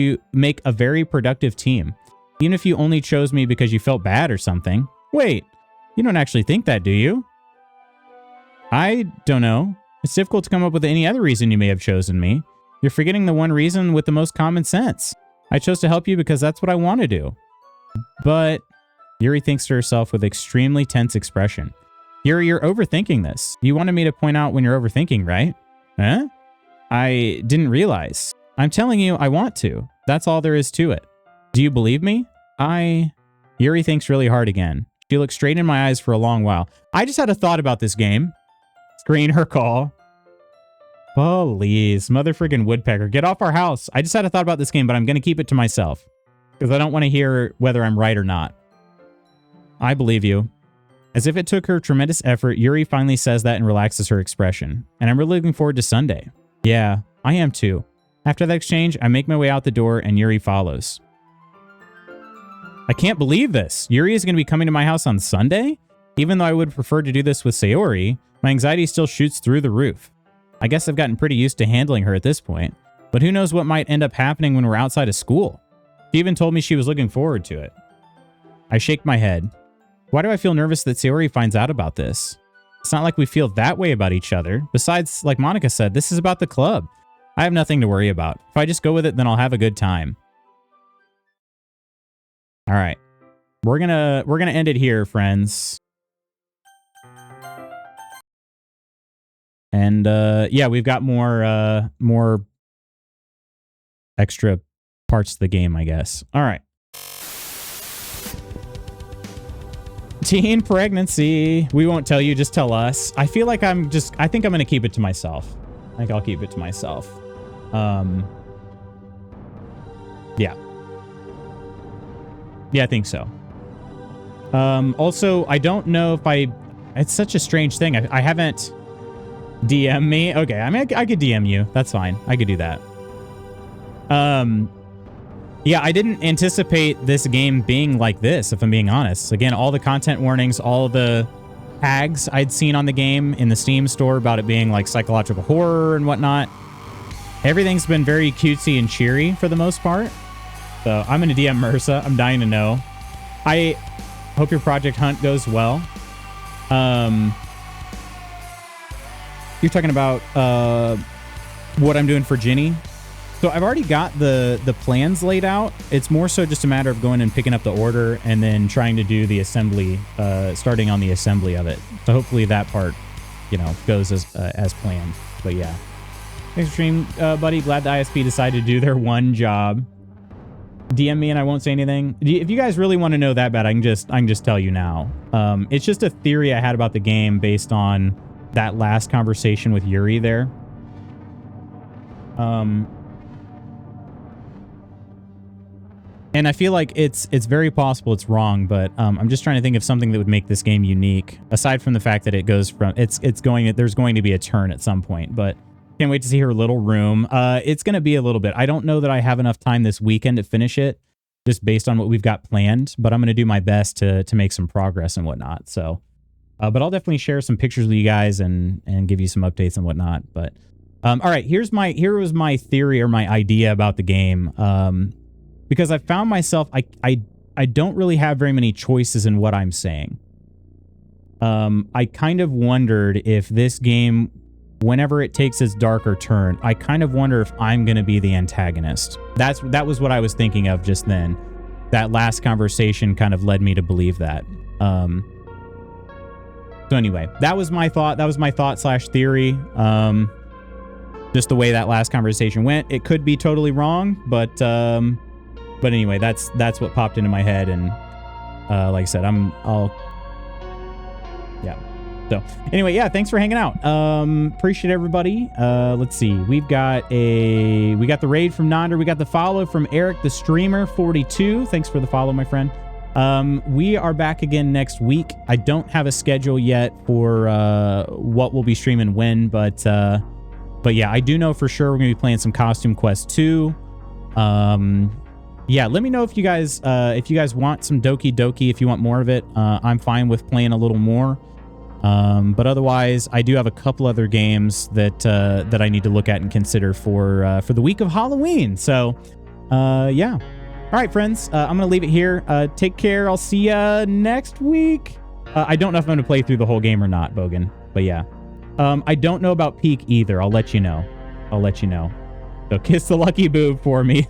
Speaker 1: a very productive team. Even if you only chose me because you felt bad or something. Wait, you don't actually think that, do you? I don't know. It's difficult to come up with any other reason you may have chosen me. You're forgetting the one reason with the most common sense. I chose to help you because that's what I want to do. But Yuri thinks to herself with extremely tense expression. Yuri, you're overthinking this. You wanted me to point out when you're overthinking, right? Huh? I didn't realize. I'm telling you, I want to. That's all there is to it. Do you believe me? Yuri thinks really hard again. She looks straight in my eyes for a long while. I just had a thought about this game. Screen her call. Please, mother friggin' woodpecker, get off our house. I just had a thought about this game, but I'm going to keep it to myself. Because I don't want to hear whether I'm right or not. I believe you. As if it took her tremendous effort, Yuri finally says that and relaxes her expression. And I'm really looking forward to Sunday. Yeah, I am too. After that exchange, I make my way out the door and Yuri follows. I can't believe this. Yuri is going to be coming to my house on Sunday? Even though I would prefer to do this with Sayori, my anxiety still shoots through the roof. I guess I've gotten pretty used to handling her at this point, but who knows what might end up happening when we're outside of school. She even told me she was looking forward to it. I shake my head. Why do I feel nervous that Sayori finds out about this? It's not like we feel that way about each other. Besides, like Monica said, this is about the club. I have nothing to worry about. If I just go with it, then I'll have a good time. All right. We're gonna end it here, friends. And yeah, we've got more extra parts of the game, I guess. All right. Teen pregnancy. We won't tell you, just tell us. I feel like I think I'm going to keep it to myself. I think I'll keep it to myself. Yeah. Yeah, I think so. Also, I don't know if it's such a strange thing. I haven't DM me. Okay, I mean, I could DM you. That's fine. I could do that. Yeah, I didn't anticipate this game being like this, if I'm being honest. Again, all the content warnings, all the tags I'd seen on the game in the Steam store about it being like psychological horror and whatnot. Everything's been very cutesy and cheery for the most part. So I'm going to DM Mursa. I'm dying to know. I hope your Project Hunt goes well. You're talking about what I'm doing for Ginny. So I've already got the plans laid out. It's more so just a matter of going and picking up the order and then trying to do the assembly, starting on the assembly of it. So hopefully that part, you know, goes as planned. But yeah. Thanks for stream, buddy. Glad the ISP decided to do their one job. DM me and I won't say anything. If you guys really want to know that bad, I can just tell you now. It's just a theory I had about the game based on that last conversation with Yuri there. And I feel like it's very possible it's wrong, but I'm just trying to think of something that would make this game unique, aside from the fact that it goes from there's going to be a turn at some point, but can't wait to see her little room. It's going to be a little bit. I don't know that I have enough time this weekend to finish it, just based on what we've got planned, but I'm going to do my best to make some progress and whatnot. So, but I'll definitely share some pictures with you guys and give you some updates and whatnot. But all right, here was my theory or my idea about the game. Because I found myself, I don't really have very many choices in what I'm saying. I kind of wondered if this game, whenever it takes its darker turn, I kind of wonder if I'm going to be the antagonist. That was what I was thinking of just then. That last conversation kind of led me to believe that. So anyway, that was my thought. That was my thought / theory. Just the way that last conversation went. It could be totally wrong, but anyway, that's what popped into my head, and like I said, yeah. So anyway, yeah, thanks for hanging out. Appreciate everybody. Let's see, we got the raid from Nonder, we got the follow from Eric the Streamer 42. Thanks for the follow, my friend. We are back again next week. I don't have a schedule yet for what we'll be streaming when, but yeah, I do know for sure we're gonna be playing some Costume Quest 2. Yeah, let me know if you guys want some Doki Doki, if you want more of it. I'm fine with playing a little more. But otherwise, I do have a couple other games that I need to look at and consider for the week of Halloween. So, yeah. All right, friends, I'm going to leave it here. Take care. I'll see ya next week. I don't know if I'm going to play through the whole game or not, Bogan. But yeah. I don't know about Peak either. I'll let you know. So kiss the lucky boob for me.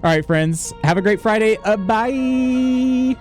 Speaker 1: All right, friends. Have a great Friday. Bye.